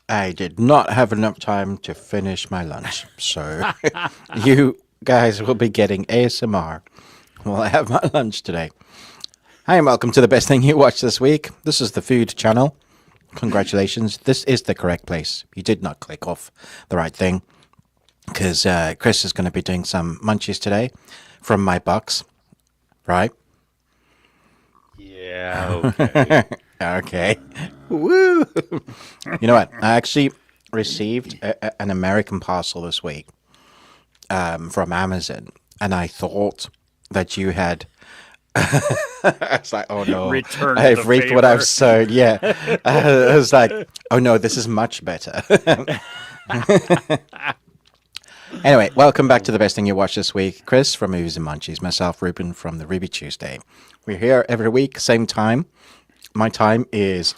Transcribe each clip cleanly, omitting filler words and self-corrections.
I did not have enough time to finish my lunch, so you guys will be getting ASMR while I have my lunch today. Hi, and welcome to the best thing you watched this week. This is the food channel. Congratulations, this is the correct place. You did not click off the right thing, because Chris is going to be doing some munchies today from my box, right? Yeah, okay. Okay. Woo! You know what? I actually received an American parcel this week from Amazon, and I thought that you had. It's like, oh no, Returned I've the reaped what I've favor. sowed. Yeah. I was like, oh no, this is much better. Anyway, welcome back to the best thing you watched this week. Chris from Movies and Munchies, myself, Ruben from the Ruby Tuesday. We're here every week, same time. My time is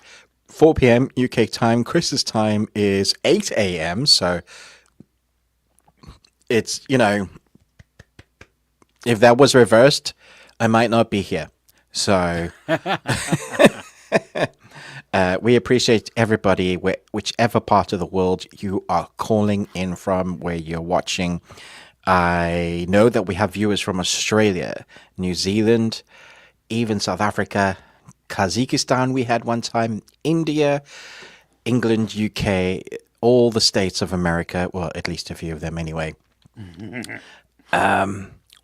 4 p.m. UK time. Chris's time is 8 a.m. So it's, if that was reversed, I might not be here. So we appreciate everybody, whichever part of the world you are calling in from, where you're watching. I know that we have viewers from Australia, New Zealand, even South Africa, Kazakhstan we had one time, India, England, UK, all the states of America, well, at least a few of them anyway.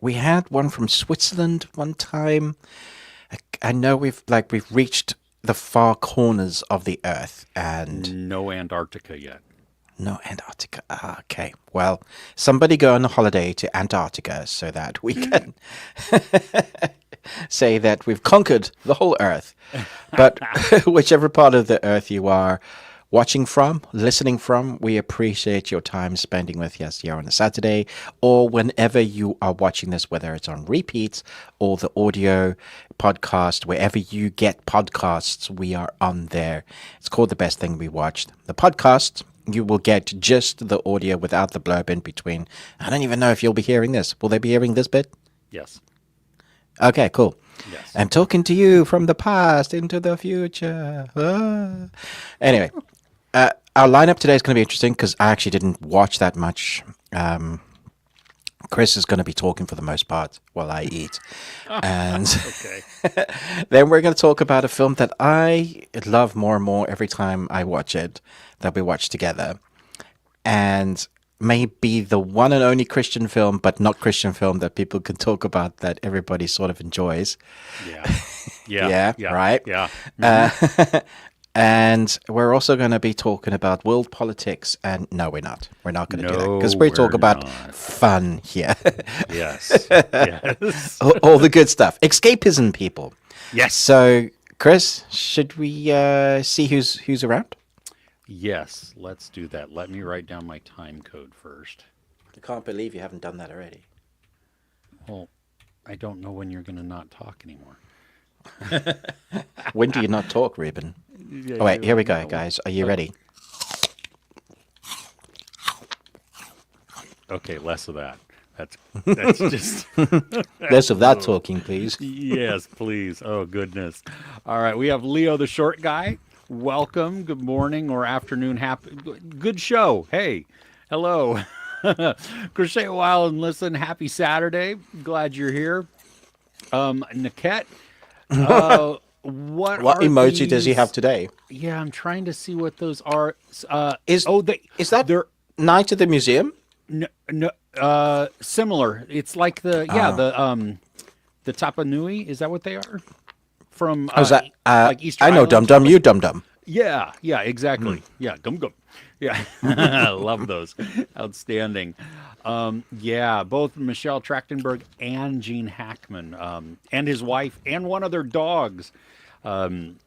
We had one from Switzerland one time. I know we've reached the far corners of the earth, and No Antarctica yet. no Antarctica. Okay, well, somebody go on a holiday to Antarctica so that we can say that we've conquered the whole earth. But whichever part of the earth you are watching from, listening from, we appreciate your time spending with us here on a Saturday, or whenever you are watching this, whether it's on repeats or the audio podcast, wherever you get podcasts, we are on there. It's called The Best Thing We Watched. The podcast, you will get just the audio without the blurb in between. I don't even know if you'll be hearing this. Will they be hearing this bit? Yes. Okay, cool. Yes. I'm talking to you from the past into the future. Anyway, our lineup today is going to be interesting because I actually didn't watch that much. Chris is going to be talking for the most part while I eat. And Okay. then we're going to talk about a film that I love more and more every time I watch it, that we watch together. And may be the one and only Christian film, but not Christian film, that people can talk about that everybody sort of enjoys. Yeah. Yeah. Yeah, right? Yeah. And we're also going to be talking about world politics. And no, we're not. We're not going to do that No, because we talk we're about not. fun here. Yes. Yes. all the good stuff. Escapism, people. Yes. So, Chris, should we see who's around? Yes. Let's do that. Let me write down my time code first. I can't believe you haven't done that already. Well, I don't know when you're going to not talk anymore. When do you not talk, Ruben? Yeah, Oh, wait, here we go, no. guys. Are you ready? Okay, less of that. That's just Less of that talking, please. yes, please. Oh goodness. All right, we have Leo the short guy. Welcome. Good morning or afternoon. Good show. Hey, hello. Crochet a while and listen. Happy Saturday. Glad you're here. Niket. What emoji does he have today? Yeah, I'm trying to see what those are. Is that they're Night at the Museum? similar. It's like the Tapa Nui. Is that what they are? From Is that like Easter I know Island? Dum Dum, you Dum Dum. Yeah, exactly. Yeah, gum gum. Yeah, love those. Outstanding. Yeah, both Michelle Trachtenberg and Gene Hackman, and his wife, and one of their dogs,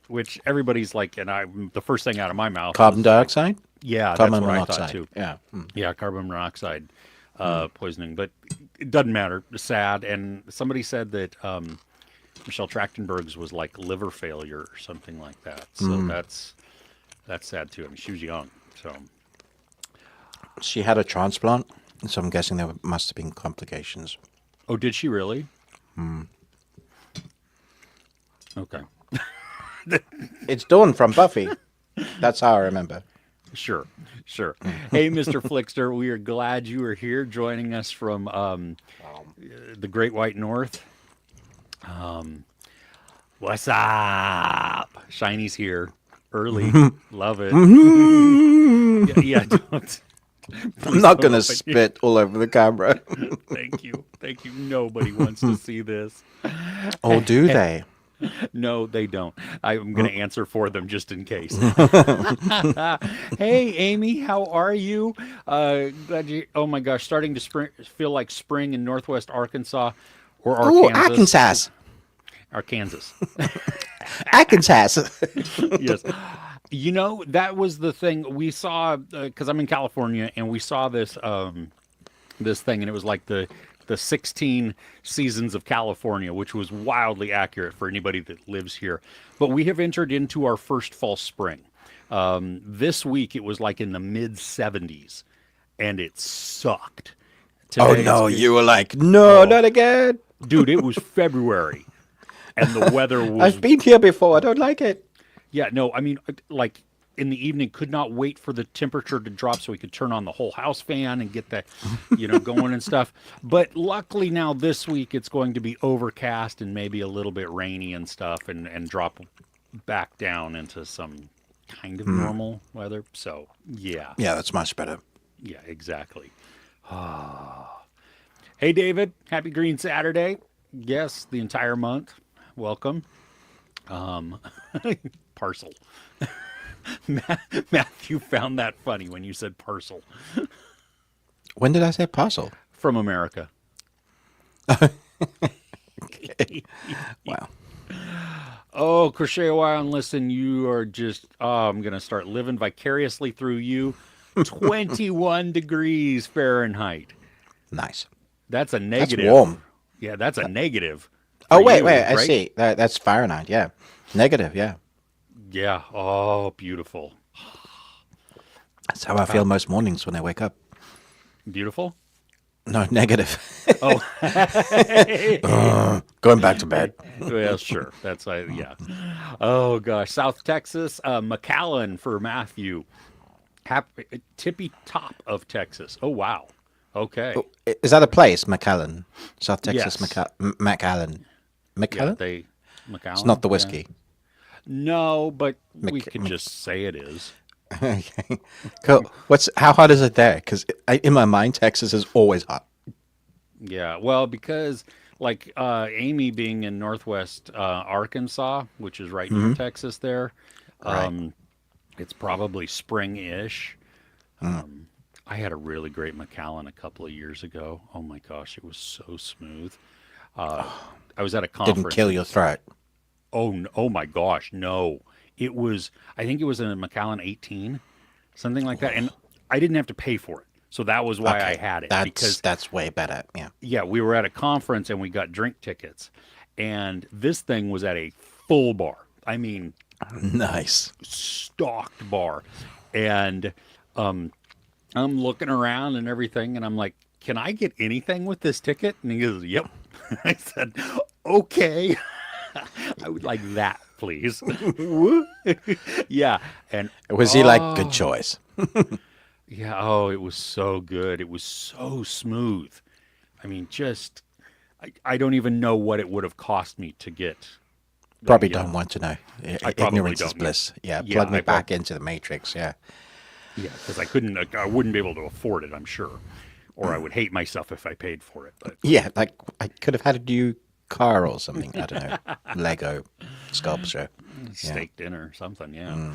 which everybody's like, and the first thing out of my mouth. Carbon dioxide? Yeah, Carbon that's what monoxide. I thought too. Yeah. Yeah, carbon monoxide poisoning, but it doesn't matter. Sad. And somebody said that Michelle Trachtenberg's was like liver failure or something like that. So that's sad too. I mean, she was young, so. She had a transplant, so I'm guessing there must have been complications. Oh, did she really? Okay. It's Dawn from Buffy. That's how I remember. Sure, sure. Hey, Mr. Flickster, we are glad you are here joining us from the Great White North. What's up? Shiny's here early. Love it. Yeah, yeah, don't. I'm Please not don't gonna open your. spit all over the camera. Thank you. Thank you. Nobody wants to see this. Or do they? No, they don't. I'm going to answer for them just in case. Hey, Amy, how are you? Glad you. Oh my gosh, starting to feel like spring in Northwest Arkansas or Oh, Arkansas. Arkansas. Arkansas. Arkansas. Yes. You know, that was the thing we saw because I'm in California and we saw this thing and it was like the 16 seasons of California, which was wildly accurate for anybody that lives here. But we have entered into our first false spring. This week it was like in the mid 70s and it sucked. Oh Today no, it's you were like, no, oh not again. dude, it was February and the weather was I've been here before. I don't like it. yeah, no, I mean, like in the evening, could not wait for the temperature to drop so we could turn on the whole house fan and get that, going and stuff. But luckily now this week it's going to be overcast and maybe a little bit rainy and stuff and drop back down into some kind of normal weather. So, yeah. Yeah, that's much better. Yeah, exactly. Hey, David, happy Green Saturday. Yes, the entire month. Welcome. Parcel. Matthew found that funny when you said parcel When did I say parcel? from America. Wow. Oh, Crochet a while and listen, you are just, oh, I'm going to start living vicariously through you. 21 degrees Fahrenheit. Nice. That's a That's negative. warm. Yeah, that's a negative. Oh, For wait, you, wait. I right? see. That's Fahrenheit. Yeah. Negative. Yeah. Yeah. Oh, beautiful. That's how I feel most mornings when I wake up. Beautiful. No, negative. Oh, Going back to bed. well, sure. That's yeah. Oh gosh, South Texas, McAllen for Matthew. Tippy top of Texas. Oh wow. Okay. Is that a place, McAllen? South Texas, Yes. McAllen. Yeah, McAllen? McAllen. It's not the Yeah. whiskey. No, but we could just say it is. Okay. Cool. How hot is it there? Because in my mind, Texas is always hot. Yeah. Well, because like Amy being in Northwest Arkansas, which is right near Texas, there, Right. it's probably spring-ish. I had a really great McAllen a couple of years ago. Oh my gosh, it was so smooth. I was at a conference. Didn't kill your throat. Oh my gosh, no. It was, I think it was a McAllen 18, something like that. And I didn't have to pay for it. So that was why I had it. Because, That's way better. Yeah. yeah, we were at a conference and we got drink tickets. And this thing was at a full bar. I mean, Nice. stocked bar. And I'm looking around and everything. And I'm like, can I get anything with this ticket? And he goes, yep. I said, okay. I would like that, please. Yeah. And Was he like, good choice? yeah, oh, it was so good. It was so smooth. I mean, just I don't even know what it would have cost me to get. Probably yeah. don't want to know. I probably Ignorance is don't. bliss. Yeah. Yeah, Plug me I back into the matrix. Yeah. Yeah, because I wouldn't be able to afford it, I'm sure. Or I would hate myself if I paid for it. But Yeah. Like I could have had a new car or something. I don't know. Lego sculpture. steak dinner or something, yeah.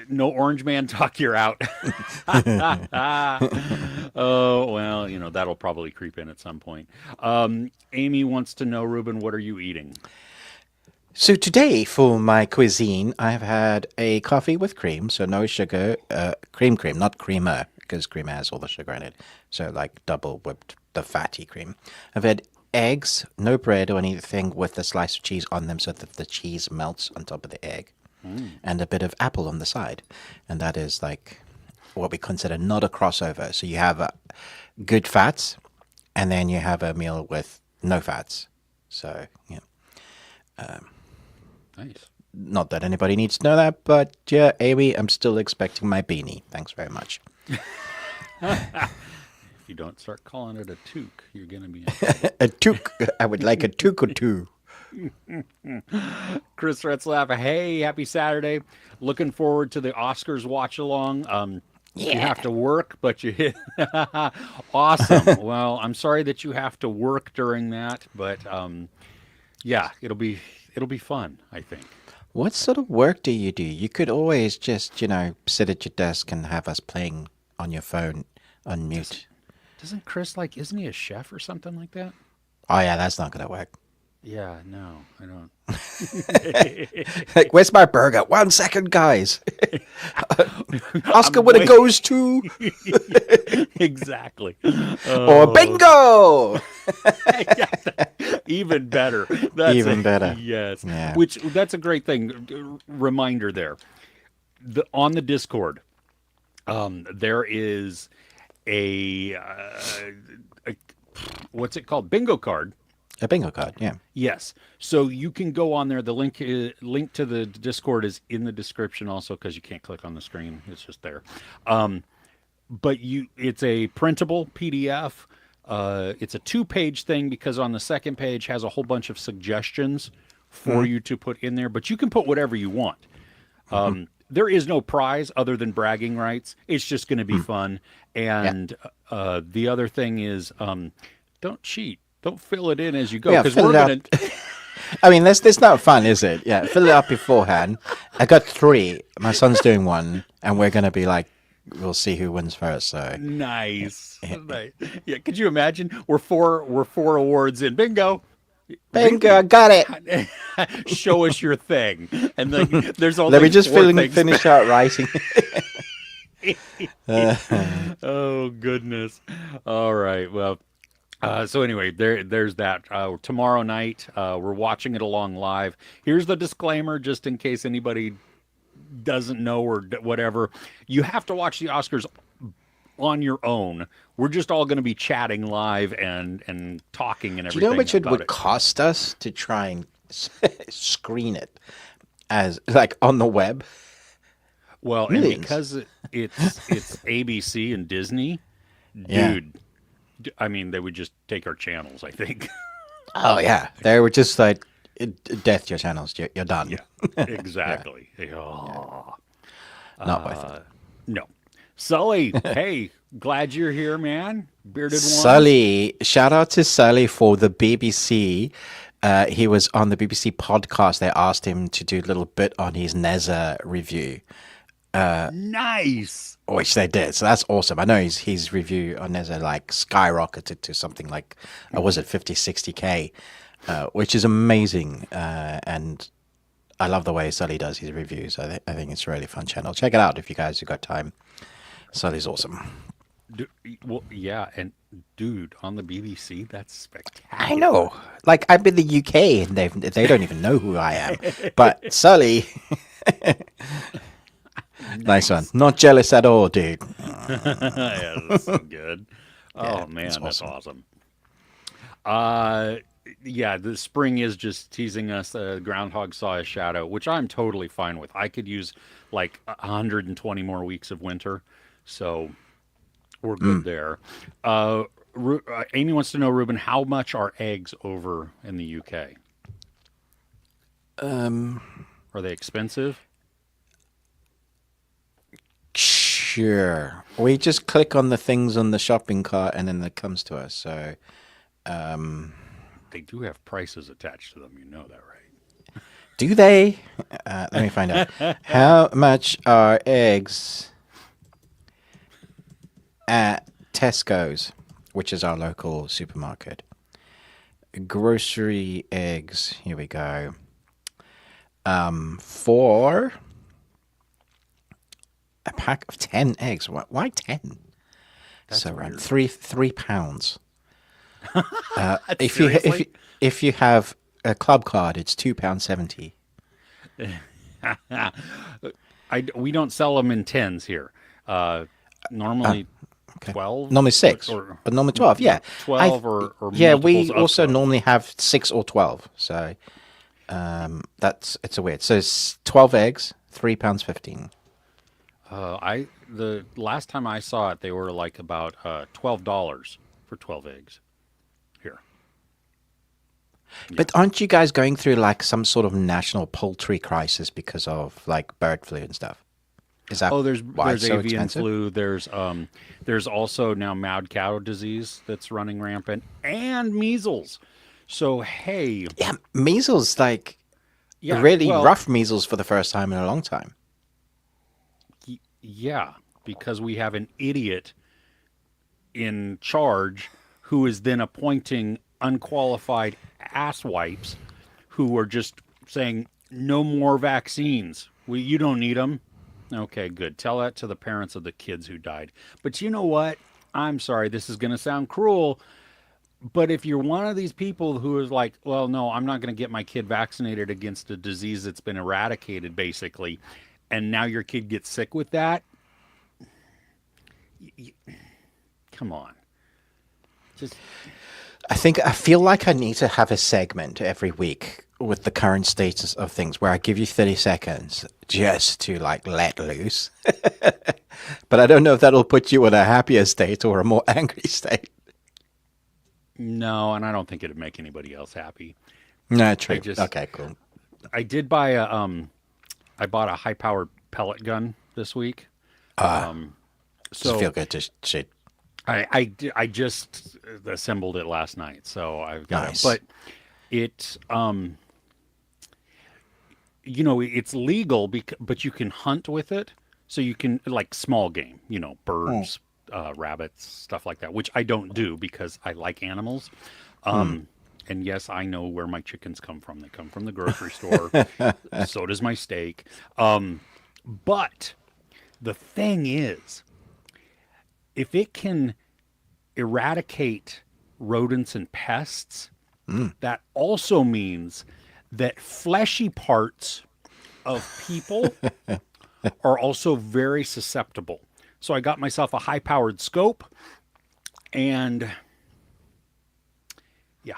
No Orange Man talk, you're out. Oh, well, that'll probably creep in at some point. Amy wants to know, Ruben, what are you eating? So today for my cuisine, I've had a coffee with cream, so no sugar, cream, not creamer, because creamer has all the sugar in it. So like double whipped, the fatty cream. I've had eggs, no bread or anything, with a slice of cheese on them so that the cheese melts on top of the egg. And a bit of apple on the side. And that is like what we consider not a crossover. So you have good fats, and then you have a meal with no fats. So, yeah. Nice. Not that anybody needs to know that, but yeah, Amy, I'm still expecting my beanie. Thanks very much. If you don't start calling it a toque, you're going to be in trouble. A toque. I would like a toque or two. Chris Retzlaff, hey, happy Saturday. Looking forward to the Oscars watch along. You have to work, but you awesome. Well, I'm sorry that you have to work during that, but yeah, it'll be fun, I think. What sort of work do? You could always just, sit at your desk and have us playing on your phone on mute. Doesn't Chris isn't he a chef or something like that? Oh, yeah, that's not going to work. Yeah, no, I don't. Like, where's my burger? 1 second, guys. Oscar winner goes to... Exactly. Or bingo! Even better. That's Even better. Yes. Yeah. Which, that's a great thing. Reminder there. On the Discord, there is a what's it called? Bingo card. A bingo card, yeah. Yes. So you can go on there. The link to the Discord is in the description also, because you can't click on the screen. It's just there. But it's a printable PDF. It's a 2-page thing, because on the second page has a whole bunch of suggestions for you to put in there. But you can put whatever you want. There is no prize other than bragging rights. It's just going to be fun. And the other thing is, don't cheat. Don't fill it in as you go, because we're going to... I mean, that's not fun, is it? Yeah, fill it up beforehand. I got 3. My son's doing 1, and we're going to be like, we'll see who wins first. So nice. Nice. Yeah, could you imagine? We're four awards in. Bingo. Bingo, got it. Show us your thing. And then there's all. Let me just finish out writing. Oh goodness. All right. Well. So anyway, there's that. Tomorrow night, we're watching it along live. Here's the disclaimer, just in case anybody doesn't know or whatever. You have to watch the Oscars on your own. We're just all going to be chatting live and talking and everything. Do you know how much it would cost us to try and screen it as on the web? Well, Millions. And because it's ABC and Disney, Yeah. dude. I mean, they would just take our channels, I think. Oh, yeah. They were just like, death your channels. You're done. Yeah, exactly. Oh. Not worth it. No. Sully, hey, glad you're here, man. Bearded one. Sully, shout out to Sully for the BBC. He was on the BBC podcast. They asked him to do a little bit on his Nezza review. Nice. Which they did, so that's awesome. I know his review on Nezza skyrocketed to something like, was it 50, 60K, which is amazing. And I love the way Sully does his reviews. I think it's a really fun channel. Check it out if you guys have got time. Sully's awesome. Well, yeah, and dude, on the BBC, that's spectacular. I know. I'm in the UK and they don't even know who I am. But Sully... Nice one. Not jealous at all, dude. Yeah, that's so good. Oh, man, that's awesome. Yeah, the spring is just teasing us. Groundhog saw a shadow, which I'm totally fine with. I could use 120 more weeks of winter, so we're good there. Amy wants to know, Ruben, how much are eggs over in the UK? Are they expensive? Sure. We just click on the things on the shopping cart and then it comes to us. So, they do have prices attached to them. You know that, right? Do they? Let me find out. How much are eggs at Tesco's, which is our local supermarket? Grocery eggs. Here we go. For a pack of 10 eggs. Why 10? That's so around weird. £3. Seriously? If you have a club card, it's £2.70. We don't sell them in tens here. Normally Okay. 12? Normally 6, but normally 12. Yeah, 12 or yeah. We multiples of also 12. normally have 6 or 12. So It's a weird. So it's 12 eggs, £3.15. The last time I saw it, they were like about $12 for 12 eggs here. But aren't you guys going through like some sort of national poultry crisis because of like bird flu and stuff? Is that why there's it's so avian expensive? flu. There's also now mad cow disease that's running rampant and measles. So hey, Yeah, measles, like yeah, really well, rough measles for the first time in a long time. yeah, because we have an idiot in charge who is then appointing unqualified asswipes who are just saying no more vaccines. You don't need them. Okay, good. Tell that to the parents of the kids who died. But you know what? I'm sorry, this is going to sound cruel, but if you're one of these people who is like, well, no, I'm not going to get my kid vaccinated against a disease that's been eradicated, basically, and now your kid gets sick with that, come on. Just I feel like I need to have a segment every week with the current status of things where I give you 30 seconds just to like let loose. But I don't know if that'll put you in a happier state or a more angry state. no, and I don't think it'd make anybody else happy. No, true. just Okay, cool. I did buy I bought a high powered pellet gun this week. Does it So feel good to shoot? I just assembled it last night, so I've got Nice. it. But it it's legal, but you can hunt with it. So you can, like, small game, birds, rabbits, stuff like that, which I don't do because I like animals. And yes, I know where my chickens come from. They come from the grocery store. So does my steak. But the thing is, if it can eradicate rodents and pests, that also means that fleshy parts of people are also very susceptible. So I got myself a high-powered scope, and yeah.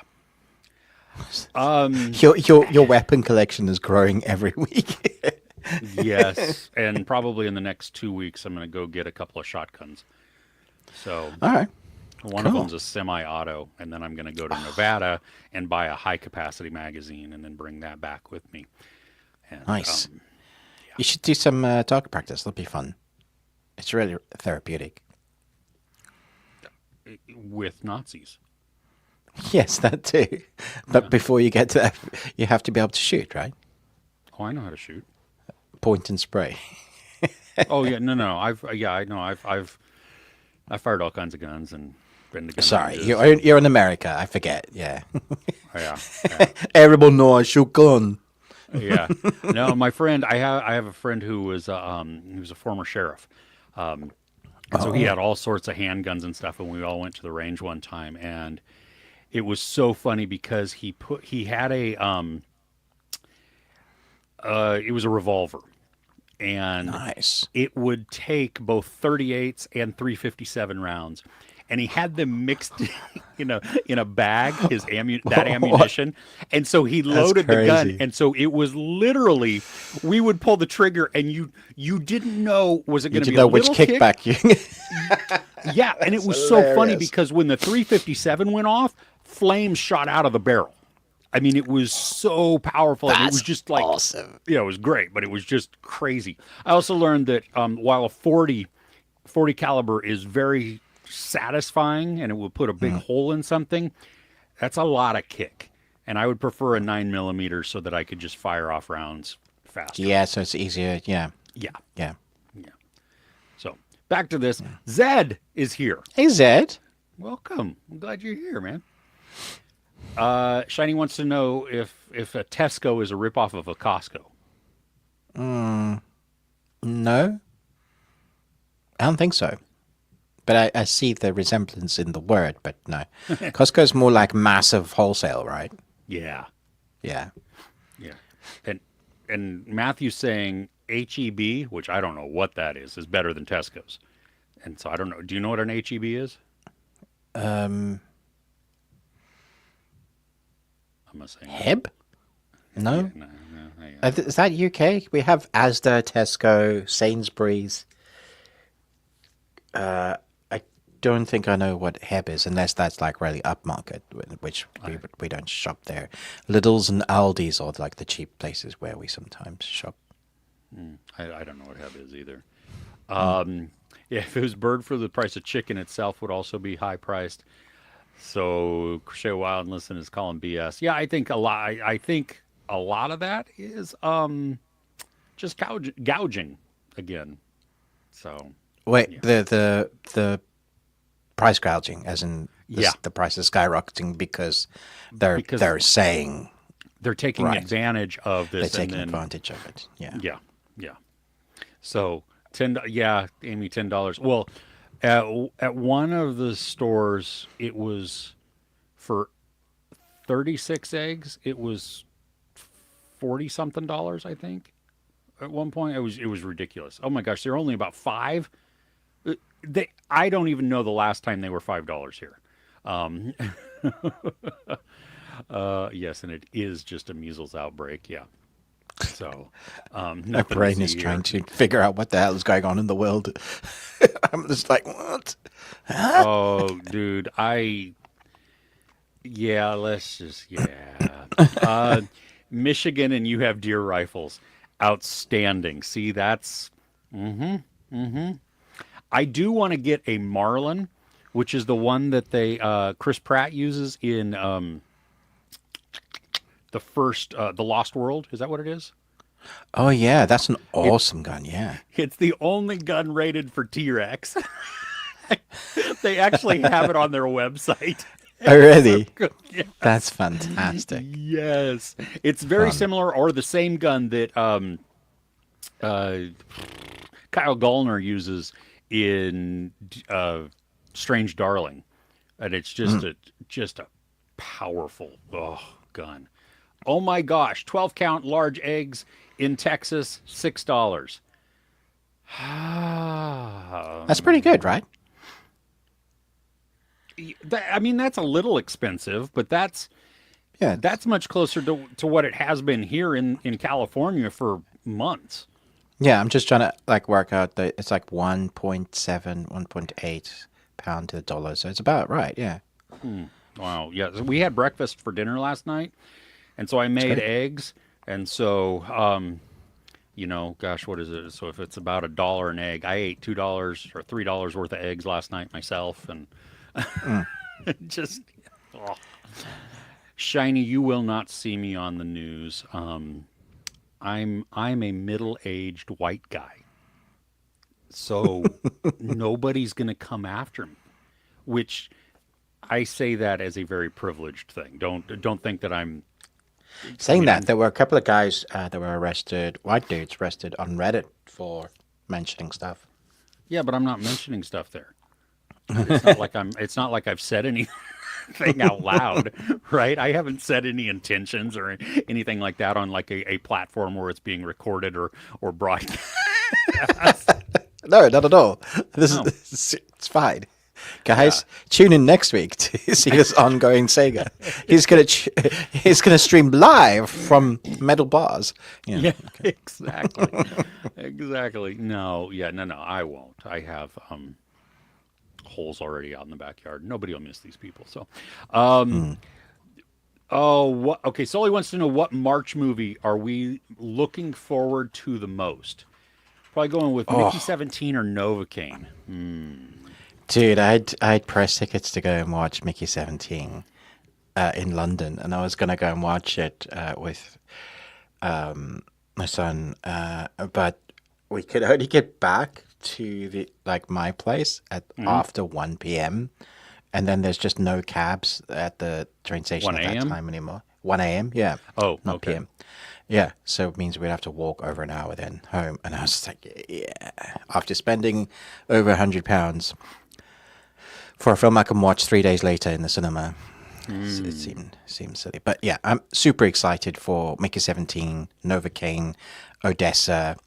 Your weapon collection is growing every week. Yes, and probably in the next 2 weeks, I'm going to go get a couple of shotguns. So All right. one of Cool. them's a semi-auto, and then I'm going to go to Nevada and buy a high-capacity magazine, and then bring that back with me. And, Nice. You should do some target practice. That'll be fun. It's really therapeutic. with Nazis. Yes, that too. But before you get to that, you have to be able to shoot, right? Oh, I know how to shoot. Point and spray. Oh yeah, no. I know. I've fired all kinds of guns and been to gun Sorry, ranges. you're in America. I forget. Yeah. Yeah, Everyone knows I shoot gun. yeah. No, my friend, I have a friend who was he was a former sheriff. And so he had all sorts of handguns and stuff, and we all went to the range one time, and it was so funny because he had a it was a revolver, and Nice. it would take both 38s and 357 rounds, and he had them mixed in a bag, that ammunition, and so he loaded the gun, crazy. and so it was literally, we would pull the trigger, and you didn't know, was it You going to didn't be know a which little kick? kickback you. Yeah, and it was so funny hilarious. because when the 357 went off, flames shot out of the barrel. I mean, it was so powerful. And it was That's just like awesome. Yeah, it was great, but it was just crazy. I also learned that while a 40 caliber is very satisfying and it will put a big hole in something, that's a lot of kick. And I would prefer a 9mm so that I could just fire off rounds faster. Yeah, so it's easier. Yeah. Yeah. Yeah. Yeah. So back to this. Zed is here. Hey, Zed. Welcome. I'm glad you're here, man. Shiny wants to know if a Tesco is a ripoff of a Costco. No, I don't think so. But I see the resemblance in the word, but no. Costco's more like massive wholesale, right? Yeah. Yeah. Yeah. And Matthew's saying HEB, which I don't know what that is better than Tesco's. And so I don't know. Do you know what an HEB is? I'm not saying. Heb? No? no, Is that UK? We have Asda, Tesco, Sainsbury's. I don't think I know what Heb is, unless that's like really upmarket, which we don't shop there. Lidl's and Aldi's are like the cheap places where we sometimes shop. I don't know what Heb is either. Yeah, if it was bird for the price of chicken itself would also be high priced. So Crochet Wild and Listen is calling BS. Yeah, I think a lot. I think a lot of that is just gouging again. So Wait, yeah, the price gouging, as in yeah, the price is skyrocketing because they're because they're saying they're taking right, advantage of they're this, and taking then advantage of it. Yeah. yeah, yeah. So yeah, Amy, $10. Well, at one of the stores, it was for 36 eggs. It was 40 something dollars, I think. At one point, it was ridiculous. Oh my gosh, they're only about five. I don't even know the last time they were $5 here. Um, yes, and it is just a measles outbreak. Yeah. So My nothing to brain see is here. trying to figure out what the hell is going on in the world. I'm just like, what? Oh, dude, yeah, let's just, yeah. Uh, Michigan and you have deer rifles. Outstanding. See, that's, I do want to get a Marlin, which is the one that Chris Pratt uses in the first, The Lost World. Is that what it is? Oh yeah, that's an It, awesome gun. Yeah. it's the only gun rated for T-Rex. They actually have it on their website. Oh It's so really? good. Yeah. That's fantastic. Yes, it's very Fun. similar, or the same gun that uh, Kyle Gallner uses in Strange Darling, and it's just a powerful gun. Oh my gosh, 12 count large eggs in Texas, $6. That's pretty good, right? I mean, that's a little expensive, but that's Yeah. that's much closer to what it has been here in California for months. Yeah, I'm just trying to like work out that it's like 1.7, 1.8 pound to the dollar, so it's about right. Yeah. Wow. Yeah. So we had breakfast for dinner last night, and so I It's made great. eggs, and so gosh, what is it? So if it's about $1 an egg, I ate $2 or $3 worth of eggs last night myself, and Mm. just oh. Shiny, you will not see me on the news. I'm a middle-aged white guy, so nobody's gonna come after me. Which I say that as a very privileged thing. Don't think that I'm. I Saying mean, that, I'm. there were a couple of guys that were arrested, white dudes arrested on Reddit for mentioning stuff. Yeah, but I'm not mentioning stuff there. It's not like I'm. It's not like I've said anything out loud, right? I haven't said any intentions or anything like that on like a platform where it's being recorded or broadcast. No, not at all. No. It's fine. Yeah. Guys, tune in next week to see this ongoing Sega. He's gonna stream live from metal bars. Yeah. Yeah. Exactly. Exactly. No. Yeah. No. No. I won't. I have holes already out in the backyard. Nobody will miss these people. So, oh, what? Okay. Sully wants to know what March movie are we looking forward to the most? Probably going with Mickey Oh, 17 or Novocaine. dude, I'd press tickets to go and watch Mickey 17 in London, and I was gonna go and watch it with my son, but we could only get back to the like my place at Mm-hmm. after 1 p.m. And then there's just no cabs at the train station 1 at that a.m. time anymore. 1 a.m. Yeah, Oh, not okay. p.m. Yeah, so it means we'd have to walk over an hour then home. And I was just like, yeah. After spending over £100 for a film I can watch 3 days later in the cinema, it seems silly. But yeah, I'm super excited for Mickey 17, Novocaine, Odessa,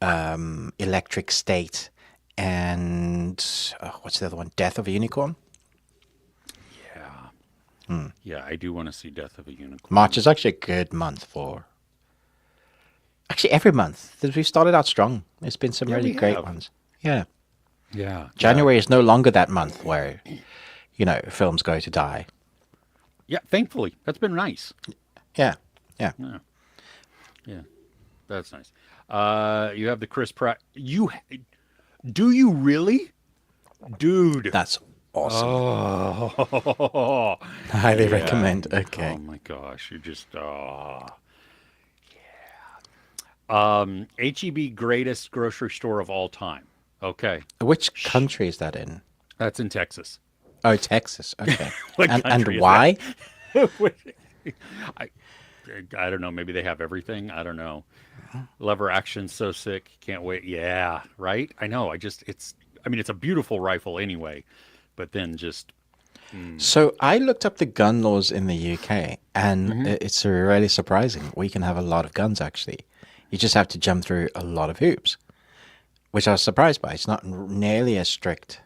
Electric State, and what's the other one? Death of a Unicorn. Yeah. Yeah, I do want to see Death of a Unicorn. March is actually a good month for. Actually, every month. We started out strong. There's been some Yeah, really we great have. ones. Yeah. Yeah. January is no longer that month where, films go to die. Yeah, thankfully. That's been nice. Yeah. Yeah. Yeah. Yeah. That's nice. You have the Chris Pratt. Do you really? Dude. That's awesome. Oh. Highly Yeah. recommend. Okay. Oh my gosh, you're just HEB greatest grocery store of all time. Okay. Which country is that in? That's in Texas. Oh, Texas. Okay. What and country is why? I I don't know, maybe they have everything. I don't know. Lever action so sick. Can't wait. Yeah, right? I know. It's a beautiful rifle anyway, but then just So I looked up the gun laws in the UK, and it's really surprising. We can have a lot of guns, actually. You just have to jump through a lot of hoops, which I was surprised by. It's not nearly as strict.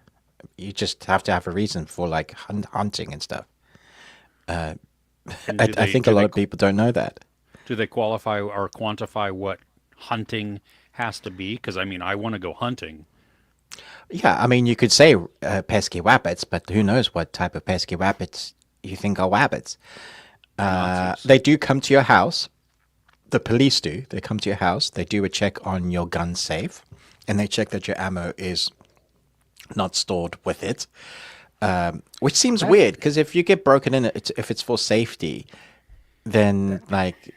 You just have to have a reason for like hunting and stuff. and I think a lot of people don't know that. do they qualify or quantify what hunting has to be? Because I want to go hunting. Yeah, I mean, you could say pesky wabbits, but who knows what type of pesky wabbits you think are wabbits. Nazis. They do come to your house. The police do. They come to your house. They do a check on your gun safe, and they check that your ammo is not stored with it, which seems weird because if you get broken in, if it's for safety, then like.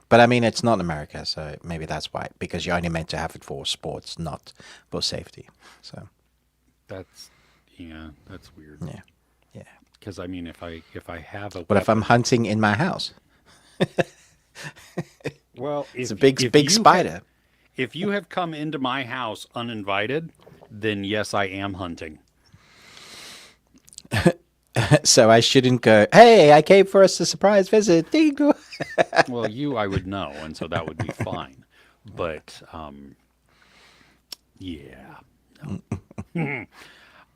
But I mean, it's not America, so maybe that's why. Because you're only meant to have it for sports, not for safety. So That's weird. yeah, yeah. Because if I have a But if I'm weapon- hunting in my house, well, it's a big spider. If you have come into my house uninvited, then yes, I am hunting. So I shouldn't go, hey, I came for us a surprise visit. Ding. Well, I would know, and so that would be fine. But yeah. No.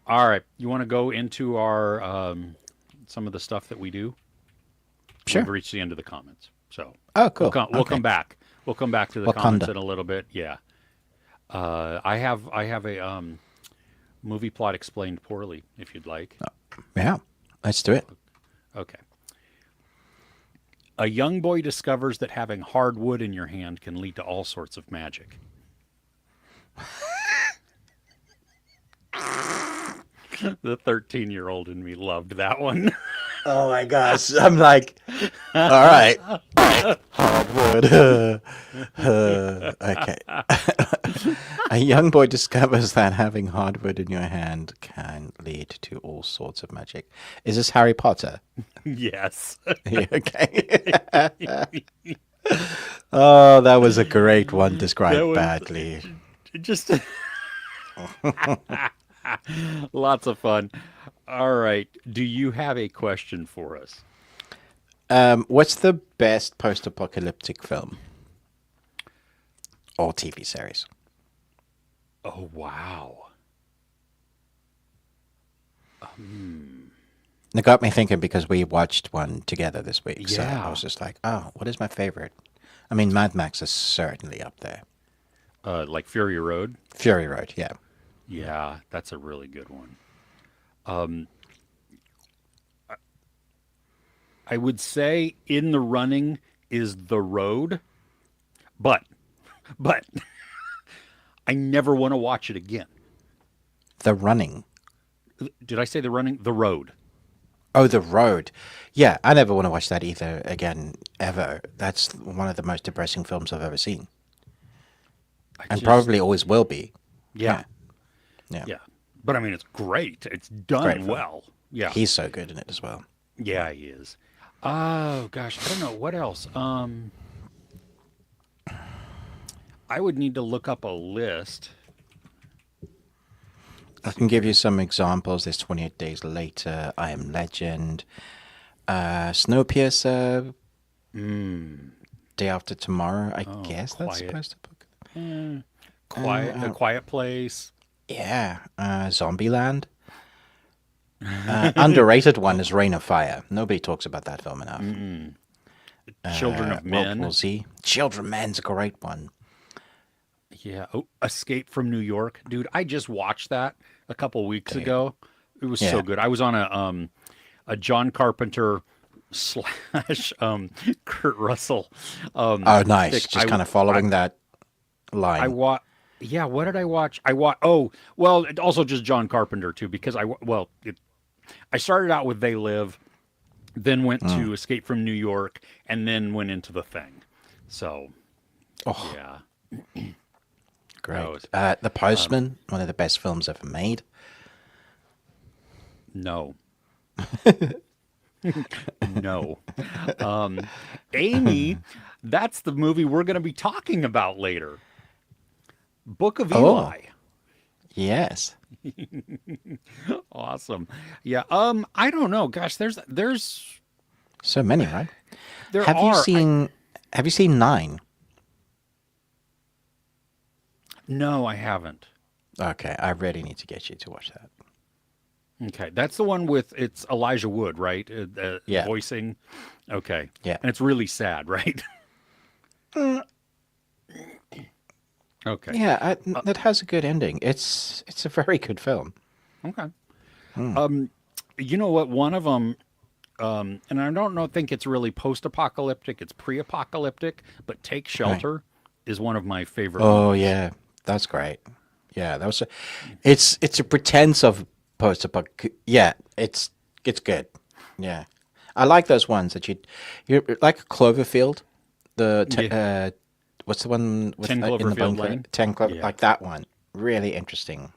All right, you want to go into our some of the stuff that we do? Sure. We've reached the end of the comments, so Oh, cool. we'll Okay. come back. We'll come back to the Wakanda. comments in a little bit. Yeah. I have a movie plot explained poorly, if you'd like. Yeah, let's do it. Okay. A young boy discovers that having hard wood in your hand can lead to all sorts of magic. The 13-year-old in me loved that one. Oh my gosh. I'm like, all right. Hardwood. Okay. A young boy discovers that having hardwood in your hand can lead to all sorts of magic. Is this Harry Potter? Yes. Yeah, okay. Oh, that was a great one described That was- badly. Just lots of fun. All right. Do you have a question for us? What's the best post-apocalyptic film or TV series? Oh, wow. It got me thinking because we watched one together this week. So Yeah. I was just like, oh, what is my favorite? I mean, Mad Max is certainly up there. Like Fury Road? Fury Road, yeah. Yeah, that's a really good one. I would say in the running is The Road, but I never want to watch it again. The Running. Did I say The Running? The Road. Oh, The Road. Yeah, I never want to watch that either again, ever. That's one of the most depressing films I've ever seen. And probably always will be. Yeah. Yeah. Yeah. But I mean, it's great. It's done Great film. well. Yeah. He's so good in it as well. Yeah, he is. Oh gosh, I don't know what else. I would need to look up a list. I can give you some examples. There's 28 Days Later, I Am Legend, Snowpiercer, Day After Tomorrow. I guess that's Quiet. supposed to book. A Quiet Place. Yeah, Zombieland. Underrated one is Reign of Fire. Nobody talks about that film enough. Children of World Men. War Z. Children of Men's a great one. Yeah. Oh, Escape from New York, dude. I just watched that a couple weeks Dude. ago. It was Yeah. so good. I was on a John Carpenter slash Kurt Russell Oh, nice. kick. Just kind of following that I line. watched. Yeah, what did I watch? Oh, well, also just John Carpenter too, because I started out with They Live, then went to Escape from New York, and then went into The Thing. So, Oh, yeah, great. was- The Postman, one of the best films ever made. no, no. Amy, that's the movie we're going to be talking about later. Book of Oh. Eli. Yes. Awesome. Yeah. I don't know. Gosh, there's So many, right? there Have are. you seen Have you seen Nine? No, I haven't. Okay, I really need to get you to watch that. Okay, that's the one with it's Elijah Wood, right? Yeah. Voicing. Okay. Yeah. And it's really sad, right? Okay. Yeah, it has a good ending. It's a very good film. Okay. You know what? One of them, and I don't know, think it's really post-apocalyptic. It's pre-apocalyptic, but Take Shelter is one of my favorite. Oh movies. yeah, that's great. Yeah, that was. It's a pretense of post-apoc. Yeah, it's good. Yeah, I like those ones that you like Cloverfield. What's the one with 10 in the Cloverfield bunker? Lane? 10 Clover, Yeah. like that one. Really interesting.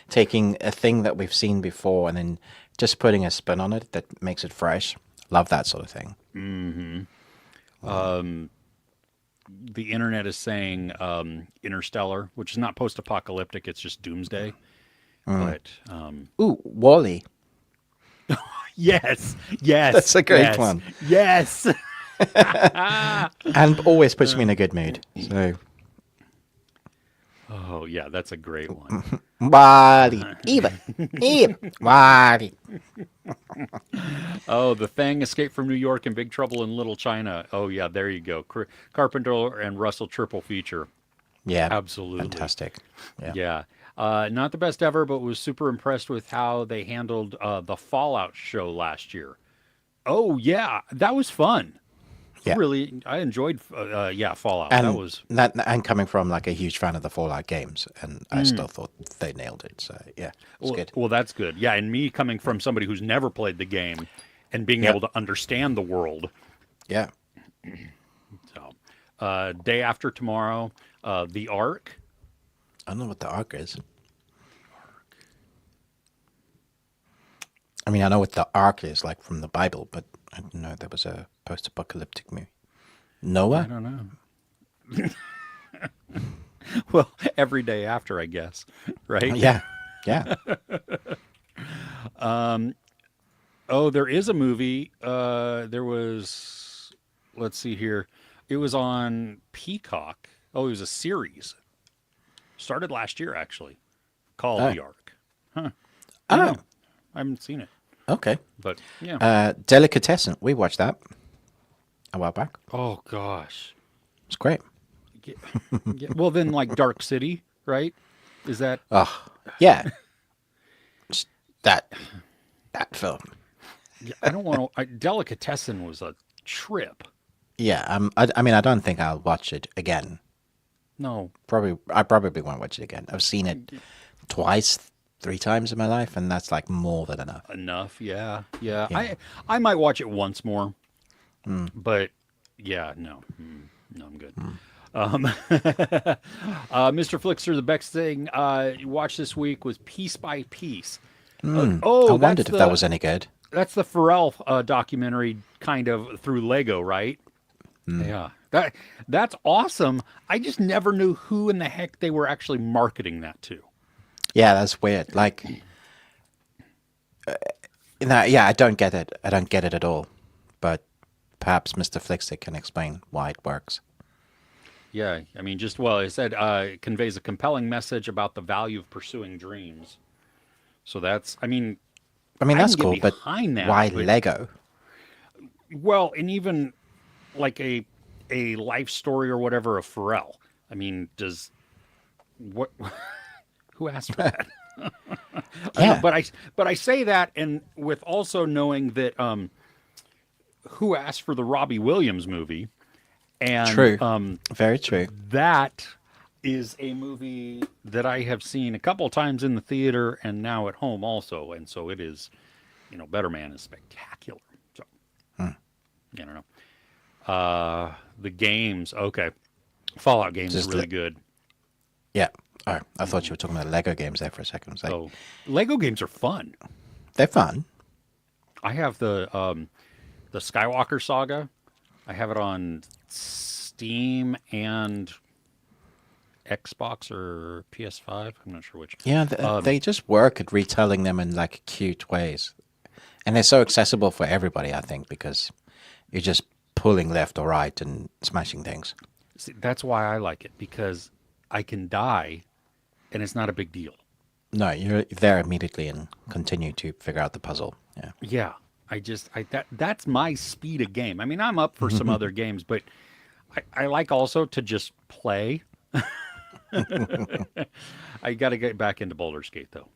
Taking a thing that we've seen before and then just putting a spin on it that makes it fresh. Love that sort of thing. The internet is saying Interstellar, which is not post-apocalyptic. It's just doomsday. But Ooh, Wally. yes, yes, That's a great yes, one. Yes. And always puts me in a good mood. So, Oh yeah, that's a great one. Wally, Eve, Wally. Oh, The Thing, Escape from New York, and Big Trouble in Little China. Oh yeah, there you go. Carpenter and Russell triple feature. Yeah, Absolutely. fantastic. Yeah. Yeah. Not the best ever, but was super impressed with how they handled the Fallout show last year. Oh yeah, that was fun. Yeah. Really, I enjoyed. Fallout. And That was. and coming from like a huge fan of the Fallout games, and I still thought they nailed it. So yeah, it's good. Well, that's good. Yeah, and me coming from somebody who's never played the game and being Yep. able to understand the world. Yeah. So, day after tomorrow, the Ark. I don't know what the Ark is. I mean, I know what the Ark is, like from the Bible, but I didn't know there was a post-apocalyptic movie. I Noah? don't know. Well, every day after, I guess. Right? Yeah, yeah. Oh, there is a movie. There was. Let's see here. It was on Peacock. Oh, it was a series. Started last year, actually, called Oh. The Ark. Huh. Oh, Yeah, I haven't seen it, okay. but yeah. Delicatessen. We watched that a while back. Oh gosh. It's great. Yeah, well, then like Dark City, right? Is that? Oh, yeah. Just that film. Yeah, I don't want to. Delicatessen was a trip. Yeah, I mean, I don't think I'll watch it again. No. I probably won't watch it again. I've seen it twice, 3 times in my life, and that's like more than enough. Enough. Yeah. Yeah. Yeah. I might watch it once more, but yeah, no, no, I'm good. Mr. Flickster, the best thing you watched this week was Piece by Piece. I Oh, wondered if that was any good. that's the Pharrell documentary, kind of through Lego, right? Yeah, that's awesome. I just never knew who in the heck they were actually marketing that to. Yeah, that's weird. Like, yeah, I don't get it. I don't get it at all. But perhaps Mr. Flickstick can explain why it works. Yeah, I mean, it said it conveys a compelling message about the value of pursuing dreams. So that's, I mean, I mean, I that's can cool, get but behind that. why but- Lego? Well, and even like a life story or whatever of Pharrell. I mean, does what? Who asked for that? I don't know, Yeah, but I say that, and with also knowing that who asked for the Robbie Williams movie, and true. Very true. that is a movie that I have seen a couple times in the theater and now at home also, and so it is, Better Man is spectacular. So I don't know. The games, okay, Fallout games Just is really good. Yeah. Oh, I thought you were talking about Lego games there for a second. I was like, Oh, Lego games are fun. they're fun. I have the Skywalker Saga. I have it on Steam and Xbox or PS5. I'm not sure which. Yeah, they just work at retelling them in like cute ways. And they're so accessible for everybody, I think, because you're just pulling left or right and smashing things. See, that's why I like it, because I can die and it's not a big deal. No, you're there immediately and continue to figure out the puzzle. Yeah. Yeah. That's my speed of game. I mean, I'm up for some other games, but I like also to just play. I got to get back into Boulder Skate though,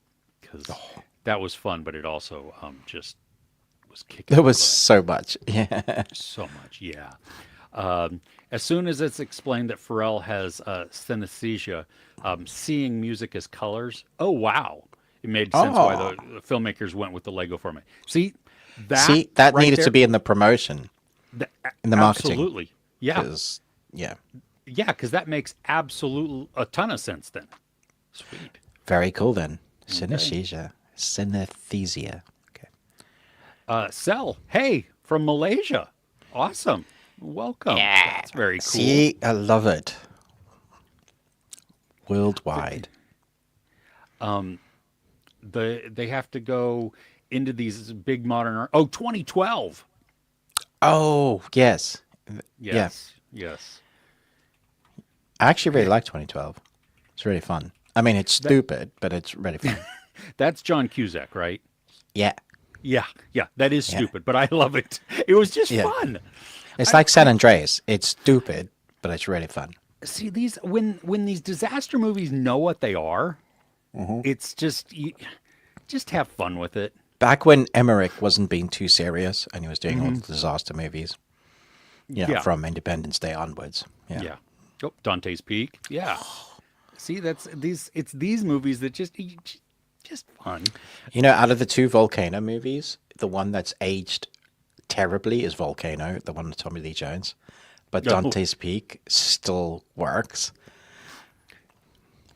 because that was fun, but it also just was kicking. There was my butt. so much. Yeah. So much, yeah. As soon as it's explained that Pharrell has synesthesia, seeing music as colors, oh wow, it made sense why the filmmakers went with the Lego format. See that right needed there, to be in the promotion, in the marketing. Absolutely, yeah, 'Cause, yeah. yeah, because that makes a ton of sense then. Sweet. Very cool then. Synesthesia. Synesthesia. Okay. Cell, hey, from Malaysia, awesome, welcome. Yeah. That's very cool. See, I love it. Worldwide. They have to go into these big modern 2012. Oh, yes. Yes. Yes. I actually really like 2012. It's really fun. I mean, it's stupid, but it's really fun. That's John Cusack, right? Yeah. Yeah. Yeah. That is stupid, but I love it. It was just Yeah. fun. It's like San Andreas. It's stupid, but it's really fun. See, these when these disaster movies know what they are, it's just just have fun with it. Back when Emmerich wasn't being too serious and he was doing all the disaster movies, Yeah. from Independence Day onwards. Yeah. Yeah. Oh, Dante's Peak. Yeah. See, it's these movies that just fun. Out of the two Volcano movies, the one that's aged terribly is Volcano, the one with Tommy Lee Jones. But Oh. Dante's Peak still works.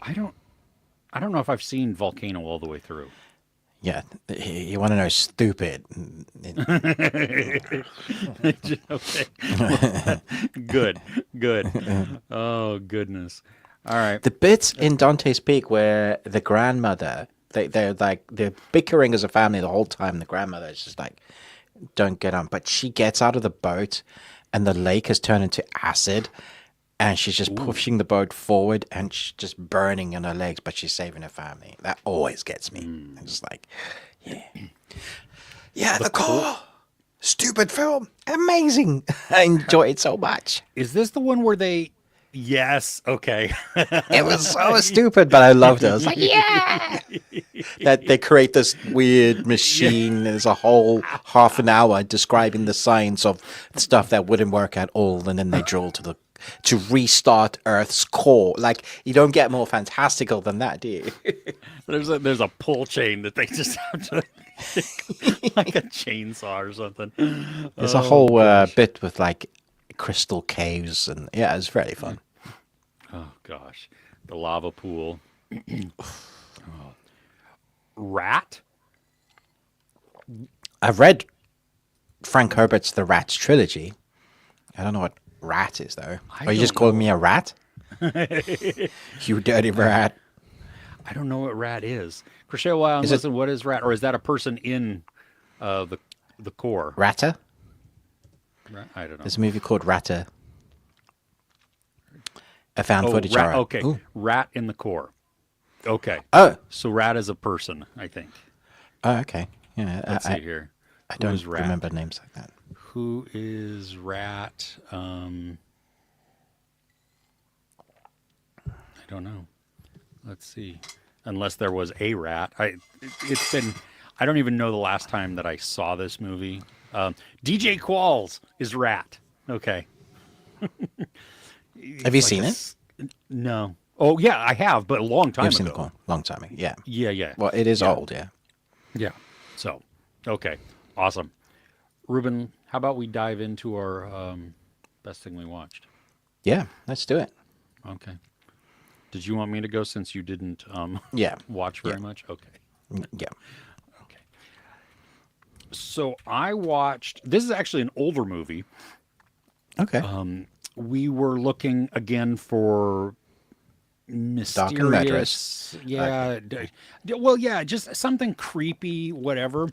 I don't know if I've seen Volcano all the way through. Yeah. You want to know stupid. Okay. Good. Oh goodness. All right. The bits in Dante's Peak where the grandmother, they're bickering as a family the whole time. The grandmother is just like, don't get on. But she gets out of the boat and the lake has turned into acid and she's just pushing the boat forward and she's just burning in her legs, but she's saving her family. That always gets me. I'm just like, yeah. Yeah, the core. Stupid film. Amazing. I enjoy it so much. Is this the one where they? Yes. Okay. It was so stupid, but I loved it. I was like, yeah. That they create this weird machine. There's a whole half an hour describing the science of stuff that wouldn't work at all, and then they drill to restart Earth's core. Like, you don't get more fantastical than that, do you? There's a pull chain that they just have to like a chainsaw or something. There's a whole bit with like crystal caves, and yeah, it's really fun. Oh gosh, the lava pool. Rat. I've read Frank Herbert's The Rats trilogy. I don't know what rat is though. Are you just calling me a rat? You dirty rat. I don't know what rat is. Crochet Wild, listen, what is rat? Or is that a person in the core? Ratter? I don't know. There's a movie called Ratter. A found footage horror. Okay, Ooh. rat in the core. Okay. Oh. So rat is a person, I think. Oh, okay. Yeah, Let's see here. I Who is don't Rat? remember names like that. Who is Rat? I don't know. Let's see. Unless there was a rat. It's been. I don't even know the last time that I saw this movie. DJ Qualls is Rat. Okay. Have you It's like seen a it? s- No. Oh yeah, I have, but a long time You've seen it ago. a long time ago. Yeah. Yeah, yeah, Well, it is yeah, old, yeah. yeah. So, okay, awesome. Ruben, how about we dive into our best thing we watched? Yeah, let's do it. Okay. Did you want me to go since you didn't Yeah. watch Yeah. very much? Okay. Yeah. Okay. So I watched. This is actually an older movie. Okay. We were looking again for Dark and murderous. mysterious. Yeah. Well, yeah, just something creepy, whatever.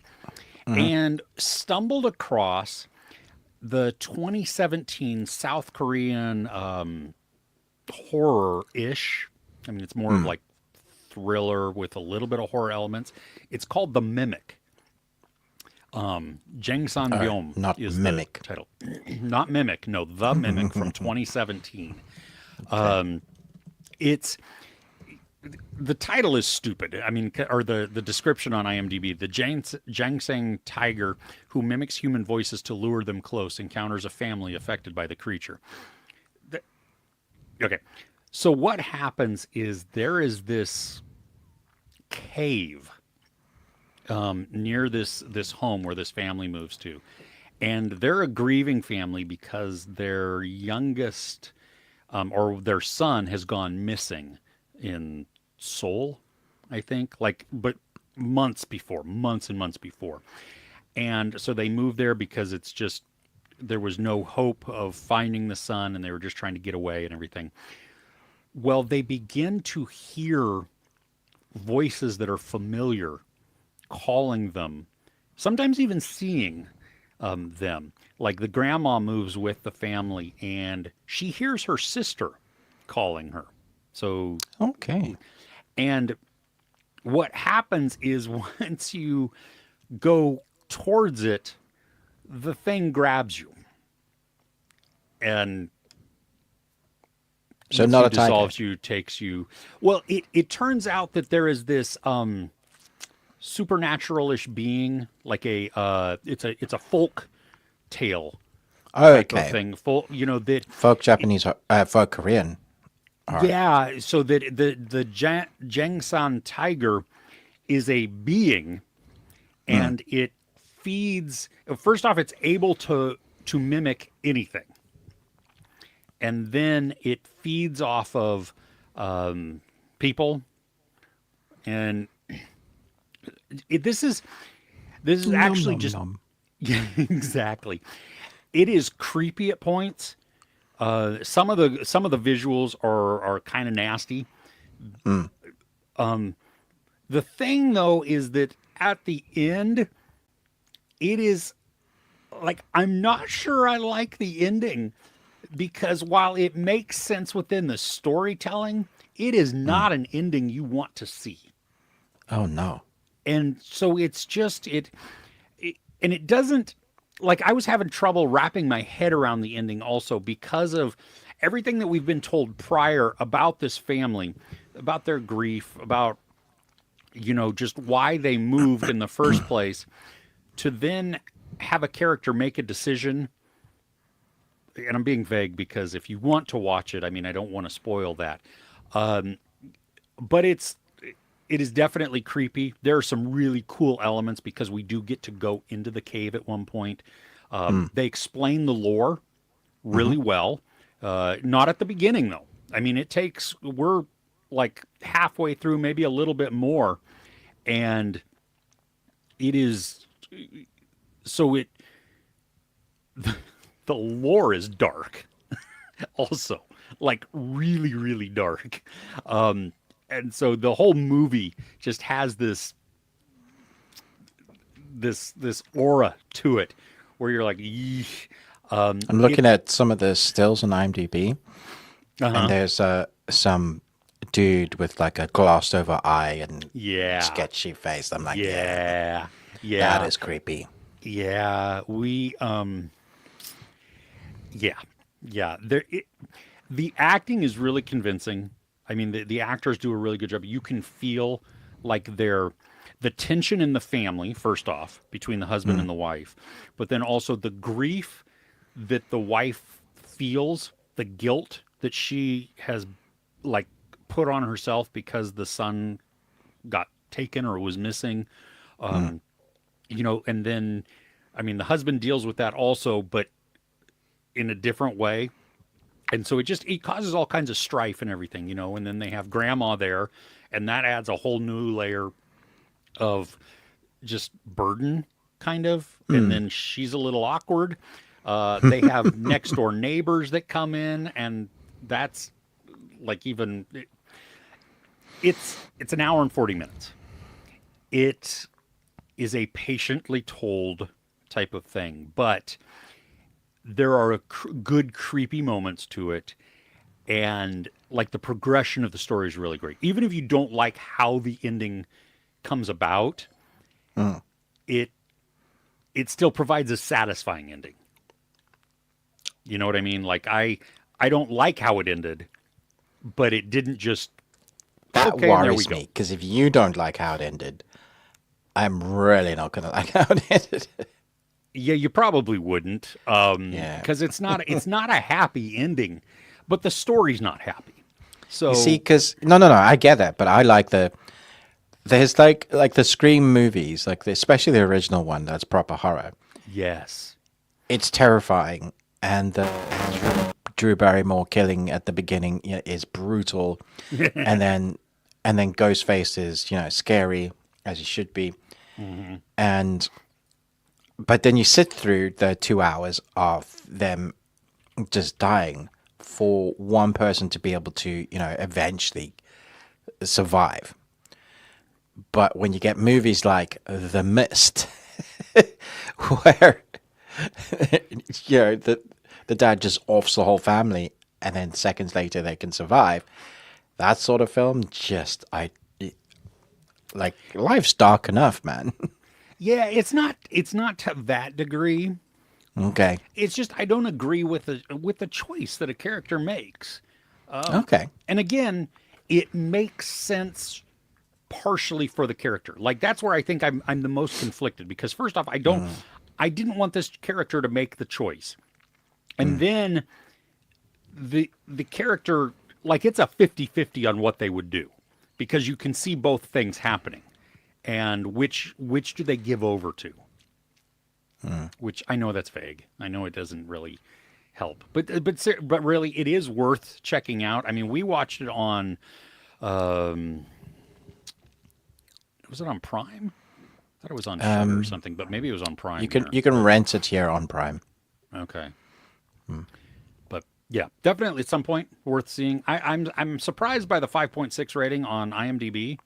And stumbled across the 2017 South Korean horror-ish. I mean, it's more of like thriller with a little bit of horror elements. It's called The Mimic. Jang San Byom not is Mimic. the title. Not Mimic, no, The Mimic from 2017. It's the title is stupid. I mean, or the description on IMDb: the Jangsang tiger who mimics human voices to lure them close encounters a family affected by the creature. Okay, so what happens is there is this cave near this home where this family moves to, and they're a grieving family because their youngest or their son has gone missing in Seoul, I think, but months and months before. And so they moved there because it's just, there was no hope of finding the son and they were just trying to get away and everything. Well, they begin to hear voices that are familiar calling them, sometimes even seeing them. Like the grandma moves with the family and she hears her sister calling her. So, Okay. and what happens is once you go towards it, the thing grabs you and So eats not you, a tiger. dissolves you, takes you. Well, it turns out that there is this supernatural-ish being, like it's a folk tale type of Okay. thing. That Folk Japanese, folk Korean. yeah, so that the Jangsan tiger is a being, and it feeds. First off, it's able to mimic anything, and then it feeds off of people, and this is actually Nom, just nom. yeah, exactly. It is creepy at points. Some of the visuals are kind of nasty. The thing though is that at the end, it is like, I'm not sure I like the ending, because while it makes sense within the storytelling, it is not an ending you want to see. Oh no. And so it's just and it doesn't, like, I was having trouble wrapping my head around the ending also because of everything that we've been told prior about this family, about their grief, about just why they moved in the first place, to then have a character make a decision. And I'm being vague because if you want to watch it, I mean, I don't want to spoil that. But it is definitely creepy. There are some really cool elements because we do get to go into the cave at one point. They explain the lore really well. Not at the beginning though. I mean, we're like halfway through, maybe a little bit more. And it is, so the lore is dark also, like really, really dark. And so the whole movie just has this aura to it where you're like, yeesh. I'm looking at some of the stills on IMDb, and there's some dude with like a glossed over eye and Yeah. sketchy face. I'm like, Yeah. Yeah. That is creepy. Yeah. Yeah. Yeah. The acting is really convincing. I mean, the actors do a really good job. You can feel like the tension in the family, first off, between the husband and the wife, but then also the grief that the wife feels, the guilt that she has like put on herself because the son got taken or was missing. And then I mean the husband deals with that also, but in a different way. And so it causes all kinds of strife and everything. And then they have grandma there, and that adds a whole new layer of just burden, kind of. And then she's a little awkward. They have next door neighbors that come in, and that's like it's an hour and 40 minutes. It is a patiently told type of thing, but there are good creepy moments to it, and like the progression of the story is really great. Even if you don't like how the ending comes about, it still provides a satisfying ending. You know what I mean? Like I don't like how it ended, but it didn't just That okay, and there we worries go. me because if you don't like how it ended, I'm really not going to like how it ended. Yeah, you probably wouldn't, Yeah. because it's not a happy ending, but the story's not happy. You see, So because no, I get that, but I like there's like the Scream movies, especially the original one that's proper horror. yes, It's terrifying, and the Drew Barrymore killing at the beginning, is brutal, and then Ghostface is scary as he should be, and but then you sit through the 2 hours of them just dying for one person to be able to eventually survive. But when you get movies like The Mist, where the dad just offs the whole family, and then seconds later they can survive, that sort of film like life's dark enough, man. yeah, it's not to that degree. Okay, It's just I don't agree with the choice that a character makes. okay, And again, it makes sense partially for the character. Like that's where I think I'm the most conflicted, because first off, I didn't want this character to make the choice. And then the character, like it's a 50-50 on what they would do, because you can see both things happening. And which do they give over to? Which I know that's vague. I know it doesn't really help. But really it is worth checking out. I mean, we watched it on was it on Prime? I thought it was on Shudder or something, but maybe it was on Prime you can here. you can rent it here on Prime. Okay. But yeah, definitely at some point worth seeing. I'm surprised by the 5.6 rating on IMDb.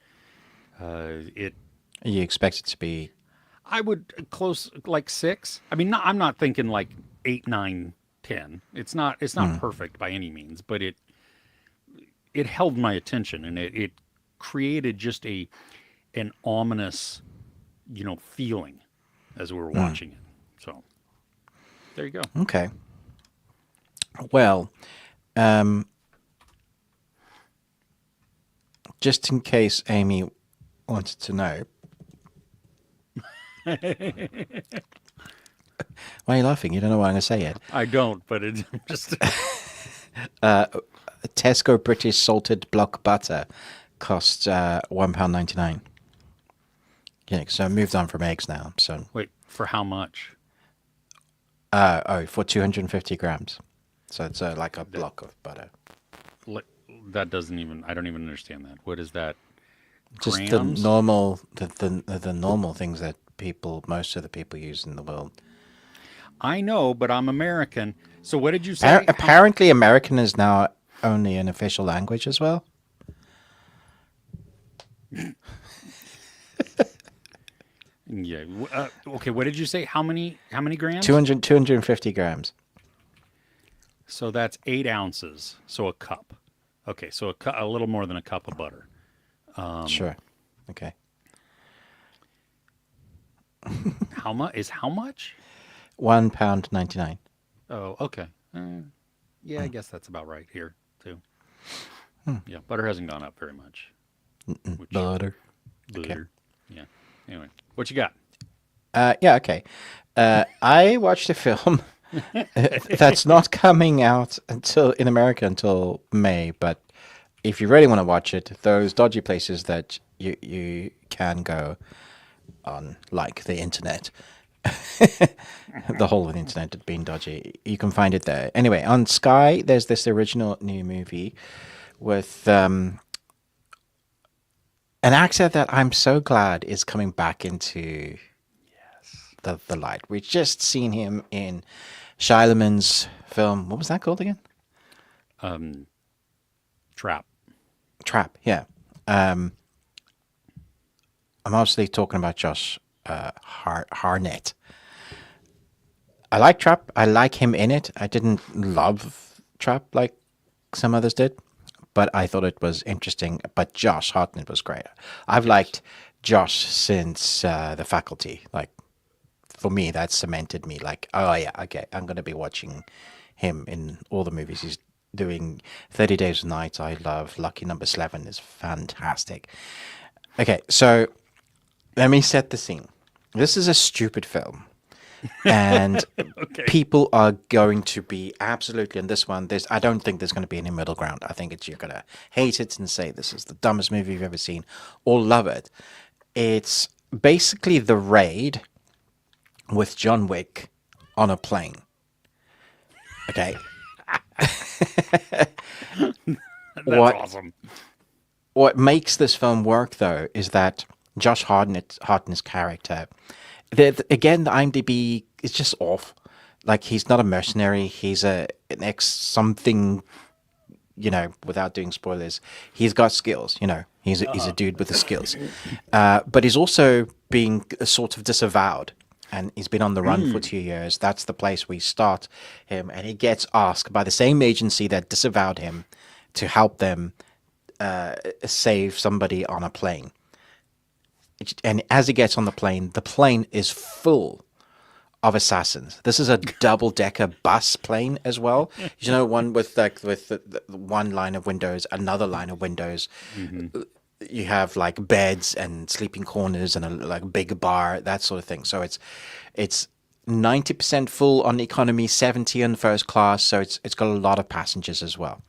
It You expect it to be I would close like 6. I mean, I'm not thinking like 8, 9, 10. It's not perfect by any means, but it held my attention, and it created just an ominous, feeling as we were watching it. So there you go. okay. Well, just in case Amy wanted to know. Why are you laughing? You don't know what I'm going to say yet. I don't, but it's just Tesco British salted block butter costs £1.99. Yeah, so I moved on from eggs now. So wait, for how much? for 250 grams. So it's like a block of butter. Li- That doesn't even. I don't even understand that. What is that? Just Grams? the normal things that most of the people use in the world. I know, but I'm American. So what did you say? Apparently, American is now only an official language as well. Yeah. Okay. What did you say? How many grams? 250 grams. So that's 8 ounces. So a cup. Okay. So a little more than a cup of butter. Sure. Okay. How much? £1.99. Oh, okay. Yeah, I guess that's about right here too. Yeah, butter hasn't gone up very much. Which Butter. Okay. butter? Yeah. Anyway, what you got? Yeah, okay. I watched a film that's not coming out in America until May, but if you really want to watch it, those dodgy places that you can go on, like the internet, the whole of the internet had been dodgy. You can find it there. Anyway, on Sky, there's this original new movie with an actor that I'm so glad is coming back into the light. We've just seen him in Shia LaMoon's film. What was that called again? Trap. Trap. Yeah. I'm obviously talking about Josh Hartnett. I like Trap. I like him in it. I didn't love Trap like some others did, but I thought it was interesting. But Josh Hartnett was great. I've liked Josh since The Faculty. Like, for me, that cemented me. Like, oh yeah, okay, I'm going to be watching him in all the movies he's doing. 30 Days of Night, I love. Lucky Number 11 is fantastic. Okay, so let me set the scene. This is a stupid film. And Okay. people are going to be absolutely in this one. I don't think there's going to be any middle ground. I think you're going to hate it and say this is the dumbest movie you've ever seen, or love it. It's basically The Raid with John Wick on a plane. Okay. That's awesome. What makes this film work, though, is that Josh Hartnett's character, again, the IMDb is just off. Like, he's not a mercenary. He's an ex something, without doing spoilers. He's got skills, He's a dude with the skills. But he's also being sort of disavowed. And he's been on the run for 2 years. That's the place we start him. And he gets asked by the same agency that disavowed him to help them save somebody on a plane. And as he gets on the plane is full of assassins. This is a double-decker bus plane as well. One with the one line of windows, another line of windows. Mm-hmm. You have like beds and sleeping corners and a big bar, that sort of thing. So it's 90% full on economy, 70 on first class. So it's got a lot of passengers as well.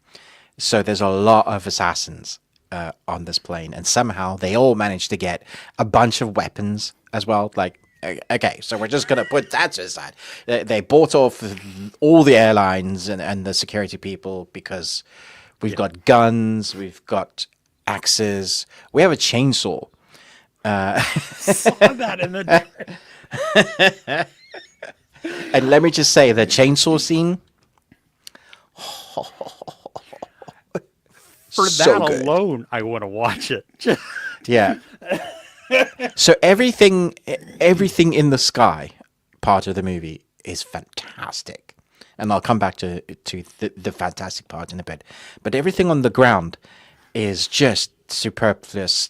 So there's a lot of assassins on this plane, and somehow they all managed to get a bunch of weapons as well. Like, okay, so we're just gonna put that to the side. They bought off all the airlines and the security people because we've got guns, we've got axes, we have a chainsaw. Saw that in the. And let me just say, the chainsaw scene. For so that good. alone, I want to watch it. Yeah. So everything in the sky part of the movie is fantastic, and I'll come back to the fantastic part in a bit. But everything on the ground is just superfluous,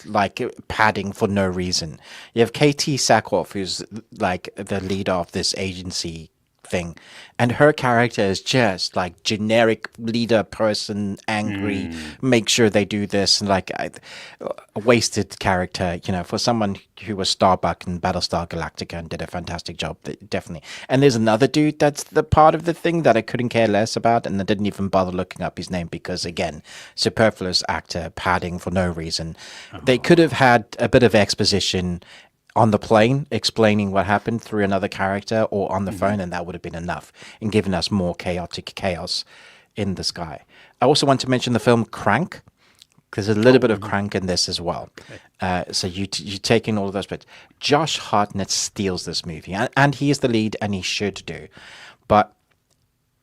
like padding for no reason. You have KT Sackhoff, who's like the leader of this agency thing, and her character is just like generic leader person, angry, make sure they do this, and like a wasted character, for someone who was Starbuck in Battlestar Galactica and did a fantastic job, definitely. And there's another dude that's the part of the thing that I couldn't care less about, and I didn't even bother looking up his name because, again, superfluous actor padding for no reason. They could have had a bit of exposition on the plane explaining what happened through another character or on the phone, and that would have been enough in giving us more chaotic chaos in the sky. I also want to mention the film Crank, because there's a little bit of Crank in this as well. So you take in all of those bits. Josh Hartnett steals this movie, and he is the lead, and he should do. But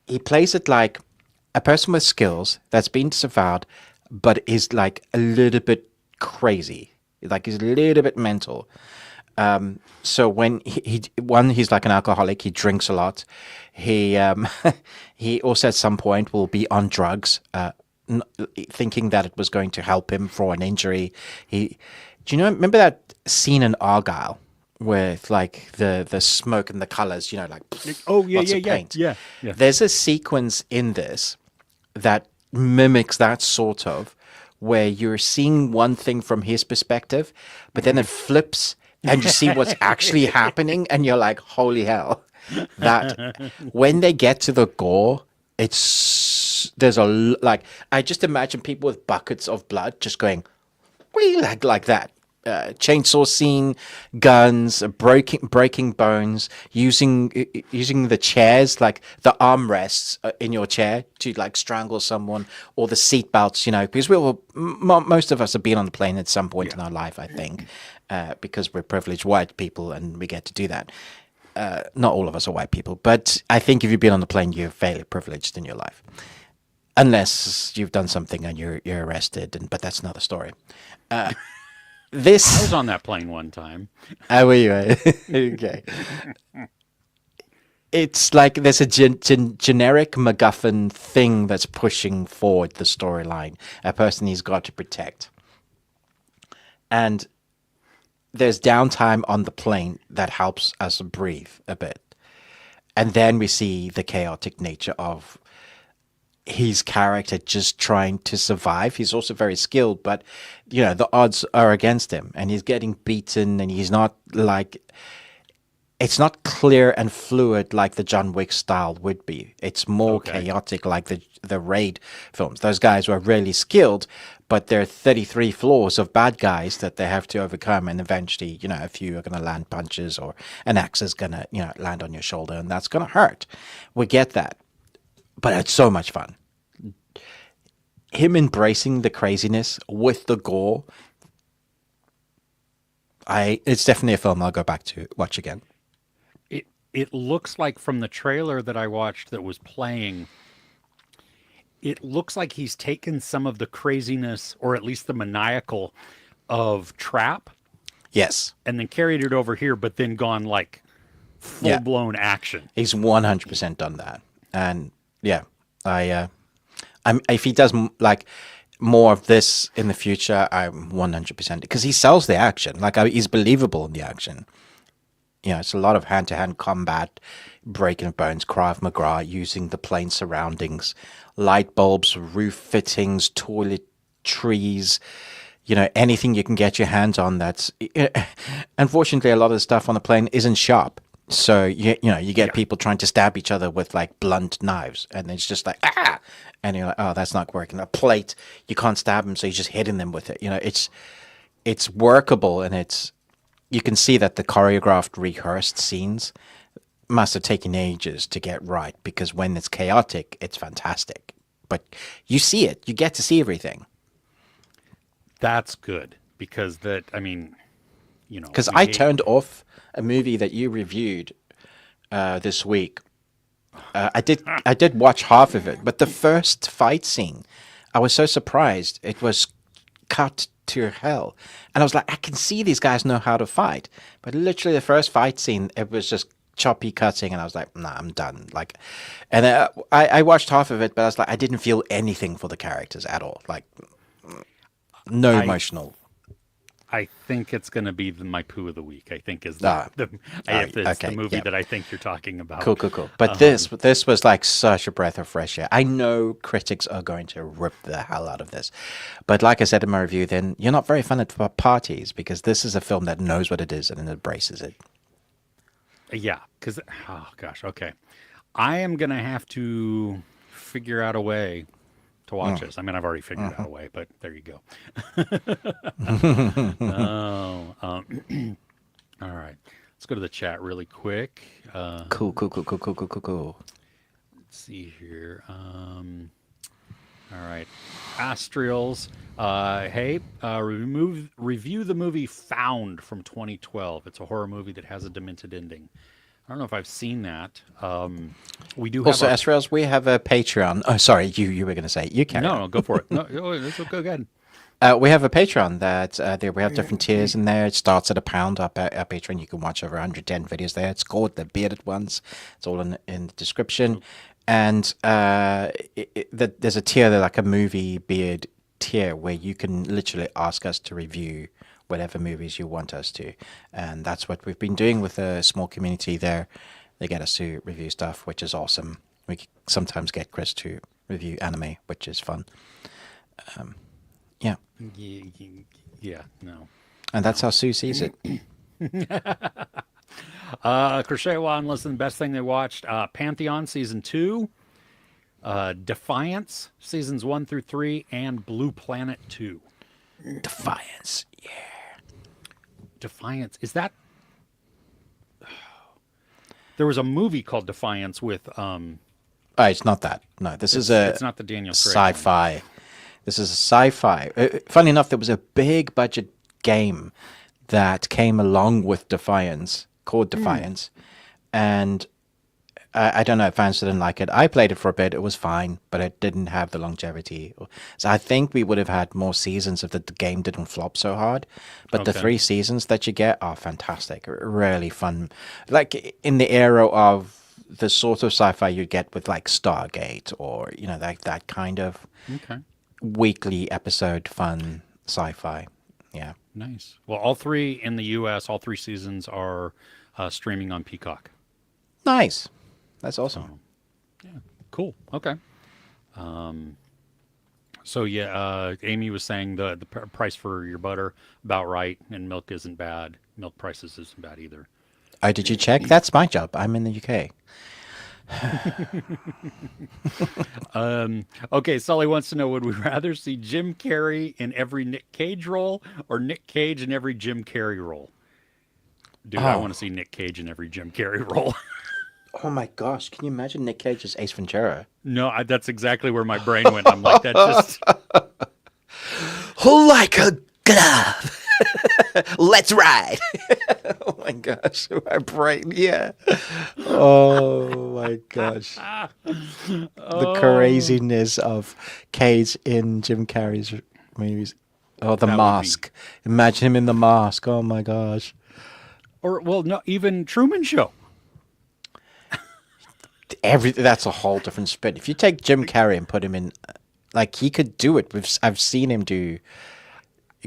he plays it like a person with skills that's been disavowed, but is like a little bit crazy. Like, he's a little bit mental. So when he's like an alcoholic, he drinks a lot. He he also at some point will be on drugs, thinking that it was going to help him for an injury. Remember that scene in Argyle with like the smoke and the colors, like Oh yeah, lots yeah, of yeah, paint. yeah, yeah. There's a sequence in this that mimics that sort of, where you're seeing one thing from his perspective, but then it flips and you see what's actually happening, and you're like, holy hell. That when they get to the gore, like, I just imagine people with buckets of blood just going, "Wee," like that. Chainsaw scene, guns, breaking bones, using the chairs, like the armrests in your chair to like strangle someone, or the seat belts, because most of us have been on the plane at some point in our life, I think, because we're privileged white people and we get to do that. Not all of us are white people, but I think if you've been on the plane, you're fairly privileged in your life, unless you've done something and you're arrested, but that's another story. I This was on that plane one time. Were you? Okay. It's like there's a generic MacGuffin thing that's pushing forward the storyline. A person he's got to protect, and there's downtime on the plane that helps us breathe a bit, and then we see the chaotic nature of his character just trying to survive. He's also very skilled, but the odds are against him, and he's getting beaten, and he's not like, it's not clear and fluid like the John Wick style would be. It's more chaotic, like the Raid films. Those guys were really skilled, but there are 33 floors of bad guys that they have to overcome, and eventually, a few are going to land punches, or an axe is going to, land on your shoulder, and that's going to hurt. We get that. But it's so much fun. Him embracing the craziness with the gore. It's definitely a film I'll go back to watch again. It looks like, from the trailer that I watched that was playing, it looks like he's taken some of the craziness, or at least the maniacal, of Trap. Yes. And then carried it over here, but then gone like full-blown action. He's 100% done that. And yeah, if he does like more of this in the future, I'm 100%, because he sells the action. Like, he's believable in the action. It's a lot of hand-to-hand combat, breaking of bones, Krav Maga, using the plane surroundings, light bulbs, roof fittings, toiletries, anything you can get your hands on. That's unfortunately, a lot of the stuff on the plane isn't sharp. So you get people trying to stab each other with like blunt knives, and it's just like, and you're like, oh, that's not working. A plate, you can't stab them, so you're just hitting them with it. It's workable, and you can see that the choreographed, rehearsed scenes must have taken ages to get right, because when it's chaotic, it's fantastic. But you see it, you get to see everything. That's good, because because I turned off a movie that you reviewed this week. I did watch half of it, but the first fight scene, I was so surprised. It was cut to hell, and I was like, I can see these guys know how to fight, but literally the first fight scene, it was just choppy cutting, and I was like, nah, I'm done. Like, and I watched half of it, but I was like, I didn't feel anything for the characters at all. Like, no emotional. I think it's going to be my poo of the week. I think is the movie that I think you're talking about. Cool. But this was like such a breath of fresh air. I know critics are going to rip the hell out of this, but like I said in my review, then you're not very fun at parties, because this is a film that knows what it is and embraces it. Yeah, because okay, I am going to have to figure out a way to watch this. I mean, I've already figured out a way, but there you go. All right. Let's go to the chat really quick. Cool. Let's see here. All right. Astrials. Hey, review the movie Found from 2012. It's a horror movie that has a demented ending. I don't know if I've seen that. We do have also, Astrials, we have a Patreon. Oh, sorry, you were going to say. You carry on. No, go for it. No, it's okay. Go ahead. We have a Patreon that we have different tiers in there. It starts at £1 up at our Patreon. You can watch over 110 videos there. It's called The Bearded Ones. It's all in the description. And there's a tier there, like a movie beard tier where you can literally ask us to review whatever movies you want us to, and that's what we've been doing with a small community there. They get us to review stuff, which is awesome. We sometimes get Chris to review anime, which is fun. Yeah, Yeah, no. and that's how Sue sees it. Crochet One, listen, the best thing they watched, Pantheon Season 2, Defiance Seasons 1 through 3, and Blue Planet 2. Defiance, yeah. Defiance, is that... There was a movie called Defiance with... It's not that. No, this is a It's not the Daniel Craig one. sci-fi. This is a sci-fi. Funny enough, there was a big budget game that came along with Defiance, called Defiance, and I don't know if fans didn't like it. I played it for a bit. It was fine, but it didn't have the longevity. So I think we would have had more seasons if the game didn't flop so hard. But the Okay. 3 seasons that you get are fantastic. Really fun. Like in the era of the sort of sci-fi you get with like Stargate or, like that kind of Okay, weekly episode fun sci-fi. Yeah. nice. Well, all 3 in the U.S., all 3 seasons are streaming on Peacock. Nice. That's awesome. Cool. Okay. So yeah, Amy was saying the price for your butter about right, and milk isn't bad. Milk prices isn't bad either. Oh, did you check? That's my job. I'm in the UK. Okay, Sully wants to know: would we rather see Jim Carrey in every Nic Cage role, or Nic Cage in every Jim Carrey role? Dude, I Oh. want to see Nic Cage in every Jim Carrey role. Oh my gosh, can you imagine Nic Cage as Ace Ventura? No, that's exactly where my brain went. I'm like, that just Like a glove. Let's ride. Oh my gosh, my brain, yeah. Oh my gosh. The craziness of Cage in Jim Carrey's movies. Oh, The That would be- Mask. Imagine him in The Mask. Oh my gosh. or well, no, even Truman Show. That's a whole different spin. If you take Jim Carrey and put him in, like he could do it. I've seen him do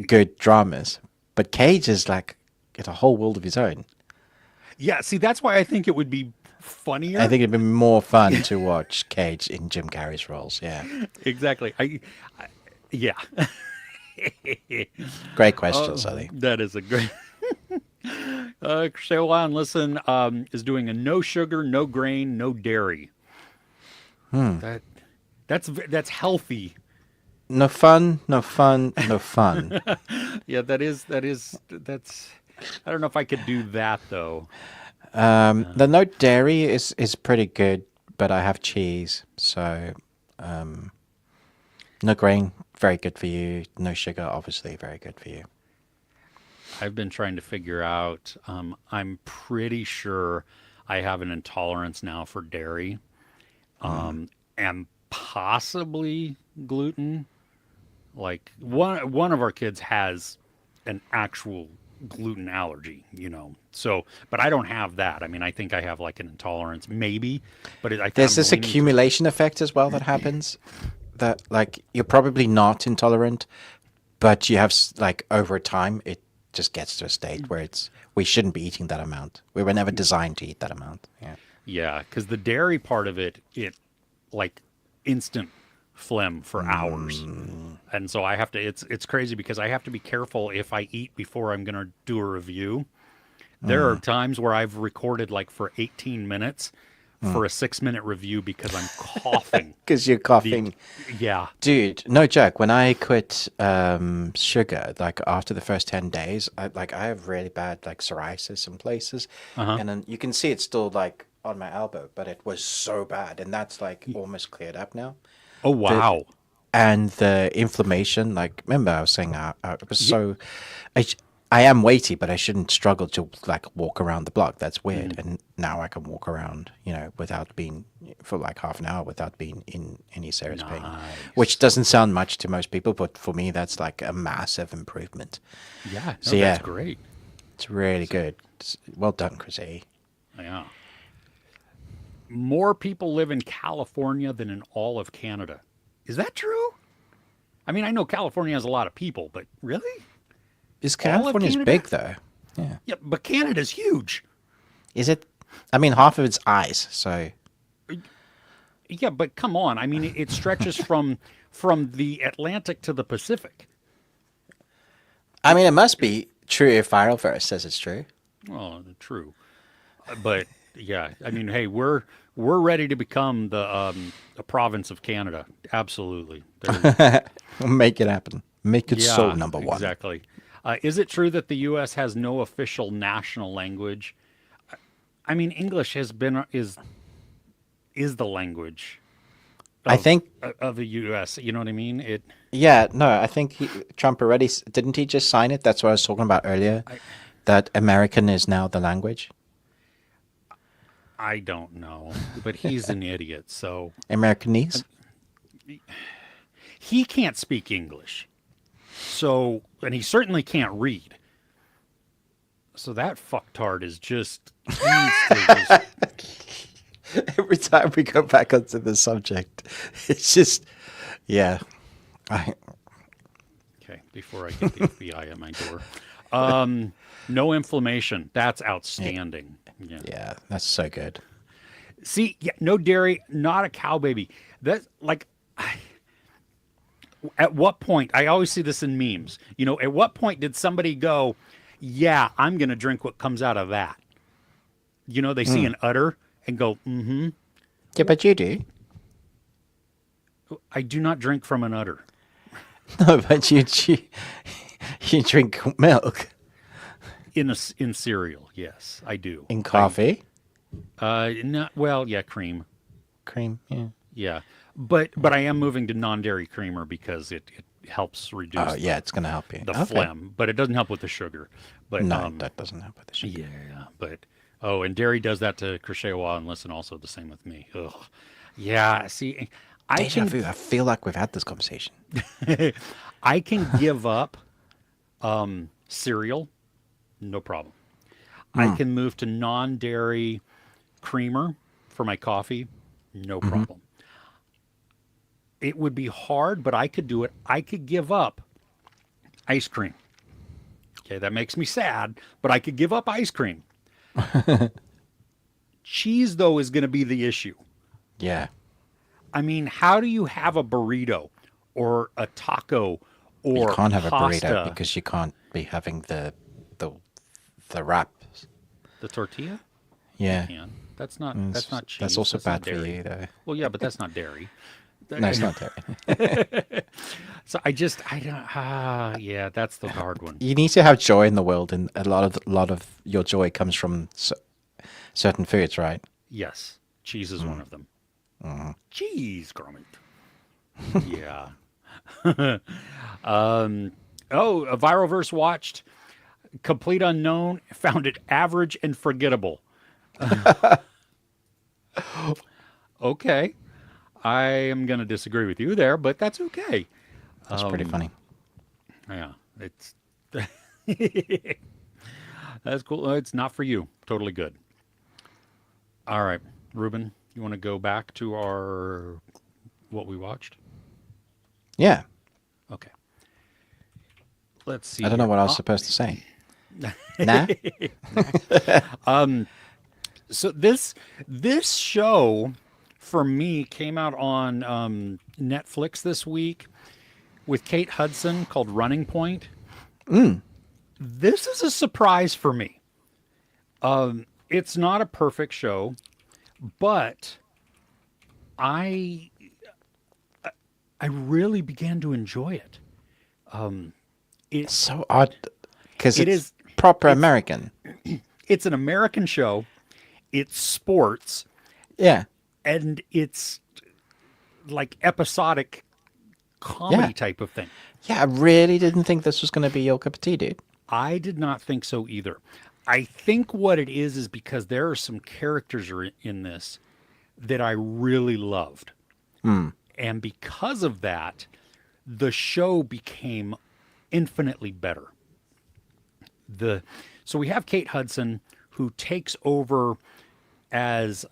good dramas, but Cage is like in a whole world of his own. Yeah, see, that's why I think it would be funnier. I think it'd be more fun to watch Cage in Jim Carrey's roles. Yeah, Exactly. Yeah. great question, Sully. That is a great. Shailan, listen, is doing a no sugar, no grain, no dairy. That's healthy. No fun, no fun, no fun. Yeah, that's. I don't know if I could do that though. The no dairy is pretty good, but I have cheese, so no grain, very good for you. No sugar, obviously, very good for you. I've been trying to figure out. I'm pretty sure I have an intolerance now for dairy, and possibly gluten. Like one of our kids has an actual gluten allergy, So, but I don't have that. I mean, I think I have like an intolerance, maybe. But There's this accumulation effect as well that happens. That like you're probably not intolerant, but you have like over time it just gets to a state where we shouldn't be eating that amount. We were never designed to eat that amount. Yeah. Yeah, because the dairy part of it like instant phlegm for hours, and so I have to. It's crazy because I have to be careful if I eat before I'm gonna do a review. There are times where I've recorded like for 18 minutes for a 6-minute review because I'm coughing. Because you're coughing. Yeah. Dude, no joke. When I quit sugar, like after the first 10 days, I have really bad like psoriasis in places. And then you can see it's still like on my elbow, but it was so bad. And that's like almost cleared up now. Oh, wow. And the inflammation, like, remember I was saying it was so... I am weighty, but I shouldn't struggle to like walk around the block. That's weird. And now I can walk around, without being for like half an hour without being in any serious pain, which doesn't sound much to most people, but for me that's like a massive improvement. Yeah. So That's great. It's really good. Well done, Chris A. Yeah. More people live in California than in all of Canada. Is that true? I mean, I know California has a lot of people, but really? Is All of California's Canada? big though? Yeah. Yeah, but Canada's huge. Is it? I mean, half of it's ice, so Yeah, but come on. I mean, it stretches from the Atlantic to the Pacific. I mean, it must be true if Viral Verse says it's true. Oh, true. But yeah, I mean, hey, we're ready to become the a province of Canada. Absolutely. Make it happen. Make it so Yeah, number one. exactly. Is it true that the U.S. has no official national language? I mean, English is the language I think, of the U.S. You know what I mean? yeah, no, I think Trump already, didn't he just sign it? That's what I was talking about earlier, that American is now the language. I don't know, but he's an idiot. So Americanese? he can't speak English. So, and he certainly can't read. So that fucktard is just, needs to just Every time we go back onto the subject, it's just, yeah. I, okay, before I get the FBI at my door. No inflammation. That's outstanding. Yeah. yeah, that's so good. See, yeah, no dairy, not a cow baby. That's like, at what point, I always see this in memes, at what point did somebody go, yeah, I'm going to drink what comes out of that? They see an udder and go, mm-hmm. Yeah, but you do. I do not drink from an udder. No, but you drink milk. In cereal, yes, I do. In coffee? No, well, yeah, cream. Cream, yeah. Yeah. But I am moving to non-dairy creamer because it helps reduce Oh, yeah, it's going to help you. the Okay. phlegm, but it doesn't help with the sugar. But No, that doesn't help with the sugar. yeah, but and dairy does that to Crochet and listen also the same with me. Ugh. Yeah, see, Deja vu. I feel like we've had this conversation. I can give up cereal, no problem. I can move to non-dairy creamer for my coffee, no problem. It would be hard, but I could do it. I could give up ice cream. Okay, that makes me sad, but I could give up ice cream. Cheese, though, is going to be the issue. Yeah. I mean, how do you have a burrito or a taco or You can't have pasta? a burrito because you can't be having the wraps. The tortilla? Yeah. Can. That's not cheese. That's also not bad for dairy. you, though. Well, yeah, but that's not dairy. No, it's not dairy. So I don't. Yeah, that's the hard one. You need to have joy in the world, and a lot of your joy comes from certain foods, right? Yes, cheese is one of them. Cheese, Gromit. Yeah. A Viral Verse watched Complete Unknown, found it average and forgettable. Okay. I am going to disagree with you there, but that's okay. That's pretty funny. Yeah, it's that's cool. It's not for you. Totally good. All right, Ruben, you want to go back to what we watched? Yeah. Okay. Let's see. I don't know here. what I was supposed to say. Nah? So this show for me came out on Netflix this week with Kate Hudson called Running Point. This is a surprise for me. It's not a perfect show, but I really began to enjoy it. It's so odd because It it's is- proper American. It's an American show. It's sports, Yeah. and it's like episodic comedy Yeah. type of thing. Yeah, I really didn't think this was going to be your cup of tea, dude. I did not think so either. I think what it is because there are some characters in this that I really loved. And because of that, the show became infinitely better. So we have Kate Hudson who takes over as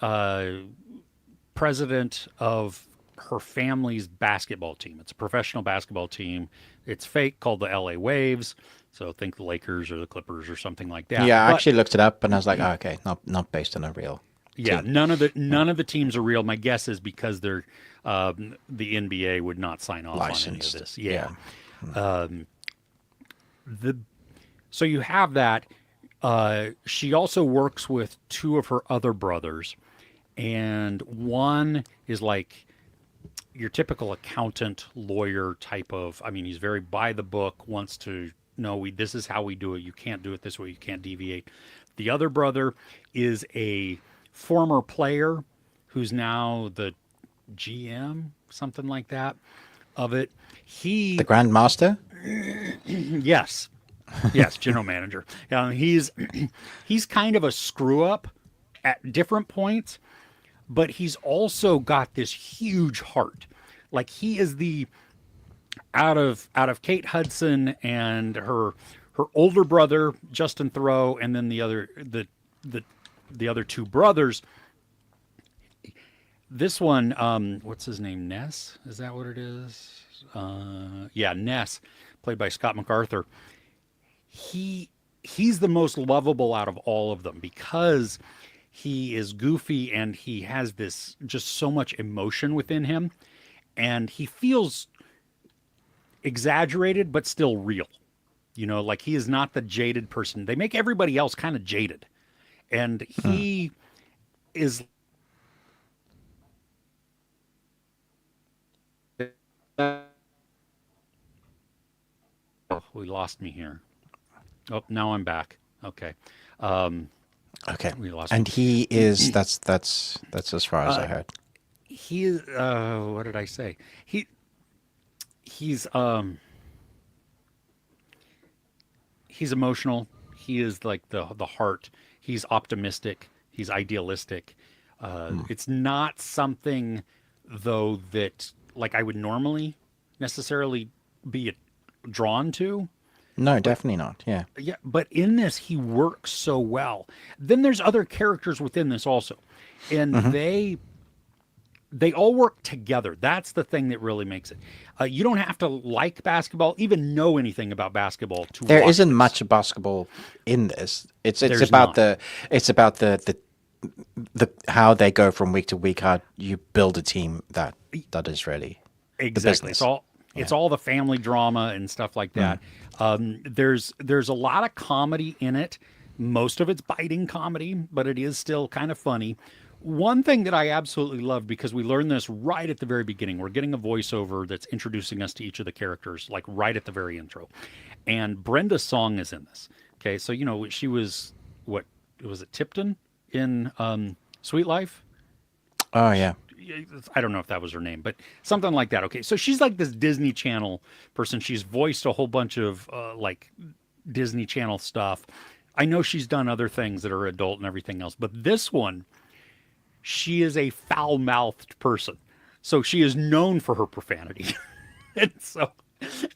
president of her family's basketball team. It's a professional basketball team. It's fake, called the LA Waves. So think the Lakers or the Clippers or something like that. Yeah, I But actually looked it up and I was like, oh, okay, not based on a real yeah, team. none of the teams are real. My guess is because they're the NBA would not sign off on any of Licensed. this. Yeah. Yeah. The so you have that. She also works with two of her other brothers, and one is like your typical accountant, lawyer type of. I mean, he's very by the book. Wants to know this is how we do it. You can't do it this way. You can't deviate. The other brother is a former player who's now the GM, something like that, of it. The Grandmaster? Yes, yes, general manager. He's kind of a screw up at different points, but he's also got this huge heart. Like he is the out of Kate Hudson and her older brother Justin Theroux, and then the other two brothers. This one, what's his name? Ness? Is that what it is? Yeah, Ness, played by Scott MacArthur. He's the most lovable out of all of them because he is goofy and he has this just so much emotion within him, and he feels exaggerated but still real. Like he is not the jaded person. They make everybody else kind of jaded, and he is. Oh, we lost me here. Oh, now I'm back. Okay. Okay. We lost And me. he is that's as far as I heard. He is. What did I say? He's he's emotional. He is like the heart. He's optimistic. He's idealistic. It's not something though that like I would normally necessarily be drawn to. No, definitely not. Yeah. Yeah, but in this he works so well. Then there's other characters within this also, and they all work together. That's the thing that really makes it. You don't have to like basketball, even know anything about basketball to There watch isn't this. much basketball in this. It's There's about not. the how they go from week to week, how you build a team that is really the Exactly. business. It's all the family drama and stuff like that. There's a lot of comedy in it. Most of it's biting comedy, but it is still kind of funny. One thing that I absolutely love, because we learn this right at the very beginning, we're getting a voiceover that's introducing us to each of the characters, like right at the very intro. And Brenda Song is in this. Okay, so she was what was it, Tipton in Sweet Life? Oh yeah. I don't know if that was her name, but something like that. Okay, so she's like this Disney Channel person. She's voiced a whole bunch of like Disney Channel stuff. I know she's done other things that are adult and everything else, but this one, she is a foul-mouthed person. So she is known for her profanity. And so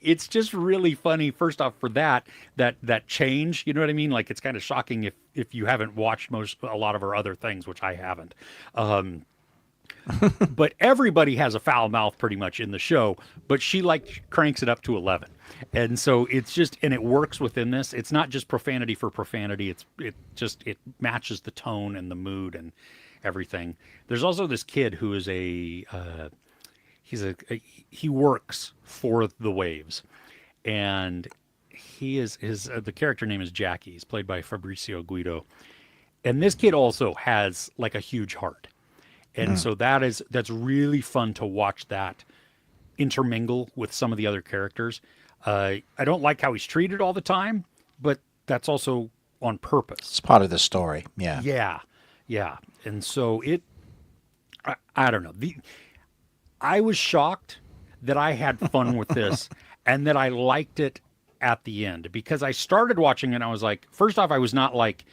it's just really funny, first off, for that change. You know what I mean? Like it's kind of shocking if you haven't watched a lot of her other things, which I haven't. But everybody has a foul mouth pretty much in the show, but she like cranks it up to 11. And so it's just, and it works within this. It's not just profanity for profanity. It matches the tone and the mood and everything. There's also this kid who is he works for the Waves, and the character name is Jackie. He's played by Fabricio Guido. And this kid also has like a huge heart. And so that's really fun to watch that intermingle with some of the other characters. I don't like how he's treated all the time, but that's also on purpose. It's part of the story. Yeah. Yeah. And so I don't know. I was shocked that I had fun with this and that I liked it at the end, because I started watching it and I was like, first off, I was not like,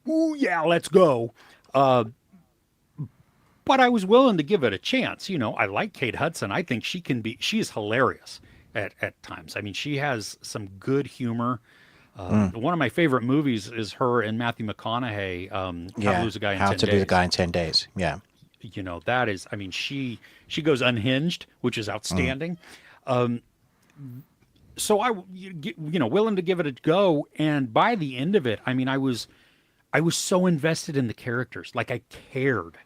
ooh, yeah, let's go. But I was willing to give it a chance. I like Kate Hudson. I think she is hilarious at times. I mean, she has some good humor. One of my favorite movies is her and Matthew McConaughey, How to Lose a Guy in 10 Days. How to Lose a Guy in 10 Days. Yeah. you know, that is, I mean, she goes unhinged, which is outstanding. So you know, willing to give it a go, and by the end of it, I mean, I was so invested in the characters, like I cared,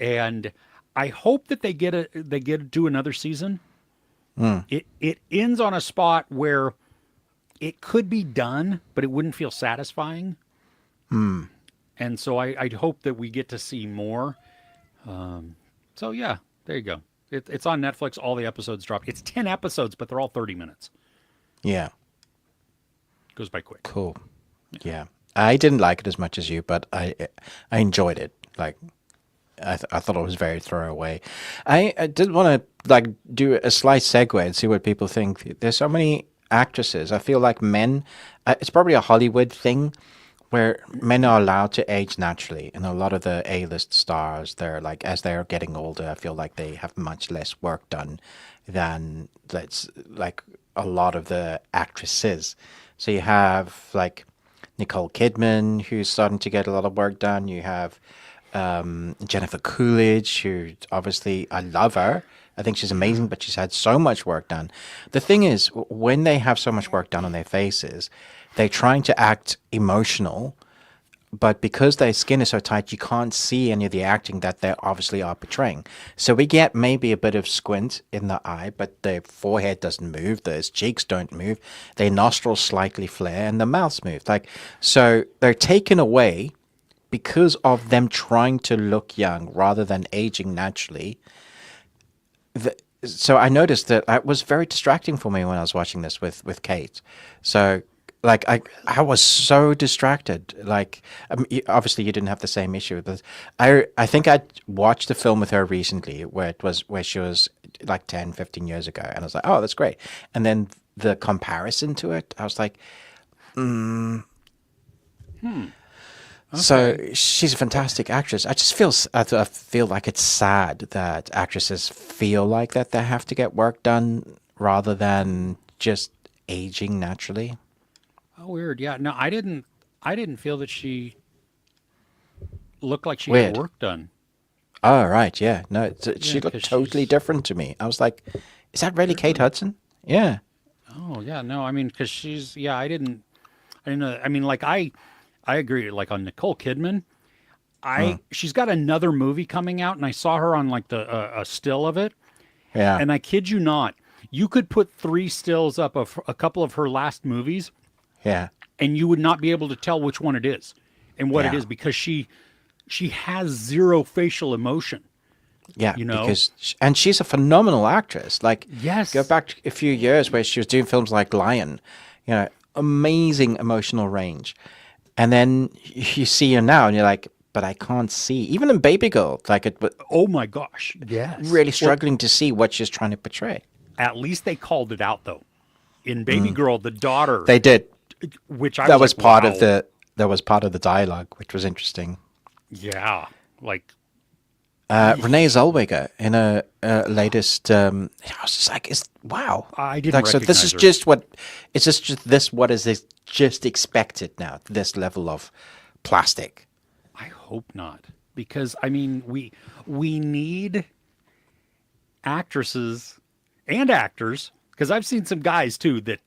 and I hope that they get to do another season. It ends on a spot where it could be done, but it wouldn't feel satisfying. And so I hope that we get to see more. So yeah, there you go. It's on Netflix. All the episodes dropped. It's 10 episodes, but they're all 30 minutes. Yeah. Goes by quick. Cool. Yeah. I didn't like it as much as you, but I enjoyed it. Like, I thought it was very throwaway. I did want to like do a slight segue and see what people think. There's so many actresses. I feel like men. It's probably a Hollywood thing where men are allowed to age naturally, and a lot of the A-list stars, they're like as they're getting older, I feel like they have much less work done than that's like a lot of the actresses. So you have like Nicole Kidman, who's starting to get a lot of work done. You have Jennifer Coolidge, who obviously I love her. I think she's amazing, but she's had so much work done. The thing is, when they have so much work done on their faces, they're trying to act emotional, but because their skin is so tight, you can't see any of the acting that they obviously are portraying. So we get maybe a bit of squint in the eye, but their forehead doesn't move, their cheeks don't move, their nostrils slightly flare, and the mouth's moved. Like, so they're taken away because of them trying to look young rather than aging naturally. So I noticed that it was very distracting for me when I was watching this with Kate. So like I was so distracted. Like obviously you didn't have the same issue, but I think I watched the film with her recently where she was like 10, 15 years ago, and I was like, oh, that's great. And then the comparison to it, I was like, So she's a fantastic actress. I feel like it's sad that actresses feel like that they have to get work done rather than just aging naturally. Oh, weird. Yeah. No, I didn't feel that she looked like she Weird. had work done. Oh, right. Yeah. No, she Yeah, looked 'cause totally she's different to me. I was like, is that really Kate Hudson? Yeah. Oh, yeah. No, I mean, because yeah, I didn't know. I mean, like I agree. Like on Nicole Kidman, she's got another movie coming out, and I saw her on like the a still of it, Yeah. and I kid you not, you could put 3 stills up of a couple of her last movies, Yeah. and you would not be able to tell which one it is and what it Yeah. is because she has zero facial emotion. Yeah, You know? because and she's a phenomenal actress. Like, Yes. go back a few years where she was doing films like Lion, amazing emotional range, and then you see her now, and you're like, but I can't see. Even in Baby Girl, like it, but Oh my gosh. Yes. really struggling to see what she's trying to portray. At least they called it out though. In Baby Girl, the daughter, They did. which I That was was like, part wow. of the dialogue, which was interesting. Yeah, like Renee Zellweger in a latest. I was just like, wow. I didn't Like, so this recognize is her. just what. It's just this. What is this? Just expected now. This level of plastic. I hope not, because I mean we need actresses and actors, because I've seen some guys too that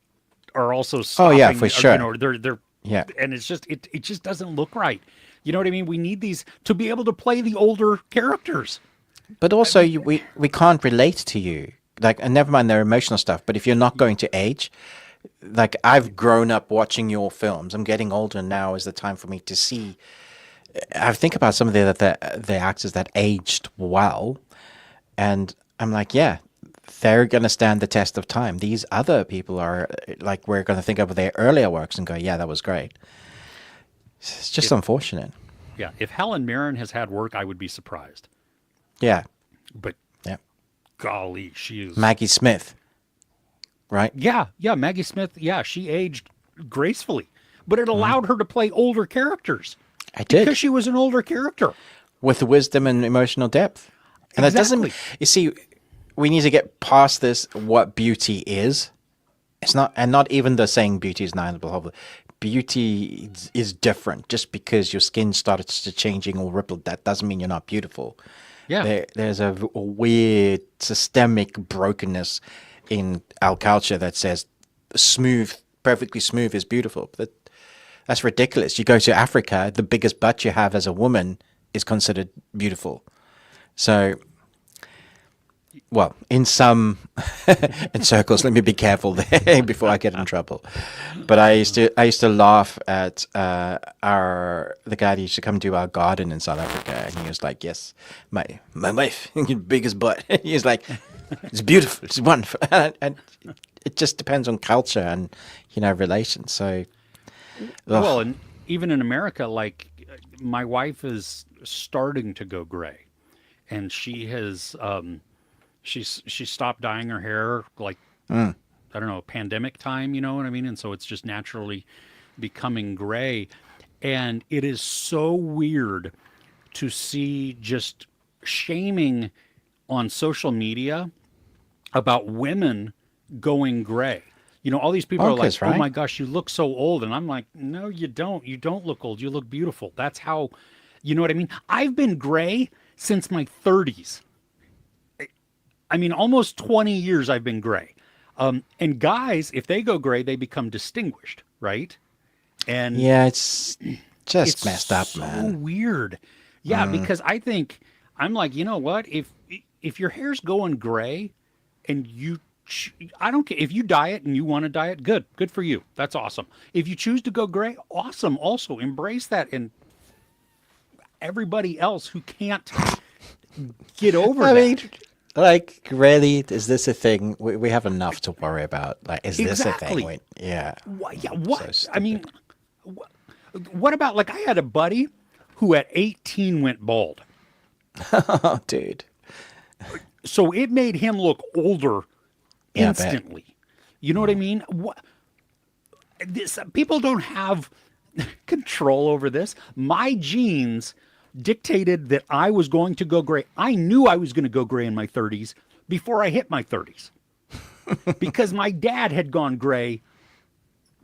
are also Oh, yeah, stopping, for or, sure. You know, they're Yeah. and it's just it just doesn't look right. You know what I mean? We need these to be able to play the older characters. But also, we can't relate to you. Like, and never mind their emotional stuff. But if you're not going to age, like I've grown up watching your films. I'm getting older now. Is the time for me to see. I think about some of the actors that aged well, and I'm like, yeah, they're gonna stand the test of time. These other people are like, we're gonna think of their earlier works and go, yeah, that was great. It's just unfortunate. Yeah, if Helen Mirren has had work, I would be surprised. Yeah, But yeah. golly, she is. Maggie Smith, right? Yeah, Maggie Smith. Yeah, she aged gracefully, but it allowed her to play older characters I did. because she was an older character. With wisdom and emotional depth. And that doesn't, Exactly. you see, we need to get past this, what beauty is. It's not, and not even the saying beauty is not, blah, blah, blah. Beauty is different. Just because your skin started to changing or rippled, that doesn't mean you're not beautiful. Yeah. There's a weird systemic brokenness in our culture that says smooth, perfectly smooth is beautiful. That's ridiculous. You go to Africa, the biggest butt you have as a woman is considered beautiful. So, well, in some in circles, let me be careful there before I get in trouble. But I used to laugh at the guy that used to come to our garden in South Africa, and he was like, "Yes, my wife, biggest butt." He was like, "It's beautiful, it's wonderful," and it just depends on culture and relations. So, Well, and even in America, like my wife is starting to go gray, and she has she stopped dyeing her hair like I don't know, pandemic time, you know what I mean? And so it's just naturally becoming gray. And it is so weird to see just shaming on social media about women going gray. You know, all these people are like, bonkers, oh right? my gosh, you look so old. And I'm like, no, you don't. You don't look old. You look beautiful. That's how, you know what I mean? I've been gray since my 30s. I mean, almost 20 years I've been gray. And guys, if they go gray, they become distinguished, right? And Yeah, it's just it's messed up, so man. weird. Yeah, because I think I'm like, you know what? If your hair's going gray and I don't care if you dye it and you want to dye it, good for you. That's awesome. If you choose to go gray, awesome. Also embrace that, and everybody else who can't get over I that. mean, like, really, is this a thing? We have enough to worry about. Like, is this a Exactly. thing? Yeah. What? Yeah, So what? I stupid. mean, what about like I had a buddy who at 18 went bald. Oh, dude. So it made him look older Yeah, I bet. instantly. You know what I mean? What people don't have control over this. My genes dictated that I was going to go gray. I knew I was going to go gray in my 30s before I hit my 30s. Because my dad had gone gray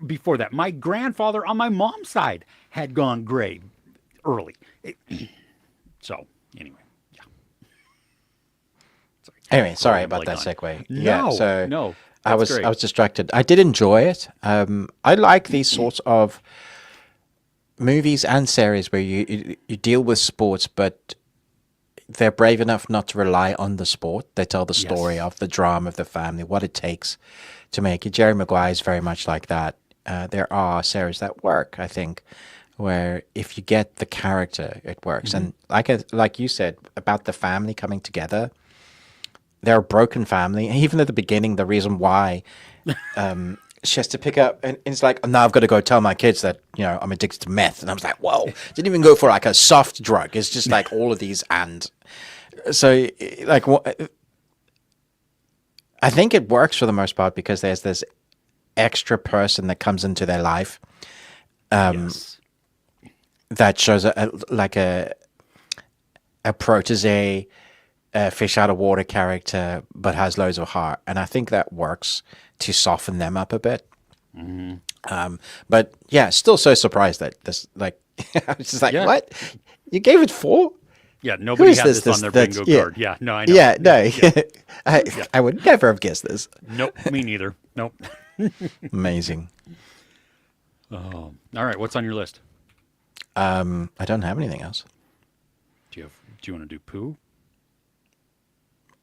before that. My grandfather on my mom's side had gone gray early. So, anyway, yeah. Sorry. Anyway, sorry Totally about that blanked on segue. it. Yeah. No, So no, I that's was great. I was distracted. I did enjoy it. I like these sorts of movies and series where you deal with sports, but they're brave enough not to rely on the sport. They tell the story Yes. of the drama of the family, what it takes to make it. Jerry Maguire is very much like that. There are series that work, I think, where if you get the character, it works. And like you said about the family coming together, they're a broken family. And even at the beginning, the reason why she has to pick up, and it's like, now I've got to go tell my kids that, I'm addicted to meth. And I was like, whoa, didn't even go for like a soft drug. It's just like all of these. And so, like, I think it works for the most part because there's this extra person that comes into their life Yes. that shows a protege, fish out of water character, but has loads of heart, and I think that works to soften them up a bit. But yeah, still so surprised that this, like, I was just like, Yeah. what? You gave it 4? Yeah, Who nobody is had this on their that's- bingo yeah. card. Yeah, no, I know. Yeah, no, I would never have guessed this. Nope, me neither. Nope. Amazing. Oh, all right. What's on your list? I don't have anything else. Do you want to do poo?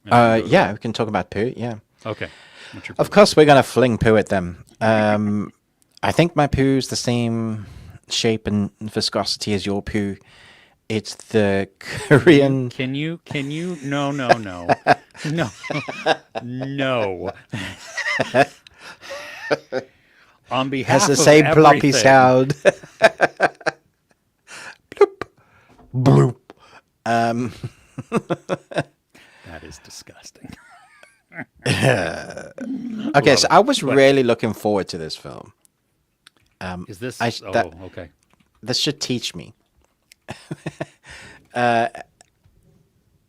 And then go to Yeah, we can talk about poo. Yeah. Okay. What's your Of course, we're gonna fling poo at them. I think my poo is the same shape and viscosity as your poo. It's the Korean. Can you? No, no, no, no, no. On behalf Has the of same ploppy everything- sound. Bloop, bloop. That is disgusting. Okay, so it. I was But- really looking forward to this film. Is this? that- Okay. This should teach me.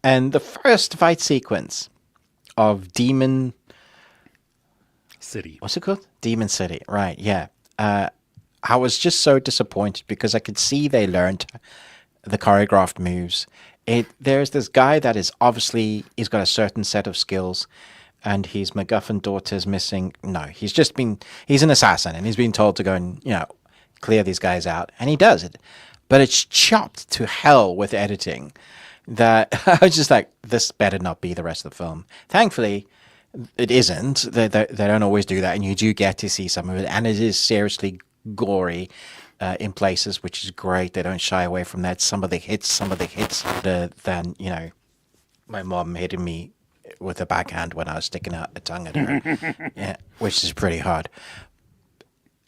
And the first fight sequence of Demon, City. what's it called? Demon City, right? Yeah. I was just so disappointed because I could see they learned the choreographed moves. There's this guy that is obviously he's got a certain set of skills, and his MacGuffin daughter's missing. No, he's an assassin, and he's been told to go and clear these guys out, and he does it, but it's chopped to hell with editing. That I was just like, this better not be the rest of the film. Thankfully, it isn't. They don't always do that, and you do get to see some of it, and it is seriously gory in places, which is great. They don't shy away from that. Some of the hits harder than my mom hitting me with a backhand when I was sticking out a tongue at her, yeah, which is pretty hard.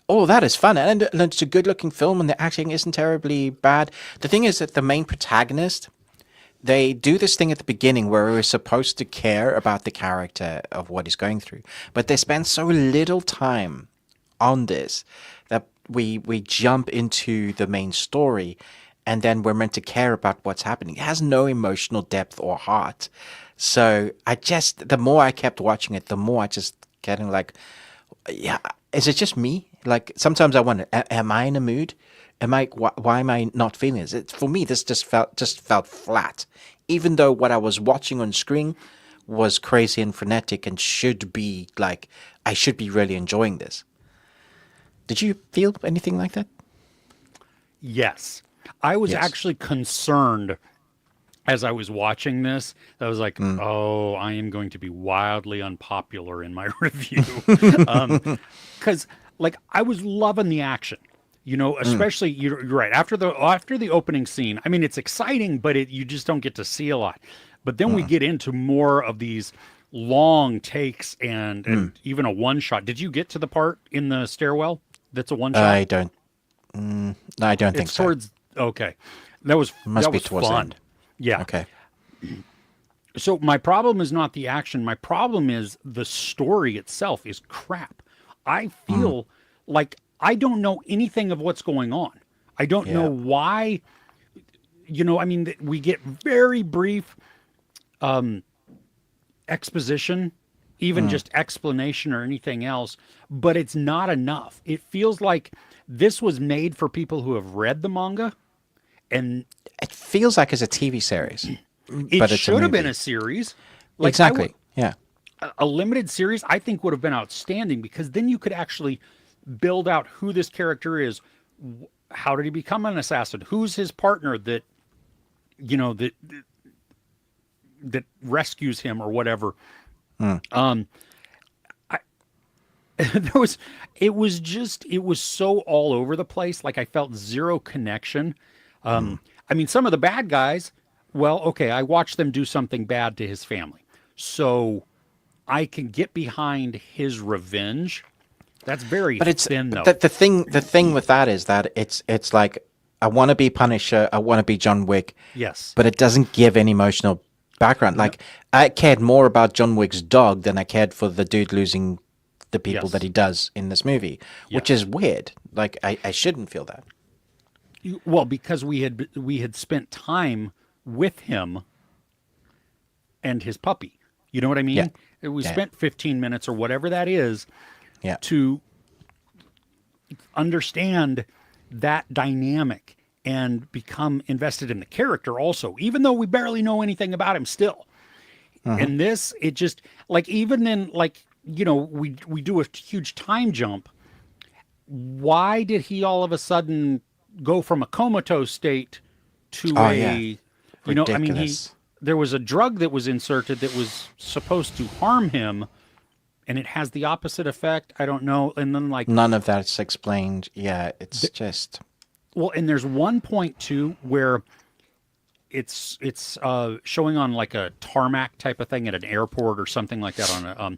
Oh, that is fun, and it's a good-looking film, and the acting isn't terribly bad. The thing is that the main protagonist, they do this thing at the beginning where we're supposed to care about the character of what he's going through, but they spend so little time on this that we jump into the main story, and then we're meant to care about what's happening. It has no emotional depth or heart. So the more I kept watching it, the more I just getting like, yeah, is it just me? Like sometimes I wonder, am I in a mood? Why am I not feeling this? For me, this just felt flat. Even though what I was watching on screen was crazy and frenetic and should be like, I should be really enjoying this. Did you feel anything like that? Yes. I was actually concerned as I was watching this. I was like, oh, I am going to be wildly unpopular in my review. Because like I was loving the action. Especially you're right after the opening scene. I mean, it's exciting, but you just don't get to see a lot. But then we get into more of these long takes and even a one shot. Did you get to the part in the stairwell that's a one shot? I don't. No, I don't think so. Okay, that was towards the fun. end. Yeah. Okay. So my problem is not the action. My problem is the story itself is crap. I feel like I don't know anything of what's going on. I don't know why. I mean, we get very brief exposition, even just explanation or anything else, but it's not enough. It feels like this was made for people who have read the manga, and it feels like it's a TV series. It should have been a series. Like exactly. Yeah. A limited series, I think, would have been outstanding because then you could actually build out who this character is. How did he become an assassin? Who's his partner that rescues him or whatever? It was so all over the place. Like I felt zero connection. I mean, some of the bad guys, well, okay, I watched them do something bad to his family. So I can get behind his revenge. That's very thin, though. The thing with that is that it's like, I want to be Punisher, I want to be John Wick. Yes. But it doesn't give any emotional background. Like, I cared more about John Wick's dog than I cared for the dude losing the people that he does in this movie, which is weird. Like, I shouldn't feel that. Well, because we had spent time with him and his puppy. You know what I mean? Yeah. We spent 15 minutes or whatever that is to understand that dynamic and become invested in the character also, even though we barely know anything about him still. And this, it just, like, even in, like, we do a huge time jump. Why did he all of a sudden go from a comatose state to I mean, there was a drug that was inserted that was supposed to harm him, and it has the opposite effect. I don't know. And then, like, none of that's explained. Yeah, it's just. Well, and there's one point too where it's showing on like a tarmac type of thing at an airport or something like that on a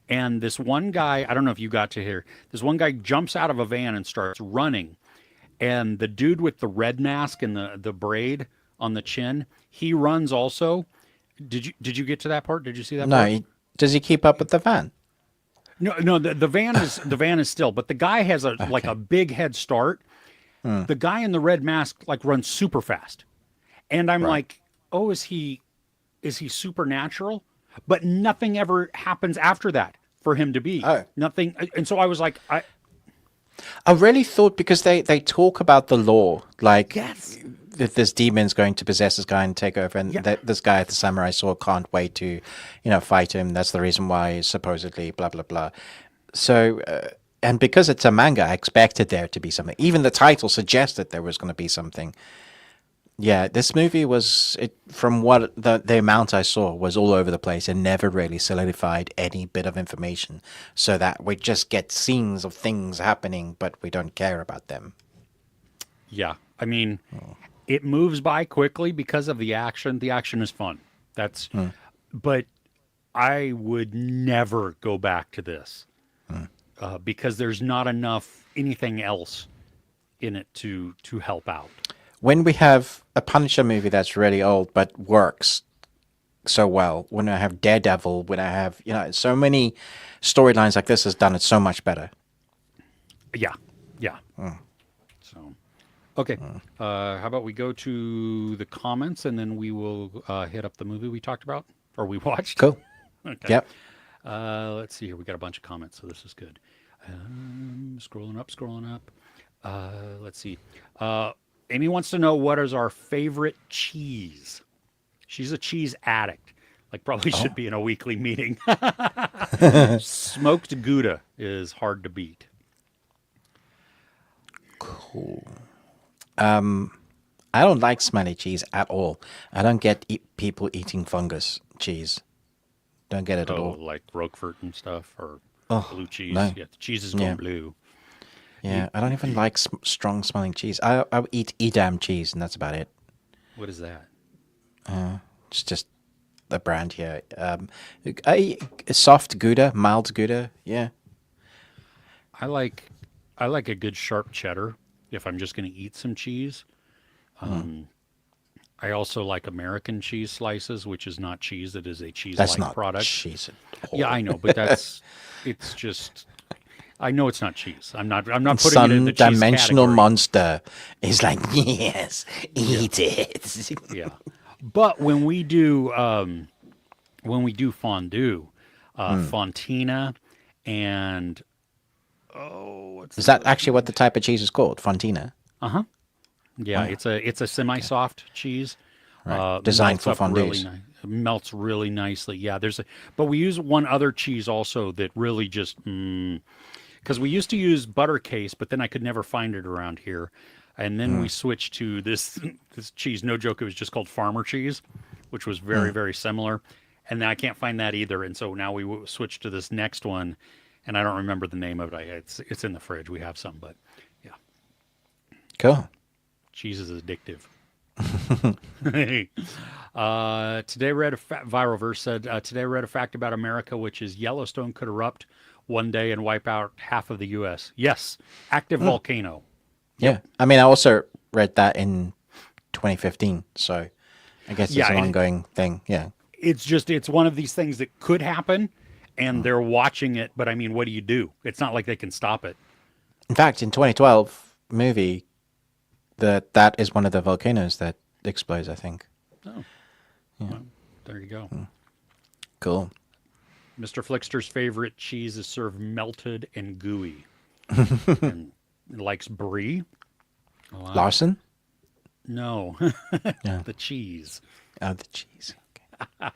and this one guy, I don't know if you got to hear, this one guy jumps out of a van and starts running, and the dude with the red mask and the braid on the chin, he runs also. Did you get to that part? Did you see that part? No, does he keep up with the van? No, the van is still, but the guy has like a big head start. The guy in the red mask like runs super fast. And I'm like, oh, is he supernatural? But nothing ever happens after that for him to be. Nothing. And so I was like, I really thought, because they talk about the law, like that this demon's going to possess this guy and take over, and Yeah. this guy at the samurai sword can't wait to, fight him. That's the reason why supposedly blah blah blah. So, and because it's a manga, I expected there to be something. Even the title suggested there was going to be something. Yeah, this movie was, from what the amount I saw, was all over the place and never really solidified any bit of information, so that we just get scenes of things happening, but we don't care about them. Yeah. I mean, it moves by quickly because of the action. The action is fun. But I would never go back to this because there's not enough anything else in it to help out. When we have a Punisher movie that's really old but works so well, when I have Daredevil, when I have, so many storylines like this has done it so much better. Yeah. Yeah. So, okay. How about we go to the comments and then we will hit up the movie we talked about or we watched? Cool. Okay. Yep. Let's see here. We got a bunch of comments, so this is good. Scrolling up. Let's see. Amy wants to know what is our favorite cheese. She's a cheese addict. Like probably should be in a weekly meeting. Smoked Gouda is hard to beat. Cool. I don't like smelly cheese at all. I don't get people eating fungus cheese. Don't get it at all. Like Roquefort and stuff, or blue cheese. No. Yeah, the cheese is going blue. Yeah, I don't even like strong smelling cheese. I eat Edam cheese, and that's about it. What is that? It's just the brand here. Soft Gouda, mild Gouda. Yeah. I like a good sharp cheddar if I'm just going to eat some cheese. I also like American cheese slices, which is not cheese. It is a cheese-like That's not product. cheese at all. Yeah, I know, but it's just. I know it's not cheese. I'm not putting Some it in the cheese dimensional category. monster is like, yes, eat it. Yeah, but when we do fondue, Fontina, and what's Is that actually what the type of cheese is called? Fontina? yeah, it's a semi-soft chease. Right. Designed Melts for up fondues. melts really nicely. Yeah, but we use one other cheese also that really just because we used to use butter case, but then I could never find it around here, and then we switched to this cheese. No joke, it was just called farmer cheese, which was very similar, and then I can't find that either. And so now we switched to this next one, and I don't remember the name of it. It's in the fridge. We have some, but yeah, Cool. cheese is addictive. Today read viral verse said, today read a fact about America, which is Yellowstone could erupt one day and wipe out half of the U.S. Yes, active volcano. Yeah. I mean, I also read that in 2015, so I guess it's an ongoing thing. Yeah. It's one of these things that could happen, and they're watching it. But I mean, what do you do? It's not like they can stop it. In fact, in 2012 movie, that is one of the volcanoes that explodes, I think. Oh, well, there you go. Cool. Mr. Flickster's favorite cheese is served melted and gooey, and likes brie. Larson? No, Yeah. the cheese. Oh, the cheese. Okay.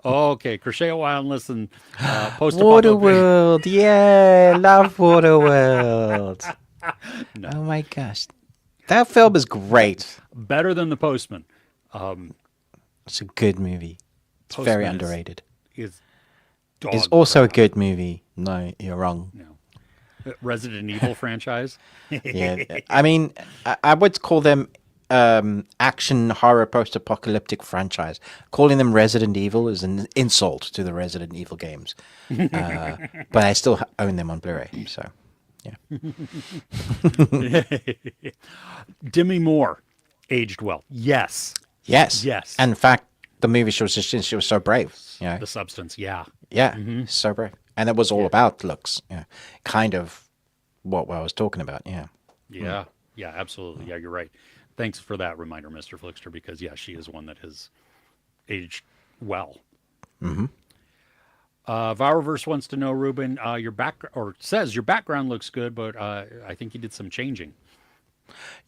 Okay, crochet a while and listen. Post Waterworld. Yeah, love Waterworld. No. Oh my gosh. That film is great. Better than The Postman. It's a good movie. It's very Postman underrated. Is It's also a good movie. No, you're wrong. no. Resident Evil franchise. Yeah, I mean, I would call them action horror post-apocalyptic franchise. Calling them Resident Evil is an insult to the Resident Evil games. But I still own them on Blu-ray, so yeah. Demi Moore aged well. Yes. Yes. Yes. And in fact, the movie she was so brave. You know? The Substance. Yeah. Yeah, so brave. And it was all about looks. Yeah. Kind of what I was talking about. Yeah. Yeah. Yeah, absolutely. Yeah, you're right. Thanks for that reminder, Mr. Flickster, because yeah, she is one that has aged well. Viroverse wants to know, Ruben, says your background looks good, but I think you did some changing.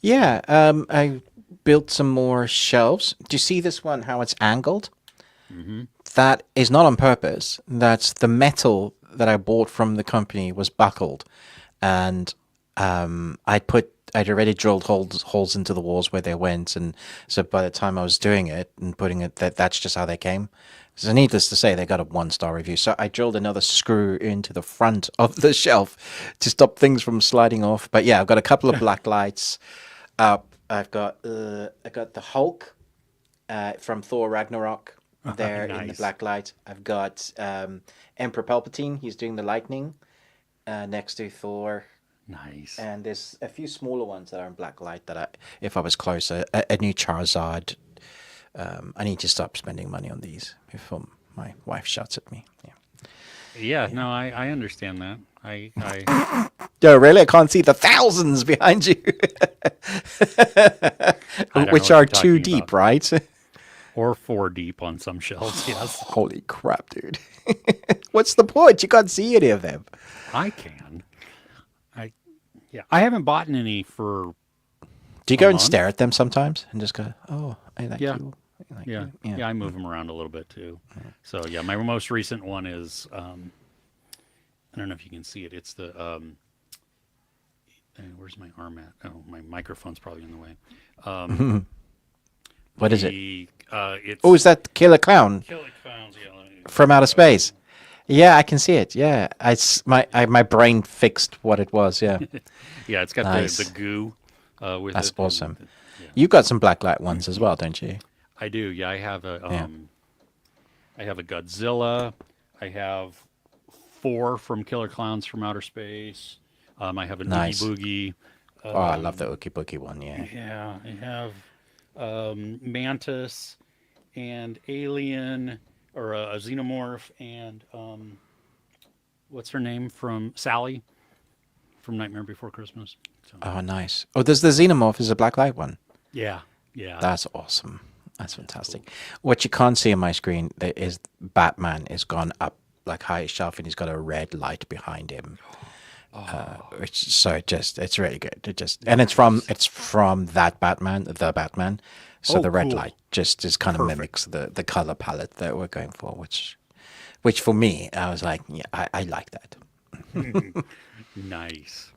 Yeah. I built some more shelves. Do you see this one, how it's angled? Mm-hmm. That is not on purpose. That's the metal that I bought from the company was buckled. And I'd already drilled holes into the walls where they went. And so by the time I was doing it and putting it, that's just how they came. So needless to say, they got a 1-star review. So I drilled another screw into the front of the shelf to stop things from sliding off. But yeah, I've got a couple of black lights up. I got the Hulk from Thor Ragnarok there in the Nice. black light. I've got Emperor Palpatine. He's doing the lightning next to Thor. Nice. And there's a few smaller ones that are in black light that if I was closer, a new Charizard. I need to stop spending money on these before my wife shouts at me. Yeah. Yeah, no, I understand that. I Yo, really? I can't see the thousands behind you, I don't know which what are you're 2 talking deep, about. right? Or 4 deep on some shelves, yes. Holy crap, dude. What's the point? You can't see any of them. I can. Yeah, I haven't bought any for Do you a go and month. stare at them sometimes and just go, oh, I like Yeah. you. I like Yeah, you. yeah, I move them around a little bit too. So yeah, my most recent one is I don't know if you can see it. It's the where's my arm at? Oh, my microphone's probably in the way. What is it? It's Oh, is that Killer Clown Killer Clowns. Yeah, let me- from outer space? Yeah, I can see it. Yeah, my brain fixed what it was. Yeah, yeah, it's got Nice. the goo with that's it. and awesome. yeah. You got some black light ones as well, don't you? I do. Yeah, Yeah. I have a Godzilla. I have 4 from Killer Clowns from Outer Space. I have an Nice. Oogie Boogie. Oh, I love the Ookie Bookie one. Yeah. Yeah, I have Mantis and Alien or a Xenomorph and what's her name from Sally from Nightmare Before Christmas. So, Oh, nice. Oh, there's the Xenomorph is a black light one. yeah, yeah. That's awesome. That's fantastic. What you can't see on my screen is Batman is gone up like high shelf and he's got a red light behind him. It's really good. And it's from that Batman, the Batman. So Oh, the red cool. light just kind of Perfect. mimics the color palette that we're going for, which for me, I was like, yeah, I like that. Nice.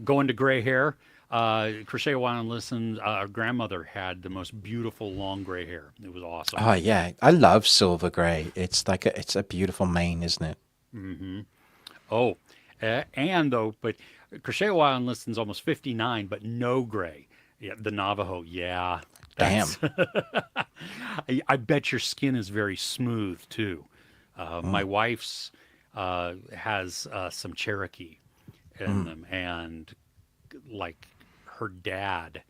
Going to gray hair. Crochet While and Listen. Our grandmother had the most beautiful long gray hair. It was awesome. Oh yeah, I love silver gray. It's like it's a beautiful mane, isn't it? Oh, and though, but Crochet While and Listen's almost 59, but no gray. Yeah, the Navajo. Yeah. Damn. I bet your skin is very smooth too. My wife's has some Cherokee in them, and like her dad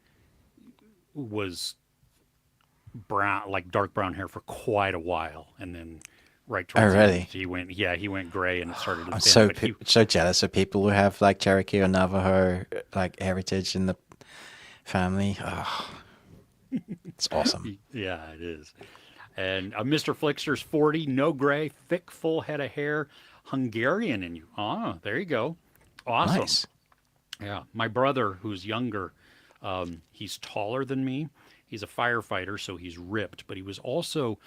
was brown, like dark brown hair for quite a while, and then right towards the really? end, he went gray and it started to I'm thin. so But he, so jealous of people who have like Cherokee or Navajo like heritage in the family. Oh, it's awesome. yeah, it is. And Mr. Flickster's 40, no gray, thick, full head of hair, Hungarian in you. Ah, there you go. Awesome. Nice. Yeah, my brother, who's younger, he's taller than me. He's a firefighter, so he's ripped, but he was also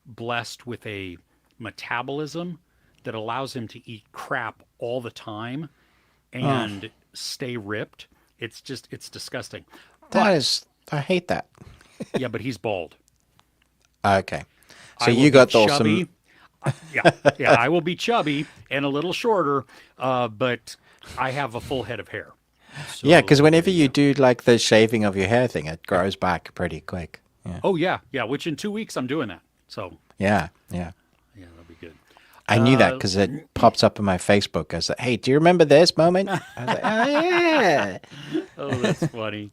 blessed with a metabolism that allows him to eat crap all the time and stay ripped. It's disgusting. I hate that. Yeah, but he's bald. Okay. So I will you be got chubby. awesome. Yeah, I will be chubby and a little shorter, but I have a full head of hair. So, Yeah, because whenever you do like the shaving of your hair thing, it grows back pretty quick. Yeah. oh yeah, which in 2 weeks I'm doing that. So Yeah. yeah, that'll be good. I knew that because it pops up in my Facebook as, hey, do you remember this moment? I was like, oh, yeah. Oh, that's funny.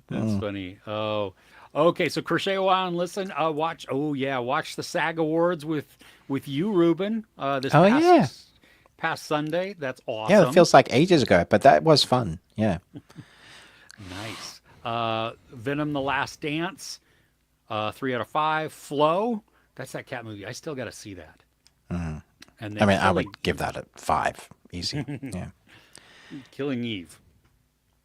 That's funny. Oh, okay. So Crochet a while and listen. Watch. Oh yeah, watch the SAG Awards with you, Ruben. This Oh, past, yeah. past Sunday. That's awesome. Yeah, it feels like ages ago, but that was fun. Yeah. Nice. Venom: The Last Dance. 3 out of 5. Flow. That's that cat movie. I still got to see that. And then I mean, I Killing, would give that a 5. Easy. Yeah. Killing Eve.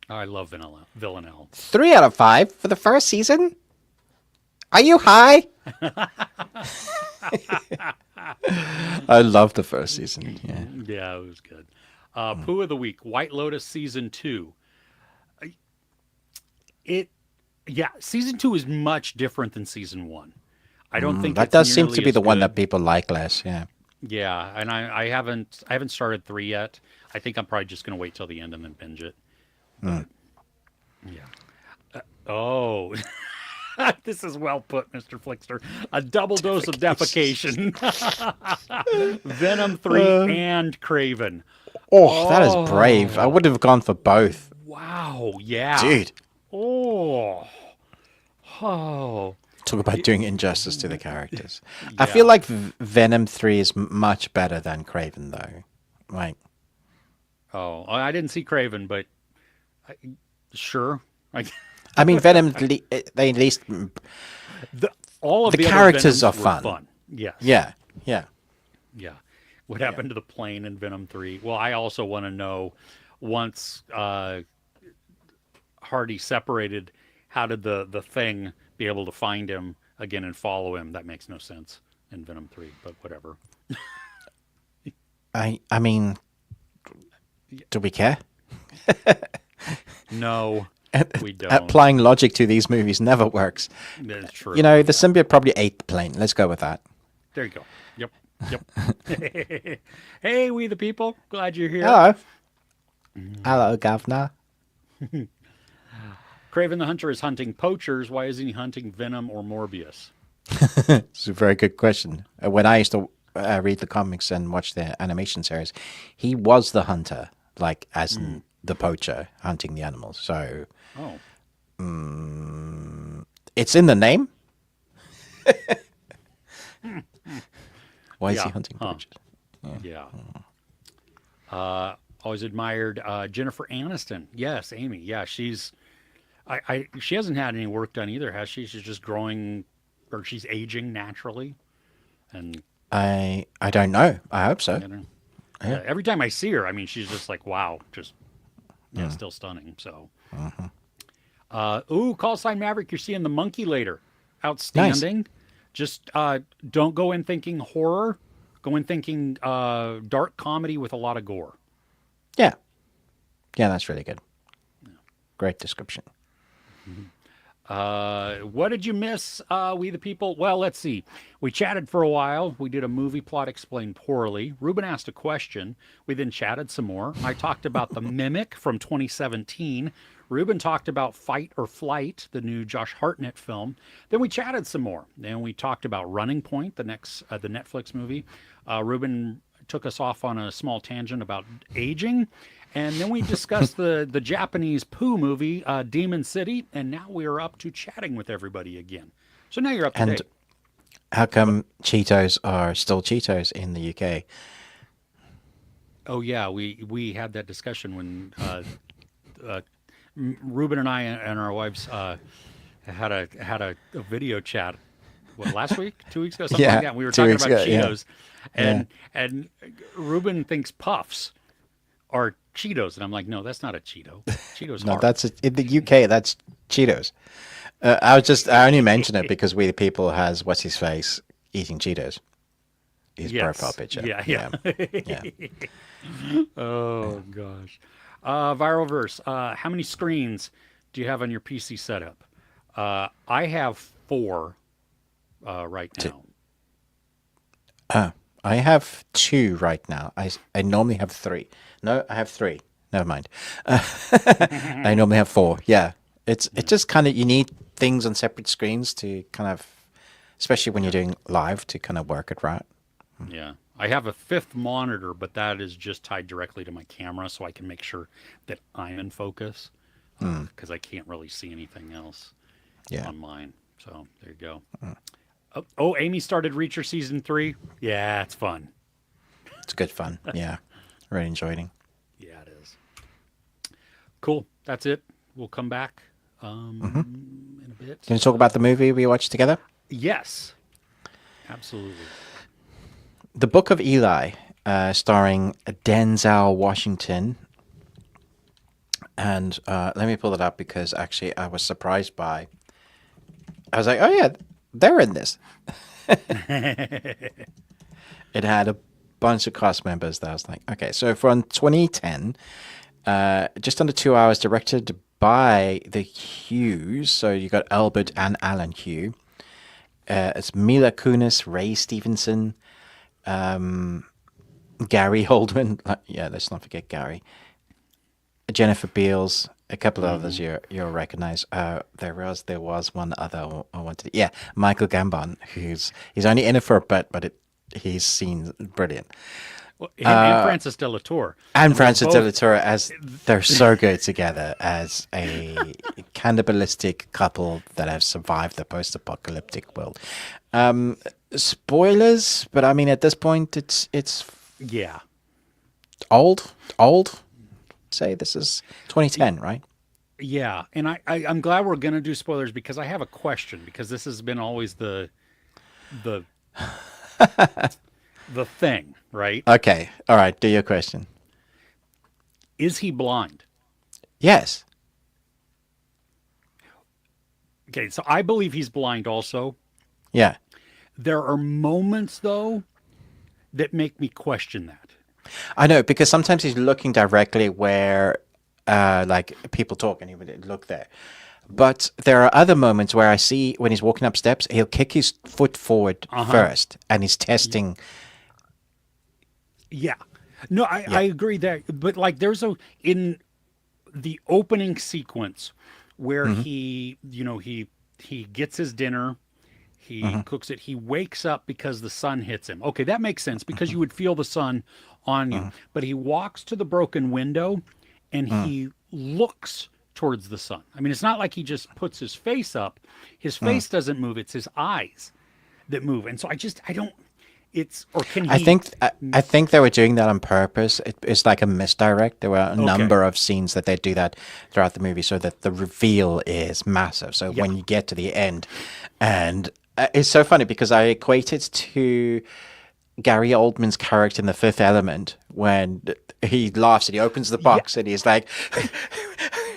I love Villanelle. 3 out of 5 for the first season? Are you high? I love the first season. Yeah. Yeah, it was good. Poo of the week, White Lotus season 2. It, yeah, season 2 is much different than season 1. I don't think That it's does seem to nearly be as the one that good. people like less. Yeah. Yeah, and I haven't started 3 yet. I think I'm probably just gonna wait till the end and then binge it. But, yeah. Oh, this is well put, Mr. Flickster. A double dose of defecation. Venom 3 and Craven. Oh, that is brave. I Oh, would have gone for both. wow. Yeah. Dude, Oh. Oh. talk about doing injustice to the characters. I feel Yeah. like Venom 3 is much better than Craven, though. Like, Oh, I didn't see Craven, but sure. I, I mean, Venom, they at least, the, all of the the other characters Venoms are were fun. Yes. Yeah, yeah. Yeah. What happened to the plane in Venom 3? Well, I also want to know once Hardy separated, how did the thing be able to find him again and follow him? That makes no sense in Venom 3, but whatever. I mean, do we care? No, we don't. Applying logic to these movies never works. That's true. You know, the symbiote probably ate the plane. Let's go with that. There you go. Yep. Yep. Hey, we the people. Glad you're here. Hello. Hello, Governor. Craven the Hunter is hunting poachers. Why isn't he hunting Venom or Morbius? It's a very good question. When I used to read the comics and watch the animation series, he was the hunter, like as in the poacher hunting the animals. So Oh. it's in the name. Why is he Yeah, hunting huh. poachers? Yeah. Always admired Jennifer Aniston. Yes, Amy. Yeah, she's. She hasn't had any work done either, has she? She's just growing, or she's aging naturally, and I don't know. I hope so. you know, yeah, every time I see her, I mean, she's just like wow, just yeah, still stunning. So, ooh, call sign Maverick. You're seeing the monkey later. Outstanding. Just don't go in thinking horror. Go in thinking dark comedy with a lot of gore. Yeah. Yeah, that's really good. Great description. What did you miss, we the people? Well, let's see. We chatted for a while. We did a movie plot explained poorly. Ruben asked a question. We then chatted some more. I talked about The Mimic from 2017. Ruben talked about Fight or Flight, the new Josh Hartnett film. Then we chatted some more. Then we talked about Running Point, the Netflix movie. Ruben took us off on a small tangent about aging. And then we discussed the Japanese poo movie, Demon City, and now we are up to chatting with everybody again. So now you're up to And date. how come Cheetos are still Cheetos in the UK? Oh yeah, we had that discussion when Ruben and I and our wives had a video chat. What, last week, 2 weeks ago, something Yeah, like that. We were 2 talking weeks about ago, yeah. Cheetos, and Ruben thinks Puffs are Cheetos, and I'm like, no, that's not a Cheeto. Cheetos No, hard. that's in the UK. That's Cheetos. I only mention it because We the People has what's his face eating Cheetos. His profile picture. Yeah, yeah. Yeah. Oh gosh. Viralverse. How many screens do you have on your PC setup? I have 4 right now. I have 2 right now. I normally have 3. No, I have 3. Never mind. I normally have 4. Yeah. It's just kind of, you need things on separate screens to kind of, especially when you're doing live, to kind of work it right. Yeah. I have a 5th monitor, but that is just tied directly to my camera so I can make sure that I'm in focus because I can't really see anything else Yeah. on mine. So there you go. Oh, Amy started Reacher season 3. Yeah, it's fun. It's good fun. Yeah. Really enjoying it. Yeah, it is. Cool. That's it. We'll come back in a bit. Can you talk about the movie we watched together? Yes. Absolutely. The Book of Eli, starring Denzel Washington. And let me pull it up because actually I was surprised by. I was like, oh yeah, they're in this. It had a bunch of cast members that I was like, okay. So from 2010, just under 2 hours, directed by the Hughes. So you got Albert and Alan Hugh. It's Mila Kunis, Ray Stevenson, Gary Oldman. Yeah, let's not forget Gary. Jennifer Beals, a couple of others you'll recognize. There was one other I wanted. Yeah, Michael Gambon, he's only in it for a bit, but he's seen brilliant. Well, him and Francis de la Tour. And Francis de la Tour, as they're so good together as a cannibalistic couple that have survived the post-apocalyptic world. Spoilers, but I mean at this point it's Yeah. old. Say this is 2010, right? Yeah, and I'm glad we're gonna do spoilers because I have a question because this has been always the the thing, right? Okay, all right. Do your question. Is he blind? Yes. Okay, so I believe he's blind also. Yeah. There are moments though that make me question that. I know because sometimes he's looking directly where, like people talk, and he would look there. But there are other moments where I see when he's walking up steps, he'll kick his foot forward first, and he's testing. Yeah. No, I agree there. But like in the opening sequence where he gets his dinner, he cooks it, he wakes up because the sun hits him. Okay, that makes sense because you would feel the sun on you. But he walks to the broken window and he looks towards the sun. I mean, it's not like he just puts his face up. His face doesn't move, it's his eyes that move. And so I don't or can he? I think they were doing that on purpose. It's like a misdirect. There were a number of scenes that they do that throughout the movie, so that the reveal is massive. So when you get to the end, and it's so funny because I equate it to Gary Oldman's character in The Fifth Element when he laughs and he opens the box and he's like,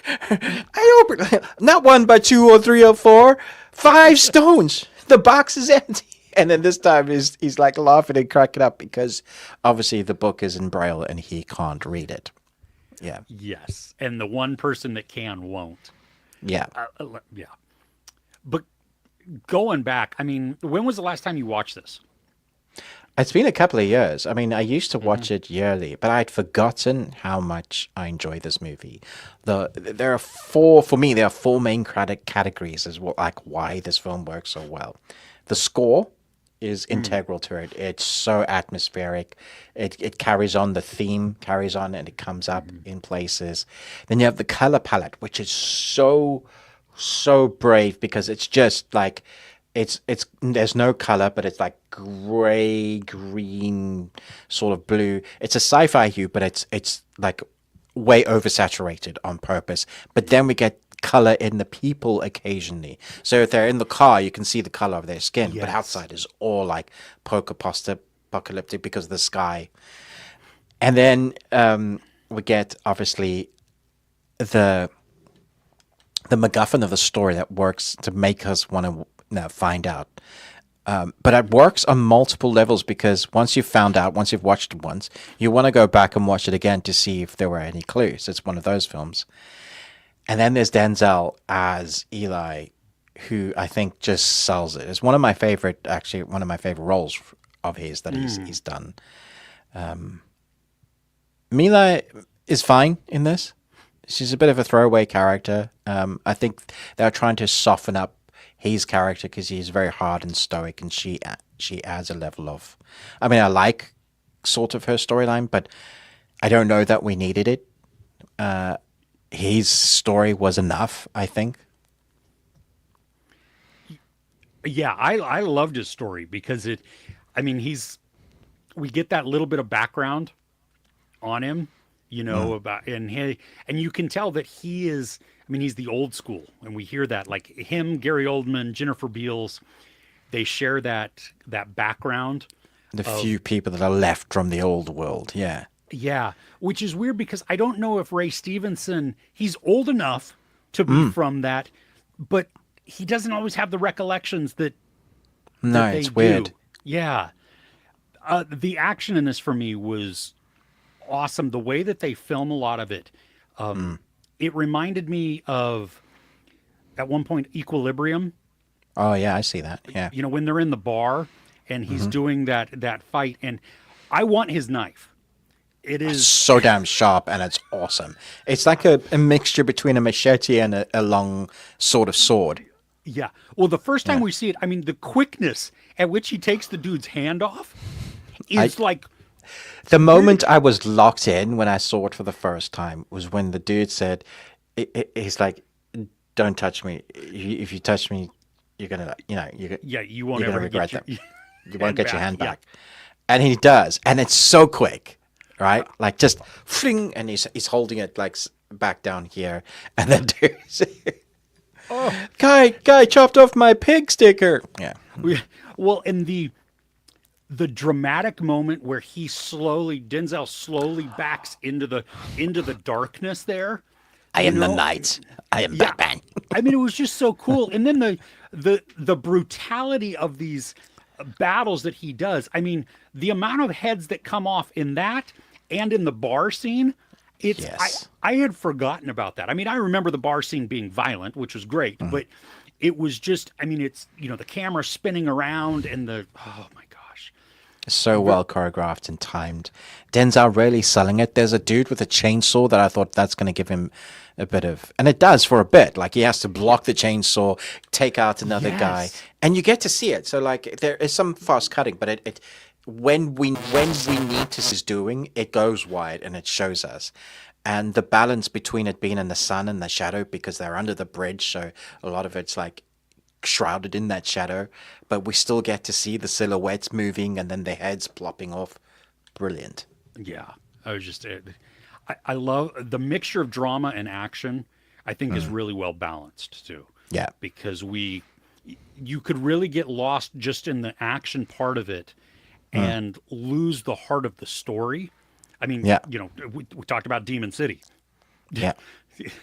"I opened not one, but two or three or four, 5 stones. The box is empty." And then this time he's like laughing and cracking up because obviously the book is in Braille and he can't read it. Yeah. Yes. And the one person that can won't. Yeah. Yeah. But going back, I mean, when was the last time you watched this? It's been a couple of years. I mean, I used to watch it yearly, but I'd forgotten how much I enjoy this movie. There are four main categories as well, like why this film works so well. The score is integral to it. It's so atmospheric. It carries on, the theme carries on, and it comes up in places. Then you have the color palette, which is so brave because it's just like it's there's no color, but it's like gray, green, sort of blue. It's a sci-fi hue, but it's like way oversaturated on purpose. But then we get color in the people occasionally. So if they're in the car, you can see the color of their skin, but outside is all like post-apocalyptic because of the sky. And then we get obviously the MacGuffin of the story that works to make us want to find out. But it works on multiple levels because once you've found out, once you've watched it once, you want to go back and watch it again to see if there were any clues. It's one of those films. And then there's Denzel as Eli, who I think just sells it. It's one of my favorite roles of his that he's done. Mila is fine in this. She's a bit of a throwaway character. I think they're trying to soften up his character because he's very hard and stoic, and she adds a level of. I mean, I like sort of her storyline, but I don't know that we needed it. His story was enough, I think. Yeah, I loved his story because we get that little bit of background on him, about, and you can tell that he is, he's the old school, and we hear that, like him, Gary Oldman, Jennifer Beals, they share that background. The few people that are left from the old world, yeah. Yeah, which is weird because I don't know if Ray Stevenson, he's old enough to be from that, but he doesn't always have the recollections No, that they it's do. weird. Yeah. The action in this for me was awesome. The way that they film a lot of it, it reminded me of at one point Equilibrium. Oh yeah, I see that. Yeah. You know, when they're in the bar and he's doing that fight, and I want his knife. It It's is, so damn sharp and it's awesome. It's like a mixture between a machete and a long sort of sword. yeah. Well, the first time Yeah. we see it, I mean, the quickness at which he takes the dude's hand off I is like, The moment I was locked in when I saw it for the first time was when the dude said, he's like, don't touch me. If you touch me, you're gonna, yeah, you won't you're gonna ever regret get them. your You won't get your hand Yeah. back. And he does, and it's so quick, right? Like just fling, and he's holding it like back down here, and then dude's Oh, guy chopped off my pig sticker. Yeah, well, in the dramatic moment where Denzel slowly backs into the darkness there. I You am the know, knight. I am yeah. Batman. I mean, it was just so cool. And then the brutality of these battles that he does. I mean, the amount of heads that come off in that and in the bar scene, it's Yes. I had forgotten about that. I mean, I remember the bar scene being violent, which was great, but it was just, I mean, it's, the camera spinning around and oh my gosh. So well choreographed and timed. Denzel really selling it. There's a dude with a chainsaw that I thought that's going to give him a bit of, and it does for a bit. Like he has to block the chainsaw, take out another guy, Yes. and you get to see it. So like there is some fast cutting, but it when we need to see is doing, it goes wide and it shows us. And the balance between it being in the sun and the shadow because they're under the bridge, so a lot of it's like shrouded in that shadow, but we still get to see the silhouettes moving and then their heads plopping off. Brilliant. Yeah, I was just, I love the mixture of drama and action. I think is really well balanced too, Yeah. because you could really get lost just in the action part of it and lose the heart of the story. I mean, Yeah. we talked about Demon City. Yeah.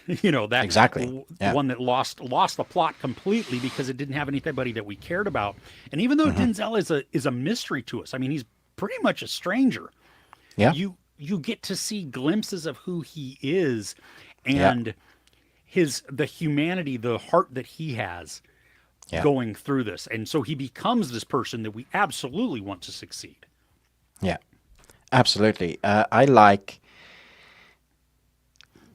That Exactly. Yeah. one that lost the plot completely because it didn't have anybody that we cared about. And even though Denzel is a mystery to us, I mean, he's pretty much a stranger. Yeah. You get to see glimpses of who he is Yeah. and the humanity, the heart that he has Yeah. going through this. And so he becomes this person that we absolutely want to succeed. Yeah. Absolutely. I like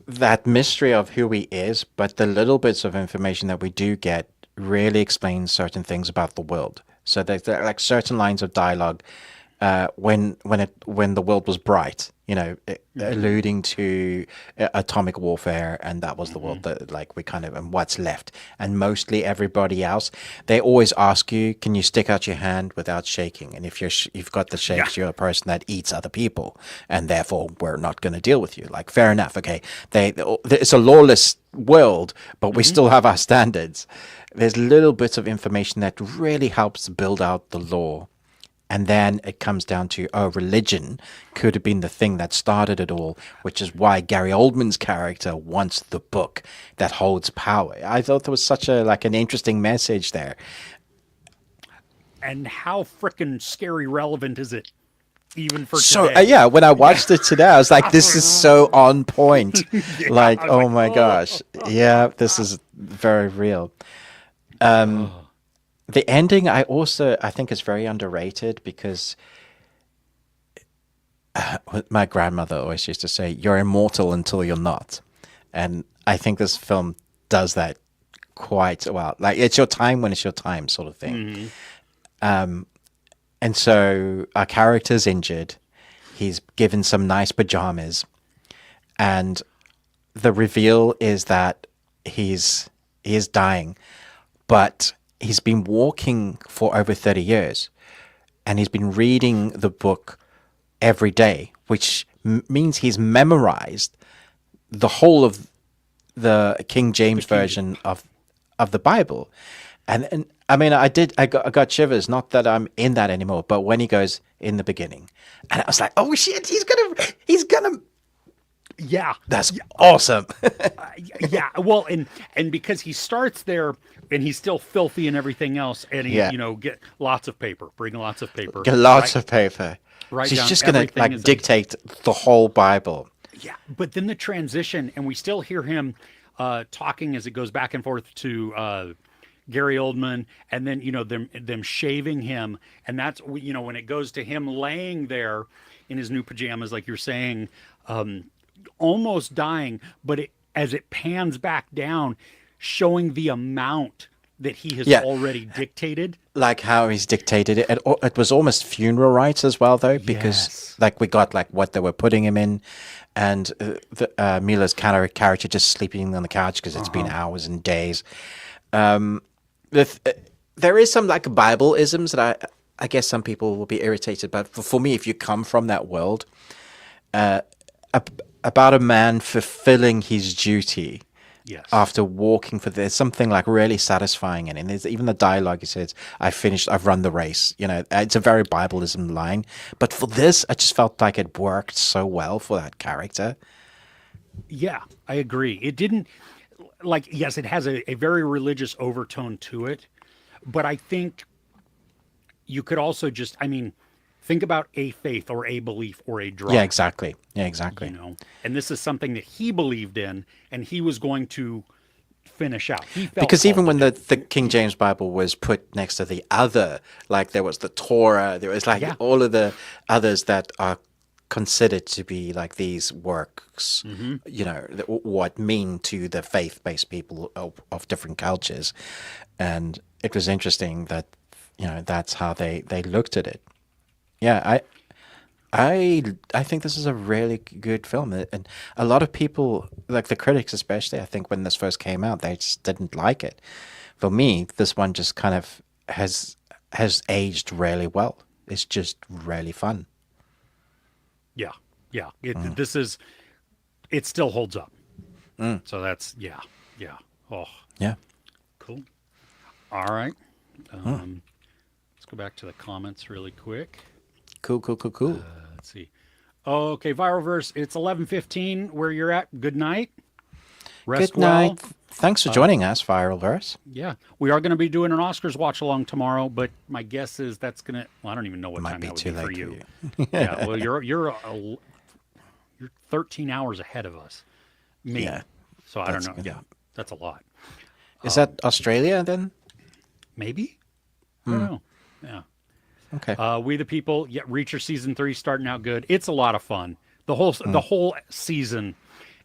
that mystery of who he is, but the little bits of information that we do get really explains certain things about the world. So there are like certain lines of dialogue when the world was bright, alluding to atomic warfare, and that was the world that like we kind of and what's left, and mostly everybody else. They always ask you, can you stick out your hand without shaking? And if you've got the shakes, you're a person that eats other people, and therefore we're not going to deal with you. Like fair enough, okay? It's a lawless world, but we still have our standards. There's little bits of information that really helps build out the lore. And then it comes down to, religion could have been the thing that started it all, which is why Gary Oldman's character wants the book that holds power. I thought there was such an interesting message there. And how frickin' scary relevant is it even for So, today? when I watched it today, I was like, this is so on point. Like, I was oh like, my "Oh." gosh. Yeah, this is very real. The ending, I think is very underrated because my grandmother always used to say, "You're immortal until you're not," and I think this film does that quite well. Like it's your time when it's your time, sort of thing. And so our character's injured. He's given some nice pajamas, and the reveal is that he is dying, but he's been walking for over 30 years, and he's been reading the book every day, which means he's memorized the whole of the King James version of the Bible. And I mean, I got shivers. Not that I'm in that anymore, but when he goes in the beginning, and I was like, oh shit, he's gonna. Yeah, That's awesome. yeah. Well, and because he starts there and he's still filthy and everything else, and he Yeah. get lots of paper, bring lots of paper, Get lots of paper. write She's down just gonna everything like is- dictate the whole Bible. Yeah, but then the transition, and we still hear him talking as it goes back and forth to Gary Oldman, and then them shaving him, and that's when it goes to him laying there in his new pajamas, like you're saying, almost dying, but as it pans back down, showing the amount that he has Yeah. already dictated. Like how he's dictated it. It was almost funeral rites as well, though, because Yes. like we got like what they were putting him in, and Mila's character just sleeping on the couch because it's been hours and days. There is some like Bible isms that I guess some people will be irritated, but for me, if you come from that world, about a man fulfilling his duty Yes. after walking for there's something like really satisfying in it. And there's even the dialogue he says, I've run the race. It's a very Bibleism line. But for this, I just felt like it worked so well for that character. Yeah, I agree. It didn't yes, it has a very religious overtone to it, but I think you could also just, think about a faith or a belief or a drive. Yeah, exactly. Yeah, exactly. And this is something that he believed in, and he was going to finish out. He felt Because even called when to the King James Bible was put next to the other, like there was the Torah, there was like Yeah. all of the others that are considered to be like these works, what mean to the faith-based people of different cultures. And it was interesting that, that's how they looked at it. Yeah, I think this is a really good film, and a lot of people, like the critics especially, I think when this first came out, they just didn't like it. For me, this one just kind of has aged really well. It's just really fun. Yeah. It still holds up. So that's, yeah. Oh, Yeah. cool. All right. Let's go back to the comments really quick. Cool. Let's see. Okay, Viralverse, it's 11:15 where you're at. Good night. Rest Good night. well. Thanks for joining us, Viralverse. Yeah, we are going to be doing an Oscars watch along tomorrow, but my guess is that's going to. Well, I don't even know what Might time be that would too be for late you. for you. Yeah, well, you're 13 hours ahead of us. Me. Yeah, So I don't that's know. good. Yeah, that's a lot. Is that Australia then? Maybe. I don't know. Yeah. Okay. We the People. Yeah, Reacher season 3 starting out good. It's a lot of fun. The whole season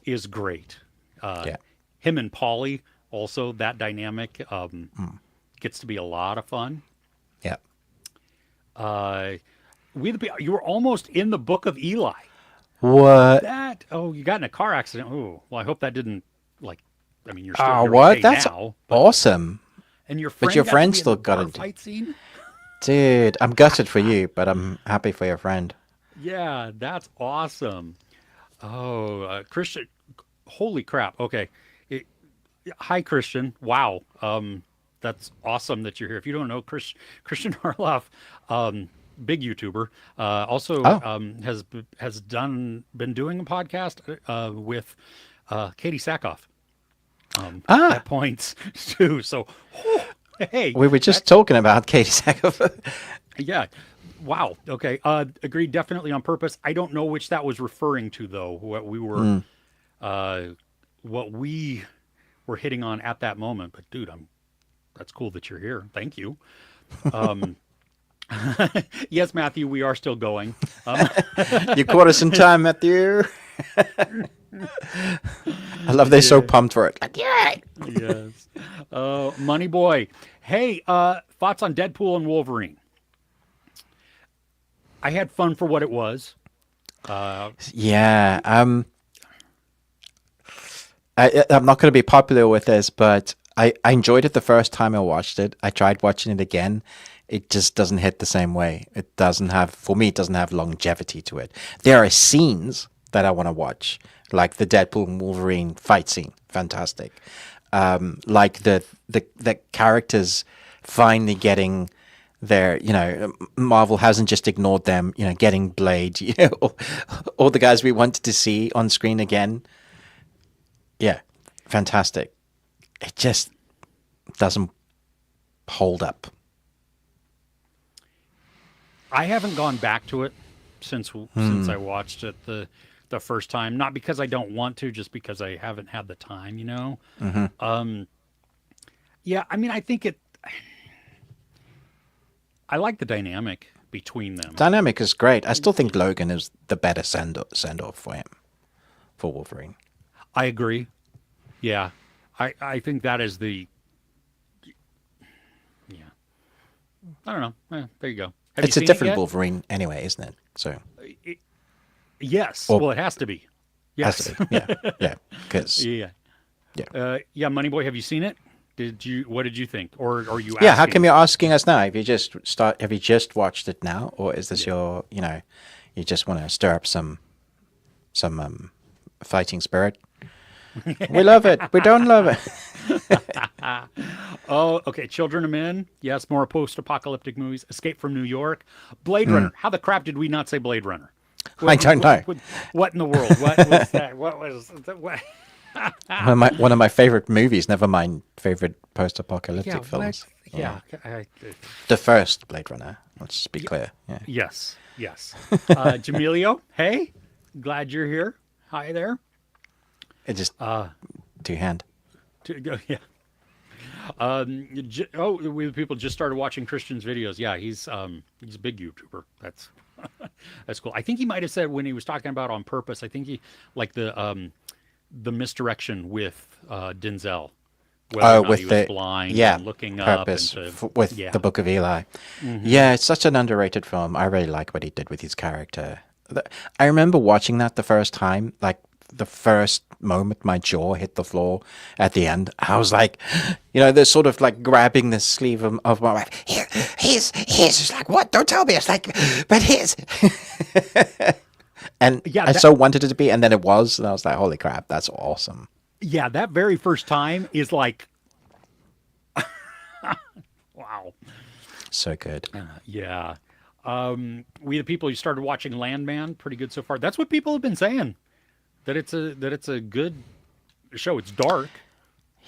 is great. Yeah. Him and Polly also that dynamic gets to be a lot of fun. Yeah. We the People. You were almost in the Book of Eli. What? You got in a car accident. Oh, well, I hope that didn't you're still Oh, you're what? okay That's now. awesome. And your friend your got to friend be in still the got bar it. fight scene. Dude, I'm gutted for you, but I'm happy for your friend. Yeah, that's awesome. Oh, Christian, holy crap. Okay. Hi, Christian. Wow. That's awesome that you're here. If you don't know, Christian Harloff, big YouTuber, also has been doing a podcast with Katie Sackhoff at points too. So, hey. We were just talking about Katie Sackhoff. Yeah. Wow. Okay. Agreed. Definitely on purpose. I don't know which that was referring to, though. What we were hitting on at that moment. But dude, that's cool that you're here. Thank you. Yes, Matthew, we are still going. You caught us in time, Matthew. I love they're so pumped for it. Like, yeah. Yes. Money Boy. Hey, thoughts on Deadpool and Wolverine? I had fun for what it was. Yeah. I'm not going to be popular with this, but I enjoyed it the first time I watched it. I tried watching it again. It just doesn't hit the same way. It doesn't have longevity to it. There are scenes that I want to watch, like the Deadpool and Wolverine fight scene. Fantastic. Like the characters finally getting their, Marvel hasn't just ignored them, getting Blade, all the guys we wanted to see on screen again. Yeah, fantastic. It just doesn't hold up. I haven't gone back to it since I watched it the first time. Not because I don't want to, just because I haven't had the time. Yeah, I mean, I think I like the dynamic between them. Dynamic is great. I still think Logan is the better send-off for him, for Wolverine. I agree. Yeah, I think that is the. Yeah, I don't know. There you go. Have It's you a seen it different yet? Wolverine anyway, isn't it? So Yes. Or- Well, it has to be. Yes. has to be. Yeah, because Yeah. yeah. Yeah, Moneyboy, have you seen it? What did you think? Or are you Yeah, how asking? come you're asking us now? Have you just watched it now, or is this your, you just want to stir up some fighting spirit? We love it. We don't love it. Oh, okay. Children of Men. Yes, more post-apocalyptic movies. Escape from New York. Blade Runner. How the crap did we not say Blade Runner? I don't know. What in the world? What was that? What was what? One of my favorite movies. Never mind favorite post-apocalyptic films. Yeah. The first Blade Runner. Let's be clear. Yeah. Yes. Jamilio, hey, glad you're here. Hi there. It just two-hand. Yeah. We people just started watching Christian's videos. Yeah, he's a big YouTuber. That's that's cool. I think he might have said when he was talking about On Purpose. I think he like the misdirection with Denzel. Whether or not With he was the blind yeah and looking purpose up with yeah. the Book of Eli. Yeah, it's such an underrated film. I really like what he did with his character. I remember watching that the first time, like the first moment my jaw hit the floor at the end. I was like, they're sort of like grabbing the sleeve of my wife. He's just like, what? Don't tell me. It's like, but his. And Yeah, I so wanted it to be, and then it was, and I was like, holy crap, that's awesome. Yeah, that very first time is like, wow. So good. Yeah. We the people who started watching Landman, pretty good so far. That's what people have been saying. That it's a good show. It's dark.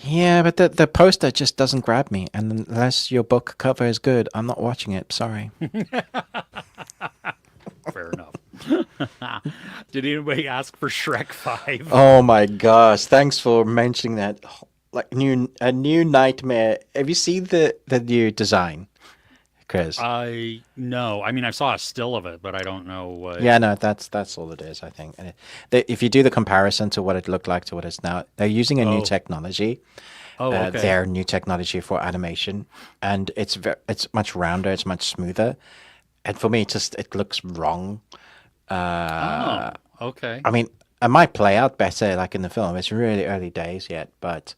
Yeah, but the poster just doesn't grab me, and unless your book cover is good, I'm not watching it. Sorry. Fair enough. Did anybody ask for Shrek 5? Oh my gosh! Thanks for mentioning that. Like a new nightmare. Have you seen the new design, Chris? No. I mean, I saw a still of it, but I don't know what. Yeah, no, that's all it is, I think. And if you do the comparison to what it looked like to what it's now, they're using a new technology. Oh, okay. Their new technology for animation, and it's much rounder, it's much smoother, and for me, it looks wrong. Okay. I mean, it might play out better, like in the film. It's really early days yet, but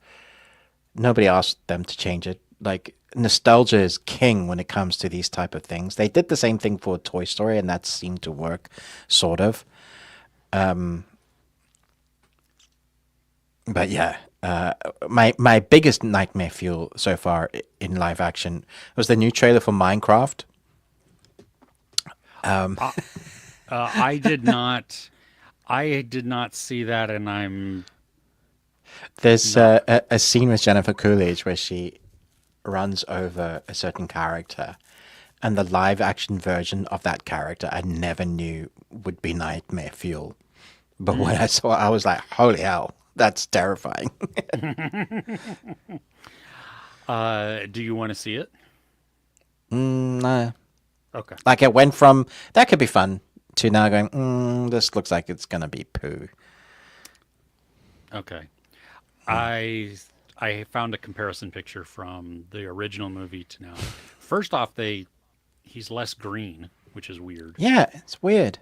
nobody asked them to change it. Like, nostalgia is king when it comes to these type of things. They did the same thing for Toy Story, and that seemed to work, sort of. But yeah, my biggest nightmare fuel so far in live action was the new trailer for Minecraft. I did not. I did not see that, and There's a scene with Jennifer Coolidge where she runs over a certain character, and the live action version of that character I never knew would be nightmare fuel. But when I saw it, I was like, holy hell, that's terrifying. do you want to see it? No. Okay. Like it went from, that could be fun, to now going, this looks like it's going to be poo. Okay. I found a comparison picture from the original movie to now. First off, he's less green, which is weird. Yeah, it's weird.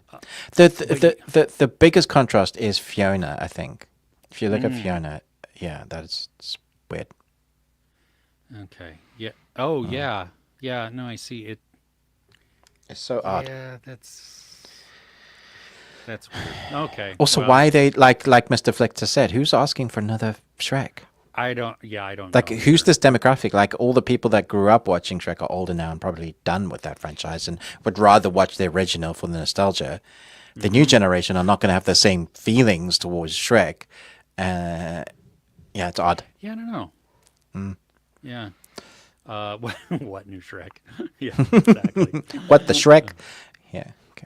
The biggest contrast is Fiona, I think. If you look at Fiona, yeah, it's weird. Okay. Yeah. Oh, yeah. Yeah. No, I see it. It's so odd. Yeah, that's weird. Okay. Also, well, why they like Mr. Flichter said, who's asking for another Shrek? I don't. Yeah, I don't Like, know who's either. this demographic? Like, all the people that grew up watching Shrek are older now and probably done with that franchise and would rather watch the original for the nostalgia. The new generation are not going to have the same feelings towards Shrek. Uh, yeah, it's odd. Yeah, I don't know. Yeah. What new Shrek? Yeah, exactly. What, the Shrek? Yeah. Okay.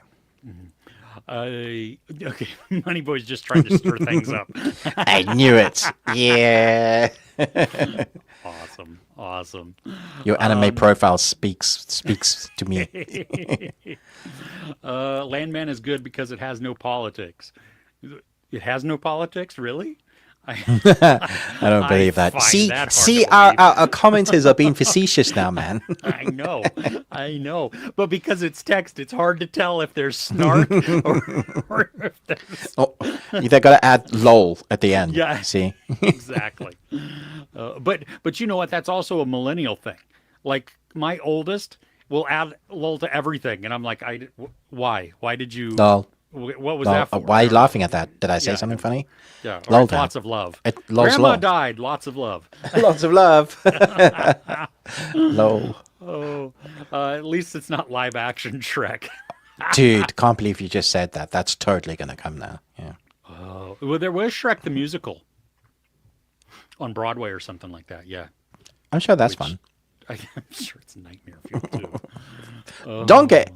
Okay, Money Boy's just trying to stir things up. I knew it. Yeah. Awesome, awesome. Your anime profile speaks to me. Landman is good because it has no politics. It has no politics, really? I I don't believe that. find See, that hard see, to our, believe. our commenters are being facetious now, man. I know. But because it's text, it's hard to tell if there's snark or if there's. Oh, they got to add lol at the end. Yeah. See? Exactly. But you know what? That's also a millennial thing. Like my oldest will add lol to everything, and I'm like, why? Why did you? Lol. What was Lol. that for? Why are you laughing at that? Did I say Yeah. something funny? Yeah. Lol, Or Dad. lots of love. Lol's Grandma lol. died. Lots of love. Lots of love. Lol. Oh, at least it's not live action Shrek. Dude, can't believe you just said that. That's totally going to come now. Yeah. Oh, well, there was Shrek the musical on Broadway or something like that. Yeah. I'm sure that's fun. I'm sure it's nightmare fuel too. Don't get.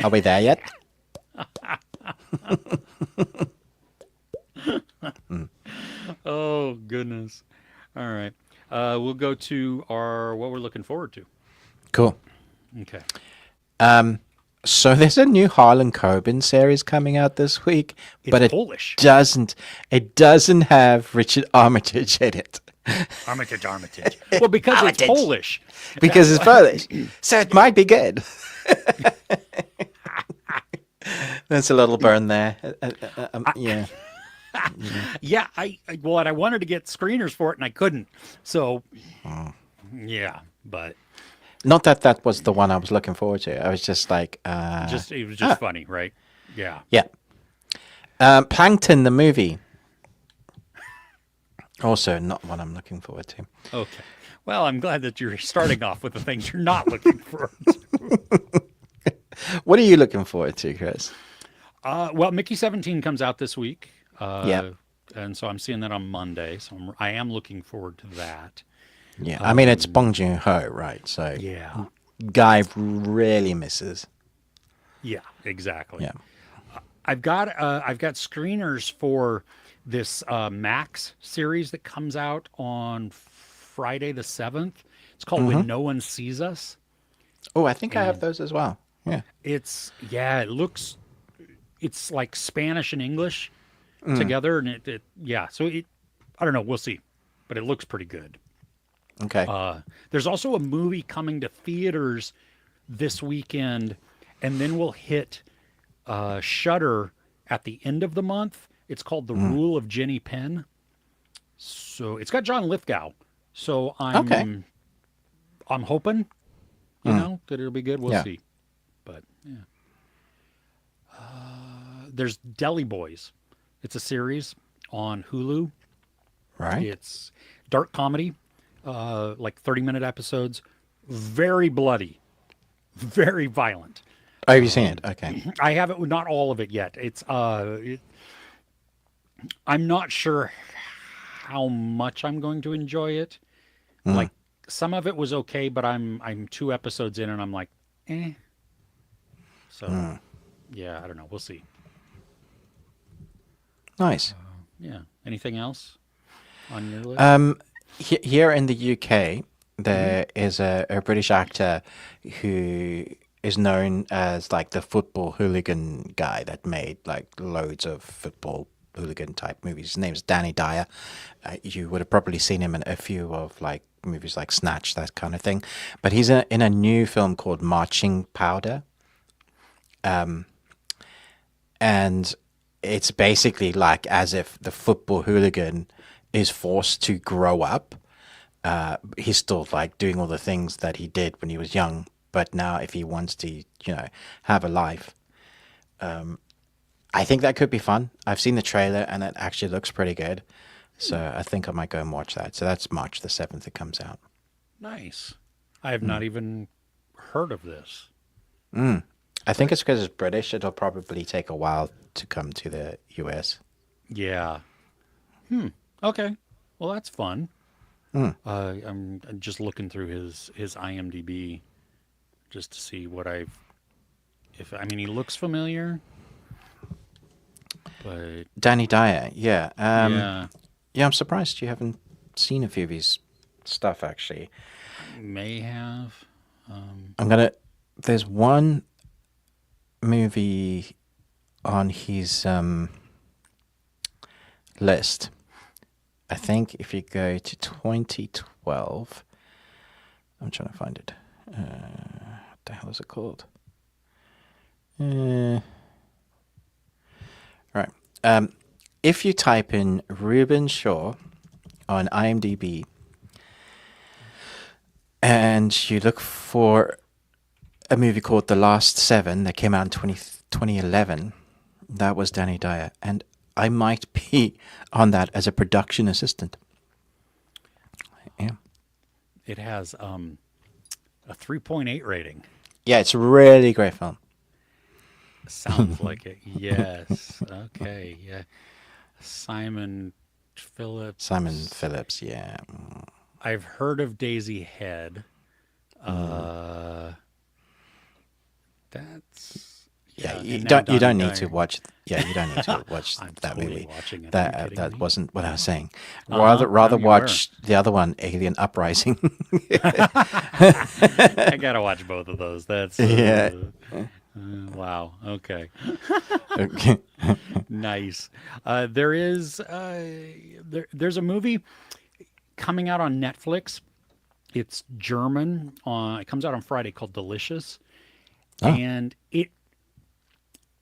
Are we there yet? Oh goodness. All right. We'll go to what we're looking forward to. Cool. Okay. So there's a new Harlan Coben series coming out this week, but it Polish. doesn't have Richard Armitage in it Armitage. Well, because it's Polish. because it's Polish, so it might be good. There's a little burn there. Yeah. Yeah. Well, and I wanted to get screeners for it, and I couldn't. So, yeah. But Not that was the one I was looking forward to. I was just like, it was just funny, right? Yeah. yeah. Plankton the movie. Also, not one I'm looking forward to. Okay. Well, I'm glad that you're starting off with the things you're not looking forward to. What are you looking forward to, Chris? Well, Mickey 17 comes out this week. Yep. And so I'm seeing that on Monday. So I am looking forward to that. Yeah, I mean it's Bong Joon-ho, right? So Yeah. guy really misses. Yeah, exactly. Yeah. I've got screeners for this Max series that comes out on Friday the 7th. It's called When No One Sees Us. Oh, I think I have those as well. Yeah. It's like Spanish and English together, and so I don't know, we'll see, but it looks pretty good. Okay. There's also a movie coming to theaters this weekend, and then we'll hit Shudder at the end of the month. It's called The Rule of Jenny Penn. So it's got John Lithgow. So I'm hoping, that it'll be good. We'll see. But yeah. There's Deli Boys. It's a series on Hulu. Right. It's dark comedy, like 30-minute episodes. Very bloody, very violent. Oh, have you seen it? Okay. I haven't, not all of it yet. It's I'm not sure how much I'm going to enjoy it. Like some of it was okay, but I'm 2 episodes in and I'm like, eh. So yeah, I don't know. We'll see. Nice. Yeah. Anything else on your list? Here in the UK, there is a British actor who is known as like the football hooligan guy that made like loads of football hooligan type movies. His name's Danny Dyer. You would have probably seen him in a few of like movies like Snatch, that kind of thing. But he's in a new film called Marching Powder. And it's basically like as if the football hooligan is forced to grow up. He's still like doing all the things that he did when he was young, but now if he wants to, have a life, I think that could be fun. I've seen the trailer and it actually looks pretty good. So I think I might go and watch that. So that's March the 7th it comes out. Nice. I have not even heard of this. I think it's because it's British. It'll probably take a while to come to the US. Yeah. Okay. Well, that's fun. I'm just looking through his IMDb just to see what I mean, he looks familiar, but Danny Dyer, yeah. yeah, Yeah, I'm surprised you haven't seen a few of his stuff, actually. may have. There's one movie on his list. I think if you go to 2012, I'm trying to find it. What the hell is it called? Right. If you type in Ruben Shaw on IMDb and you look for a movie called The Last Seven that came out in 2011, that was Danny Dyer. And I might be on that as a production assistant. Yeah. It has a 3.8 rating. Yeah, it's a really great film. Sounds like it. Yes. Okay. Yeah. Simon Phillips. Simon Phillips, yeah. I've heard of Daisy Head. That's Yeah, you and now don't Donnie need to Dyer. watch. Yeah, you don't need to watch I'm that totally movie. watching it. Are you kidding That me? wasn't what I was saying. Uh-huh, Rather you watch the other one, Alien Uprising. I gotta watch both of those. That's Yeah. wow. Okay, Okay. nice. There's a movie coming out on Netflix. It's German. It comes out on Friday called Delicious, and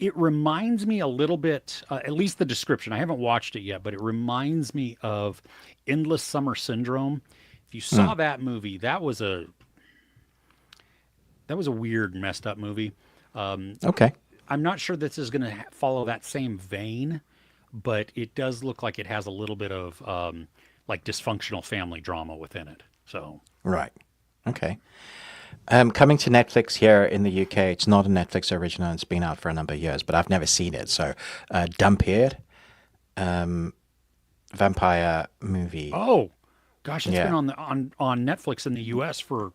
it reminds me a little bit, at least the description. I haven't watched it yet, but it reminds me of Endless Summer Syndrome. If you saw that movie, that was a weird, messed up movie. Okay. I'm not sure this is going to follow that same vein, but it does look like it has a little bit of like dysfunctional family drama within it. So Right. Okay. Coming to Netflix here in the UK, it's not a Netflix original. It's been out for a number of years, but I've never seen it. So, Dampir, vampire movie. oh gosh, it's Yeah. been on Netflix in the US for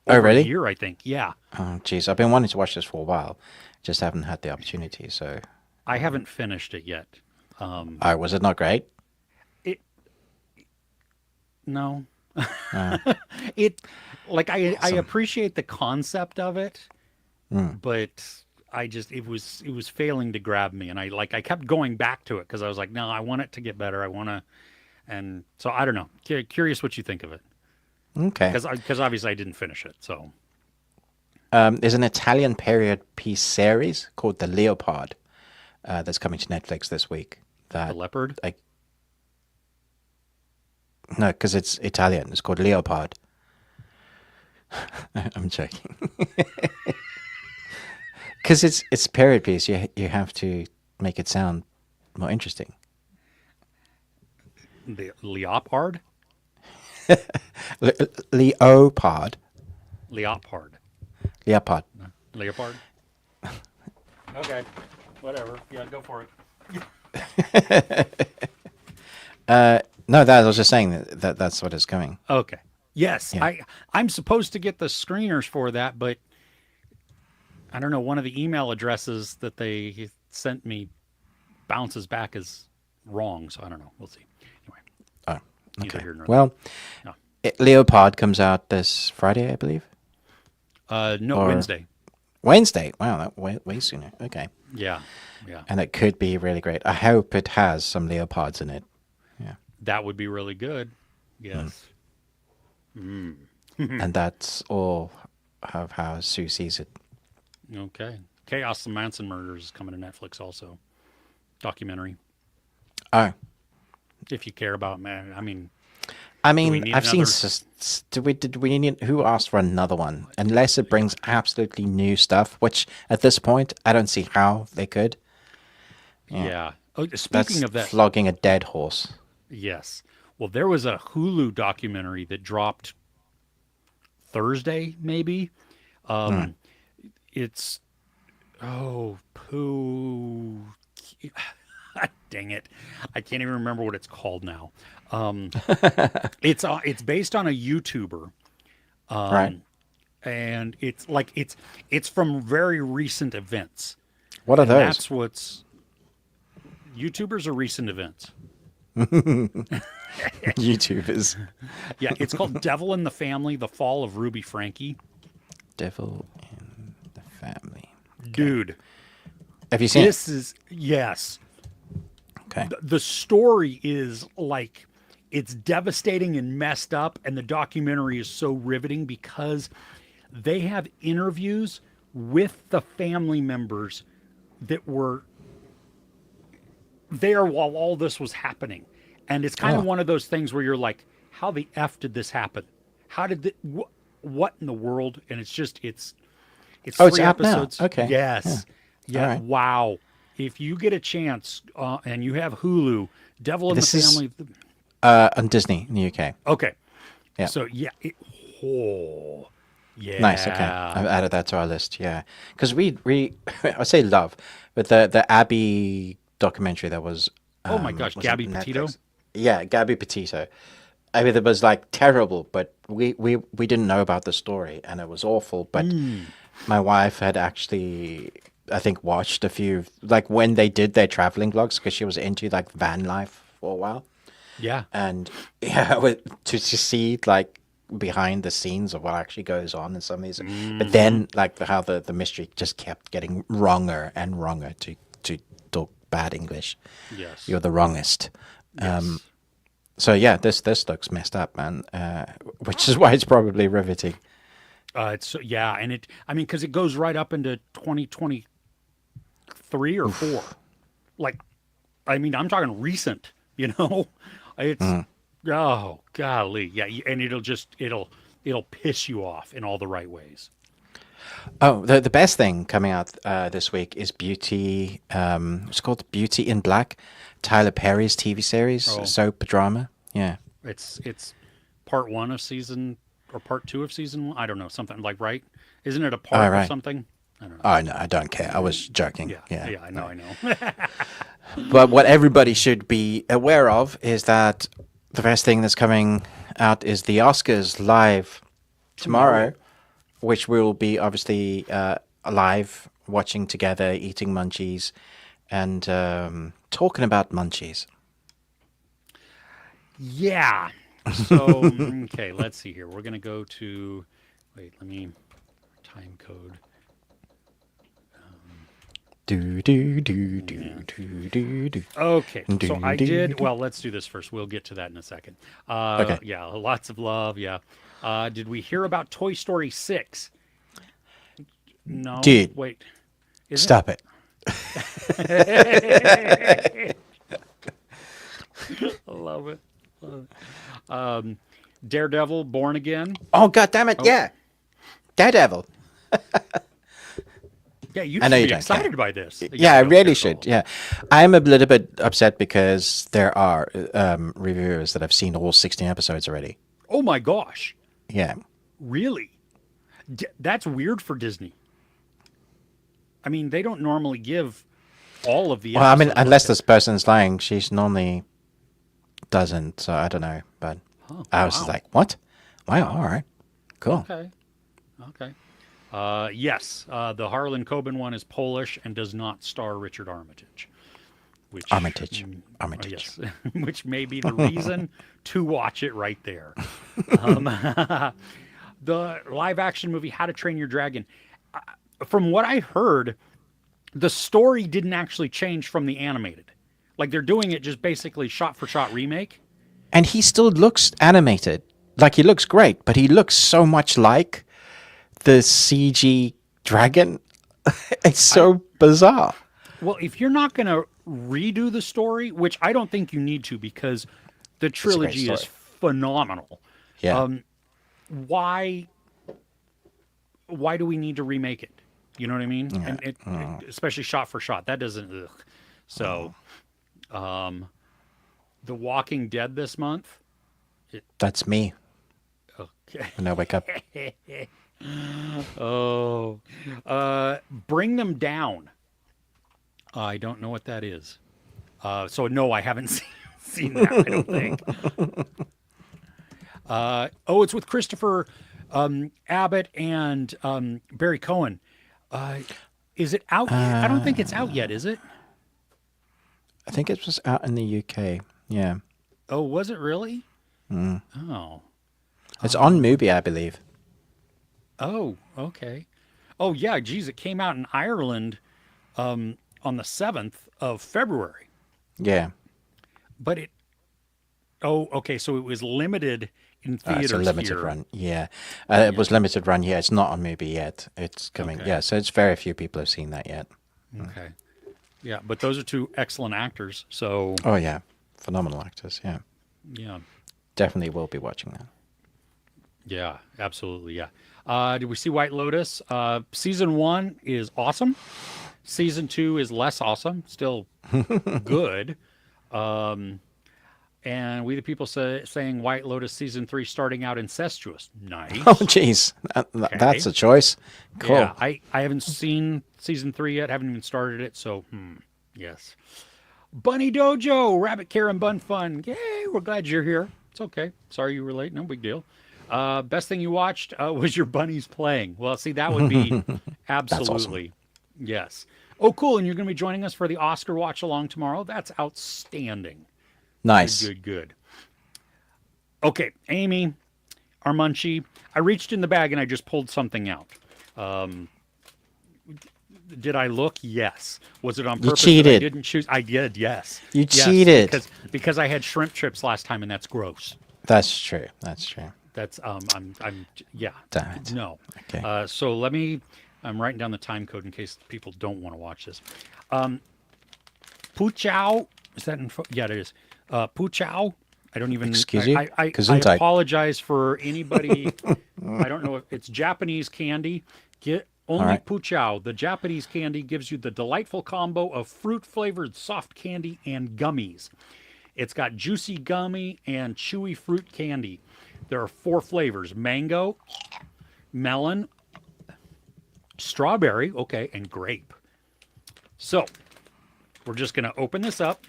Oh, over a really? year, I think. Yeah. Oh, geez. I've been wanting to watch this for a while. Just haven't had the opportunity. So, I haven't finished it yet. oh, was it not great? It no. It like I Awesome. appreciate the concept of it, but it was failing to grab me, and I kept going back to it because I was like, no, I want it to get better. I want to, and so I don't know. Curious what you think of it Okay. because obviously I didn't finish it. So There's an Italian period piece series called The Leopard that's coming to Netflix this week. the That leopard. No, because it's Italian. It's called Leopard. I'm joking. Because it's period piece. You have to make it sound more interesting. The leopard. Leopard. Leopard. Leopard. Leopard. Okay. Whatever. Yeah, go for it. No, I was just saying that's what is coming. Okay. Yes, Yeah. I'm supposed to get the screeners for that, but I don't know. One of the email addresses that they sent me bounces back as wrong, so I don't know. We'll see. Anyway, Oh, neither okay. here nor Well, there. Leopard comes out this Friday, I believe. No, or- Wednesday. Wednesday. Wow, that way sooner. Okay. Yeah, yeah, And it could be really great. I hope it has some leopards in it. Yeah. that would be really good. Yes. And that's all of how Sue sees it. Okay. Chaos and Manson Murders is coming to Netflix also. Documentary. Oh, If you care about man, I mean, I we mean, need I've seen. another- Did we need? Who asked for another one? Unless it brings absolutely new stuff, which at this point I don't see how they could. yeah. Oh, That's speaking of that, flogging a dead horse. Yes. Well, there was a Hulu documentary that dropped Thursday, maybe. Mm. Um, it's poo. Dang it, I can't even remember what it's called now. Um, it's based on a YouTuber, Right. and it's from very recent events, What are and those? that's what's YouTubers are recent events. YouTubers. Yeah, it's called Devil in the Family: The Fall of Ruby Frankie. Devil in the Family. Okay. Dude, Have you seen it? this is yes. Okay. The story is like it's devastating and messed up, and the documentary is so riveting because they have interviews with the family members that were there while all this was happening. And it's kind of Oh. one of those things where you're like, how the F did this happen? How did what in the world? And it's Oh, it's three out now. episodes. Okay. Yes. All Yeah. right. Wow. If you get a chance and you have Hulu, Devil in the This is Family. on Disney in the UK. Okay. Yeah. So yeah. Oh, Nice. Okay. yeah. I've added that to our list. Yeah. Because we I say love, but the Abby documentary that Oh my gosh, was it Gabby Petito. Netflix? Yeah, Gabby Petito. I mean, it was like terrible, but we didn't know about the story, and it was awful. But my wife had actually, I think, watched a few, like when they did their traveling vlogs, because she was into like van life for a while, Yeah. and yeah, to see like behind the scenes of what actually goes on in some of these, but then like how the mystery just kept getting wronger and wronger to talk bad English. Yes. You're the wrongest. Yes. So yeah, this looks messed up, man. Which is why it's probably riveting. Yeah, and I mean, because it goes right up into 2023 or four. Like, I mean, I'm talking recent. You know, it's oh golly, yeah, and it'll piss you off in all the right ways. Oh, the best thing coming out this week is Beauty. It's called Beauty in Black. Tyler Perry's TV series, Oh, soap drama. Yeah. it's part one of season or part two of season one. I don't know, something like right. Isn't it a All part of right. something? I don't know. Oh no, I don't care. I was joking. Yeah, Yeah. yeah, I know, I know. But what everybody should be aware of is that the best thing that's coming out is the Oscars live tomorrow, which we'll be obviously live watching together, eating munchies, and talking about munchies. Yeah. So okay, let's see here. We're gonna go to. Wait, let me time code. Do do do do do do do. Okay, so I Do, did. do. Well, let's do this first. We'll get to that in a second. Okay. Yeah, lots of love. Yeah. Did we hear about Toy Story 6? No. Dude. Wait. Is Stop it. it? I love it. Love it. Daredevil, Born Again. Oh god damn it! Yeah, Daredevil. Yeah, you I know should you be don't care. excited by this. Yeah, I don't really care at should. all. Yeah, I'm a little bit upset because there are reviewers that have seen all 16 episodes already. Oh my gosh. Yeah. Really? That's weird for Disney. I mean, they don't normally give all of the Well, I mean, episodes like unless that. this person's lying, she's normally doesn't. So I don't know, but I was just wow. like, what? Wow. All right. Cool. Okay. Okay. Yes, the Harlan Coben one is Polish and does not star Richard Armitage. Which Armitage. oh, Armitage. yes, which may be the reason to watch it right there. Um, the live action movie How to Train Your Dragon. From what I heard, the story didn't actually change from the animated. Like they're doing it just basically shot for shot remake. And he still looks animated. Like he looks great, but he looks so much like the CG dragon. It's so bizarre. Well, if you're not going to redo the story, which I don't think you need to because the great trilogy is story. phenomenal. Yeah. Why do we need to remake it? You know what I mean? And especially shot for shot. That doesn't ugh. So The Walking Dead this month. That's me Okay. when I wake up. Oh, Bring Them Down. I don't know what that is. So no, I haven't seen that. I don't think. It's with Christopher Abbott and Barry Cohen. Is it out yet? I don't think it's out yet, is it? I think it was out in the UK. Yeah. Oh, was it really? Oh. It's on Mubi, I believe. Oh, okay. Oh, yeah, geez, it came out in Ireland on the 7th of February. Yeah. But okay, so it was limited in theaters It's a limited here. run. Yeah. It was limited run. Yeah, it's not on Mubi yet. It's coming. Okay. Yeah, so it's very few people have seen that yet. Okay. Yeah, but those are two excellent actors. So, Oh, yeah. Phenomenal actors. Yeah. yeah. Definitely will be watching that. Yeah, absolutely. Yeah. Did we see White Lotus? Season 1 is awesome. Season 2 is less awesome. Still good. And We the People saying White Lotus Season 3 starting out incestuous. Nice. Oh, jeez. That's a choice. Cool. Yeah, I haven't seen Season 3 yet. Haven't even started it. So, yes. Bunny Dojo, Rabbit Care and Bun Fun. Yay, we're glad you're here. It's okay. Sorry you were late. No big deal. Best thing you watched was your bunnies playing. Well, see, that would be absolutely. Yes. Oh, cool. And you're going to be joining us for the Oscar watch along tomorrow. That's outstanding. Nice. Good. Okay, Amy, our munchie. I reached in the bag and I just pulled something out. Did I look? Yes. Was it on purpose? cheated. That I didn't choose. I did. Yes. You Yes, cheated. because I had shrimp chips last time and that's gross. That's true. That's true. That's I'm yeah. Damn it. No. Okay. So I'm writing down the time code in case people don't want to watch this. Puchow, is that yeah, it is. Puchow. I don't even. Excuse you? I Gesundheit. apologize for anybody. I don't know if it's Japanese candy. Get only right. Puchow. The Japanese candy gives you the delightful combo of fruit-flavored soft candy and gummies. It's got juicy gummy and chewy fruit candy. There are 4 flavors: mango, melon, strawberry, okay, and grape. So, we're just going to open this up.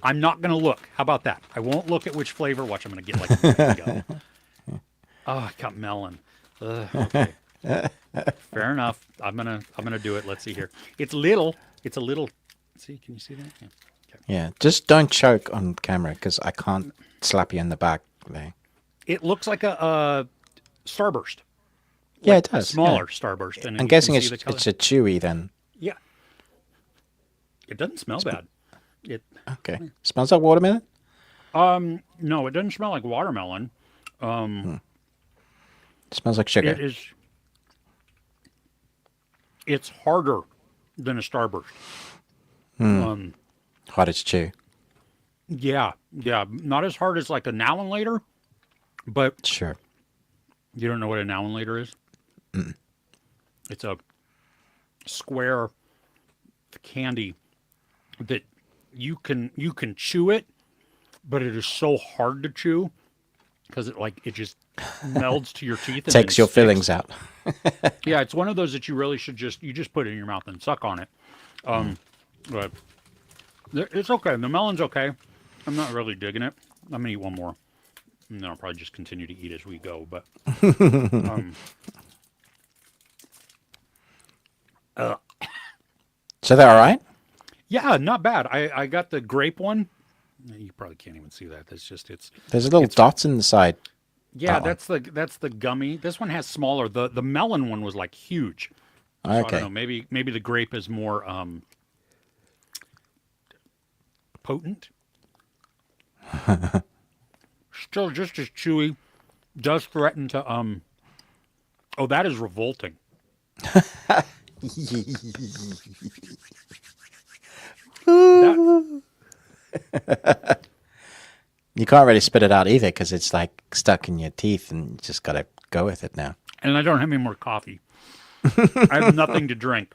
I'm not going to look. How about that? I won't look at which flavor. Watch, I'm going to get like mango. Oh, I got melon. Okay. Fair enough. I'm gonna do it. Let's see here. It's little. It's a little. See, can you see that? Yeah. Okay. Yeah. Just don't choke on camera because I can't slap you in the back there. It looks like a Starburst. Yeah, Like it does. A smaller yeah. Starburst. And I'm you guessing can see the color. it's a chewy then. Yeah. It doesn't smell bad. It Okay. Smells like watermelon? no, it doesn't smell like watermelon. Smells like sugar. It is. It's harder than a Starburst. Hard to chew. Yeah, not as hard as like a Now and Later, but Sure. you don't know what a Now and Later is? It's a square candy that you can chew it, but it is so hard to chew because it just melds to your teeth and Takes then your sticks. fillings out. Yeah, it's one of those that you really should just put it in your mouth and suck on it. But it's okay. The melon's okay. I'm not really digging it. I'm gonna eat one more. And then I'll probably just continue to eat as we go. But So they're all right? yeah, not bad. I got the grape one. You probably can't even see that. That's just it's. There's a little dots in the side. Yeah, That one. that's the gummy. This one has smaller. The melon one was like huge. So I Okay. don't know. Maybe the grape is more potent. Still just as chewy. Does threaten to Oh, that is revolting. That, You can't really spit it out either because it's like stuck in your teeth and you just got to go with it now. and I don't have any more coffee. I have nothing to drink.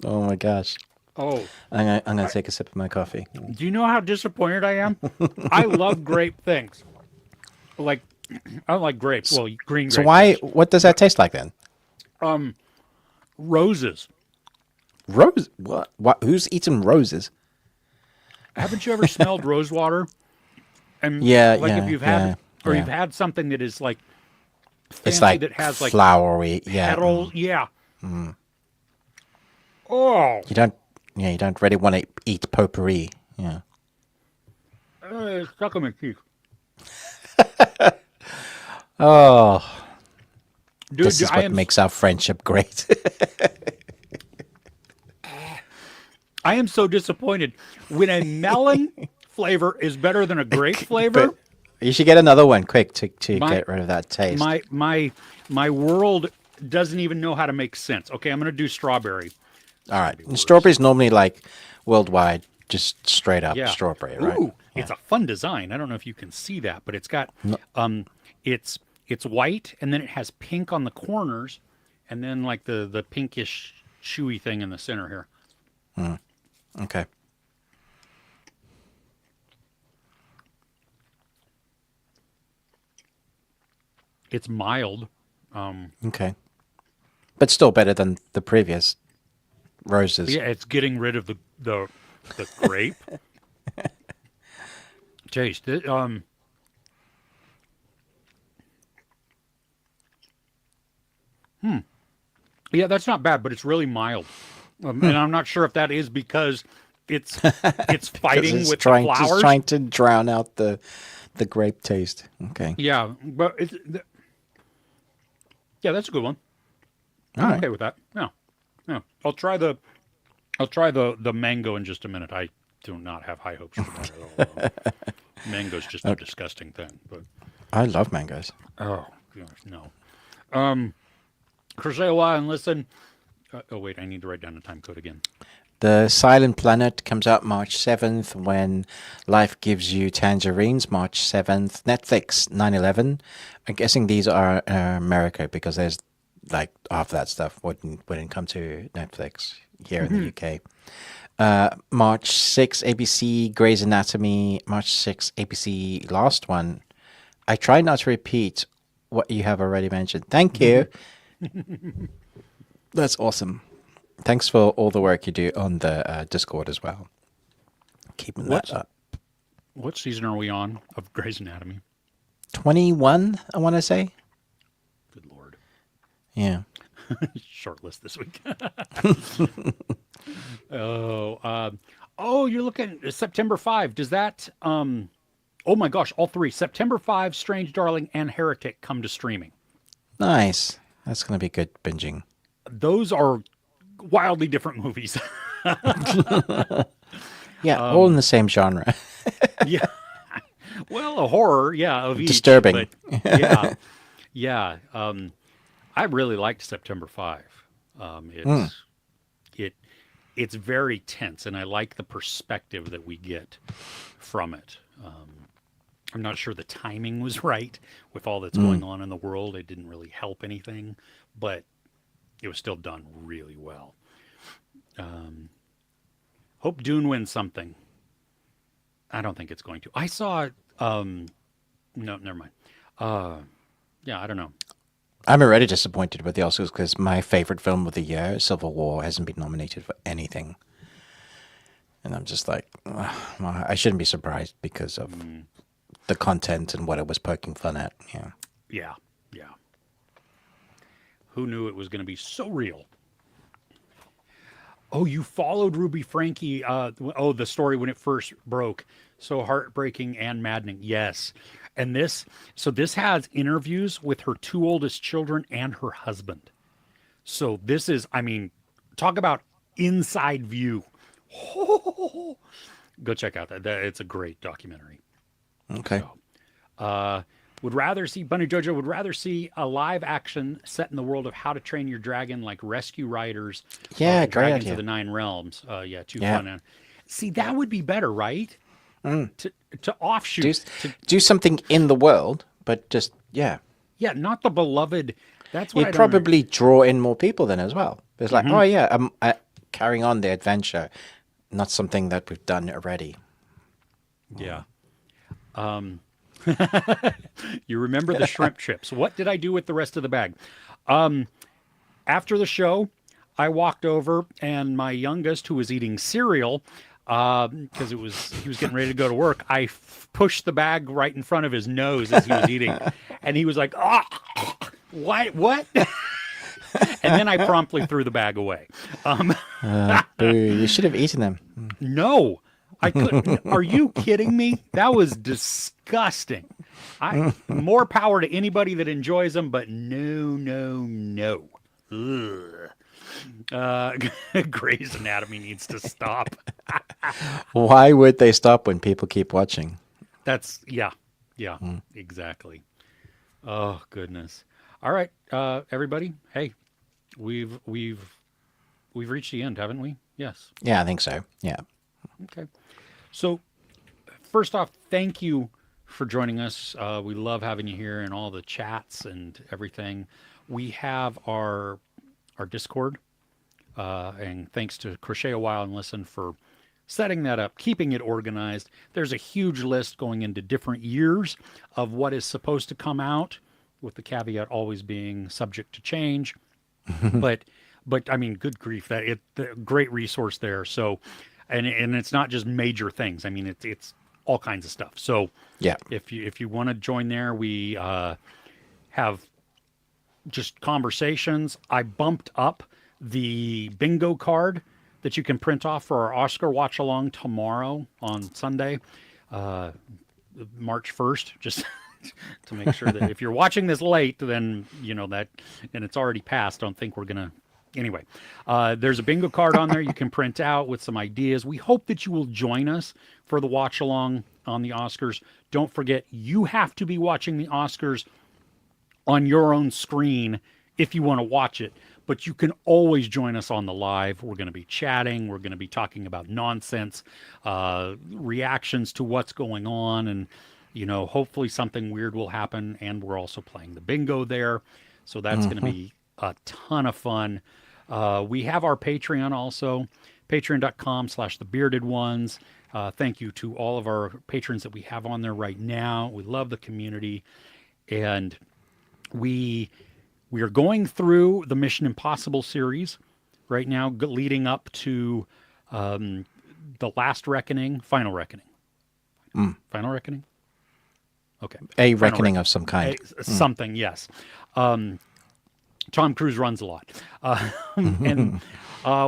Oh my gosh. Oh, I'm gonna take a sip of my coffee. do you know how disappointed I am? I love grape things. Like, I don't like grapes. Well, green So grapes. why? Yes. What does that taste like then? Roses. Rose? What? What? Who's eating roses? Haven't you ever smelled rose water? And Yeah, like yeah, if you've had yeah. you've had something that is like It's fancy like that has like flowery. Yeah. petals. Yeah. Oh, You don't. Yeah, you don't really want to eat potpourri. Yeah. it's stuck in my teeth. Oh, Dude, this is what makes our friendship great. I am so disappointed when a melon flavor is better than a grape flavor. But you should get another one quick to My- get rid of that taste. My world doesn't even know how to make sense. Okay, I'm gonna do strawberry. All right. And strawberry's normally like worldwide, just straight up Yeah, strawberry, right? Ooh, it's a fun design. I don't know if you can see that, but it's got it's white and then it has pink on the corners, and then like the pinkish chewy thing in the center here. Okay. It's mild. Okay. But still better than the previous roses. Yeah, it's getting rid of the grape taste. Yeah, that's not bad, but it's really mild. And I'm not sure if that is because it's 'Cause fighting it's with trying, the flowers. just trying to drown out the grape taste. Okay. Yeah, but yeah, that's a good one. All I'm right. okay with that. Yeah, yeah. I'll try the mango in just a minute. I do not have high hopes for that at all. Mango's just a disgusting thing. But I love mangoes. oh gosh, no. Crochet a while and listen. Oh wait, I need to write down the time code again. The Silent Planet comes out March 7th. When Life Gives You Tangerines, March 7th. Netflix, 9/11. I'm guessing these are America because there's like half that stuff wouldn't come to Netflix here in the UK. March 6th, ABC Grey's Anatomy. March 6th, ABC last one. I try not to repeat what you have already mentioned. Thank you. That's awesome. Thanks for all the work you do on the Discord as well. Keeping that up. What season are we on of Grey's Anatomy? 21, I want to say. Good Lord. Yeah. Short list this week. Oh, you're looking at September 5. Does that oh my gosh, all three. September 5, Strange Darling, and Heretic come to streaming. Nice. That's going to be good binging. Those are wildly different movies. Yeah, all in the same genre. Yeah. Well, a horror, yeah, of each. Disturbing. But yeah. Yeah. I really liked September 5. It's very tense, and I like the perspective that we get from it. I'm not sure the timing was right with all that's going on in the world. It didn't really help anything, but it was still done really well. Hope Dune wins something. I don't think it's going to. I saw no, never mind. Yeah, I don't know. I'm already disappointed with the Oscars because my favorite film of the year, Civil War, hasn't been nominated for anything. And I'm just like, well, I shouldn't be surprised because of the content and what it was poking fun at. Yeah. Yeah, yeah. Who knew it was going to be so real? Oh, you followed Ruby Frankie. The story when it first broke. So heartbreaking and maddening. Yes. And this has interviews with her two oldest children and her husband. So this is, I mean, talk about inside view. Go check out that. It's a great documentary. Okay. So, would rather see Bunny Jojo would rather see a live action set in the world of How to Train Your Dragon, like Rescue Riders. Yeah, great Dragons idea. of the Nine Realms. Yeah, too Yeah. fun. See, that would be better, right? To offshoot. Do something in the world, but just, yeah. Yeah, not the beloved. That's what You'd probably draw in more people then as well. It's like, oh, yeah, carrying on the adventure, not something that we've done already. Yeah. You remember the shrimp chips. What did I do with the rest of the bag? After the show, I walked over and my youngest, who was eating cereal, because he was getting ready to go to work, I pushed the bag right in front of his nose as he was eating. And he was like, "Oh, what?" And then I promptly threw the bag away. Boo, you should have eaten them. No, I couldn't. Are you kidding me? That was disgusting. More power to anybody that enjoys them, but no. Ugh. Grey's Anatomy needs to stop. Why would they stop when people keep watching? That's yeah, exactly. Oh goodness. All right, everybody. Hey, we've reached the end, haven't we? Yes. Yeah, I think so. Yeah. Okay. So, first off, thank you for joining us. We love having you here and all the chats and everything. We have our Discord, and thanks to Crochet a While and Listen for setting that up, keeping it organized. There's a huge list going into different years of what is supposed to come out, with the caveat always being subject to change. but I mean, good grief, the great resource there. So, and it's not just major things. I mean, it's all kinds of stuff. So yeah, if you want to join there, we have just conversations. I bumped up the bingo card that you can print off for our Oscar watch along tomorrow on Sunday, March 1st, just to make sure that if you're watching this late, then you know that, and it's already passed. Don't think we're gonna. Anyway, there's a bingo card on there you can print out with some ideas. We hope that you will join us for the watch along on the Oscars. Don't forget, you have to be watching the Oscars on your own screen if you want to watch it. But you can always join us on the live. We're going to be chatting. We're going to be talking about nonsense, reactions to what's going on. And, you know, hopefully something weird will happen. And we're also playing the bingo there. So that's going to be a ton of fun. We have our Patreon also, patreon.com/thebeardedones. Thank you to all of our patrons that we have on there right now. We love the community. And we are going through the Mission Impossible series right now, leading up to the Last Reckoning, Final Reckoning. Final Reckoning? Okay. A reckoning of some kind. Something, yes. Tom Cruise runs a lot. And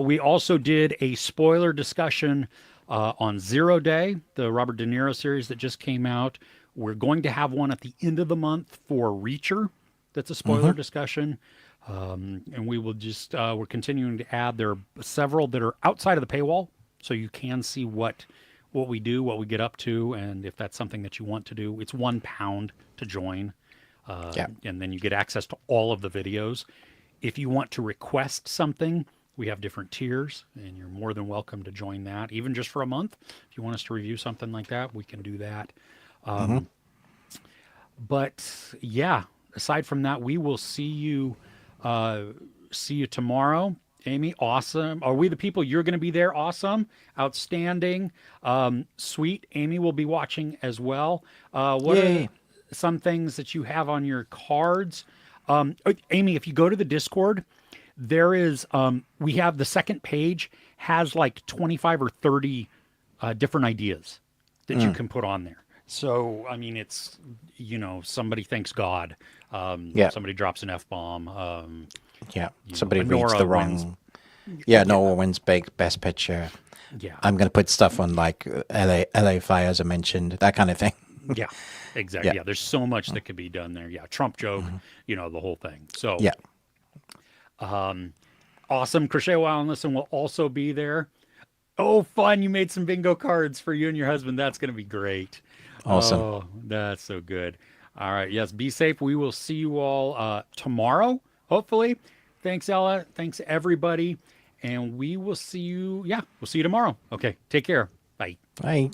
we also did a spoiler discussion on Zero Day, the Robert De Niro series that just came out. We're going to have one at the end of the month for Reacher. That's a spoiler discussion. And we will just, we're continuing to add, there are several that are outside of the paywall. So you can see what we do, what we get up to. And if that's something that you want to do, it's £1 to join. And then you get access to all of the videos. If you want to request something, we have different tiers, and you're more than welcome to join that, even just for a month. If you want us to review something like that, we can do that. But yeah, aside from that, we will see you tomorrow. Amy, awesome. Are we the people? You're going to be there? Awesome. Outstanding. Sweet. Amy will be watching as well. What are some things that you have on your cards? Amy, if you go to the Discord, there is, we have the second page has like 25 or 30 different ideas that you can put on there. So, I mean, it's, you know, somebody thanks God. Somebody drops an F-bomb. Somebody reads the wrong. Nora wins best picture. Yeah. I'm going to put stuff on like LA fires I mentioned, that kind of thing. Yeah, exactly. Yeah, there's so much that could be done there. Yeah, Trump joke, you know, the whole thing. So, awesome. Crochet While and Listen will also be there. Oh, fun. You made some bingo cards for you and your husband. That's going to be great. Awesome. Oh, that's so good. All right. Yes, be safe. We will see you all tomorrow, hopefully. Thanks, Ella. Thanks, everybody. And we will see you. Yeah, we'll see you tomorrow. Okay. Take care. Bye. Bye.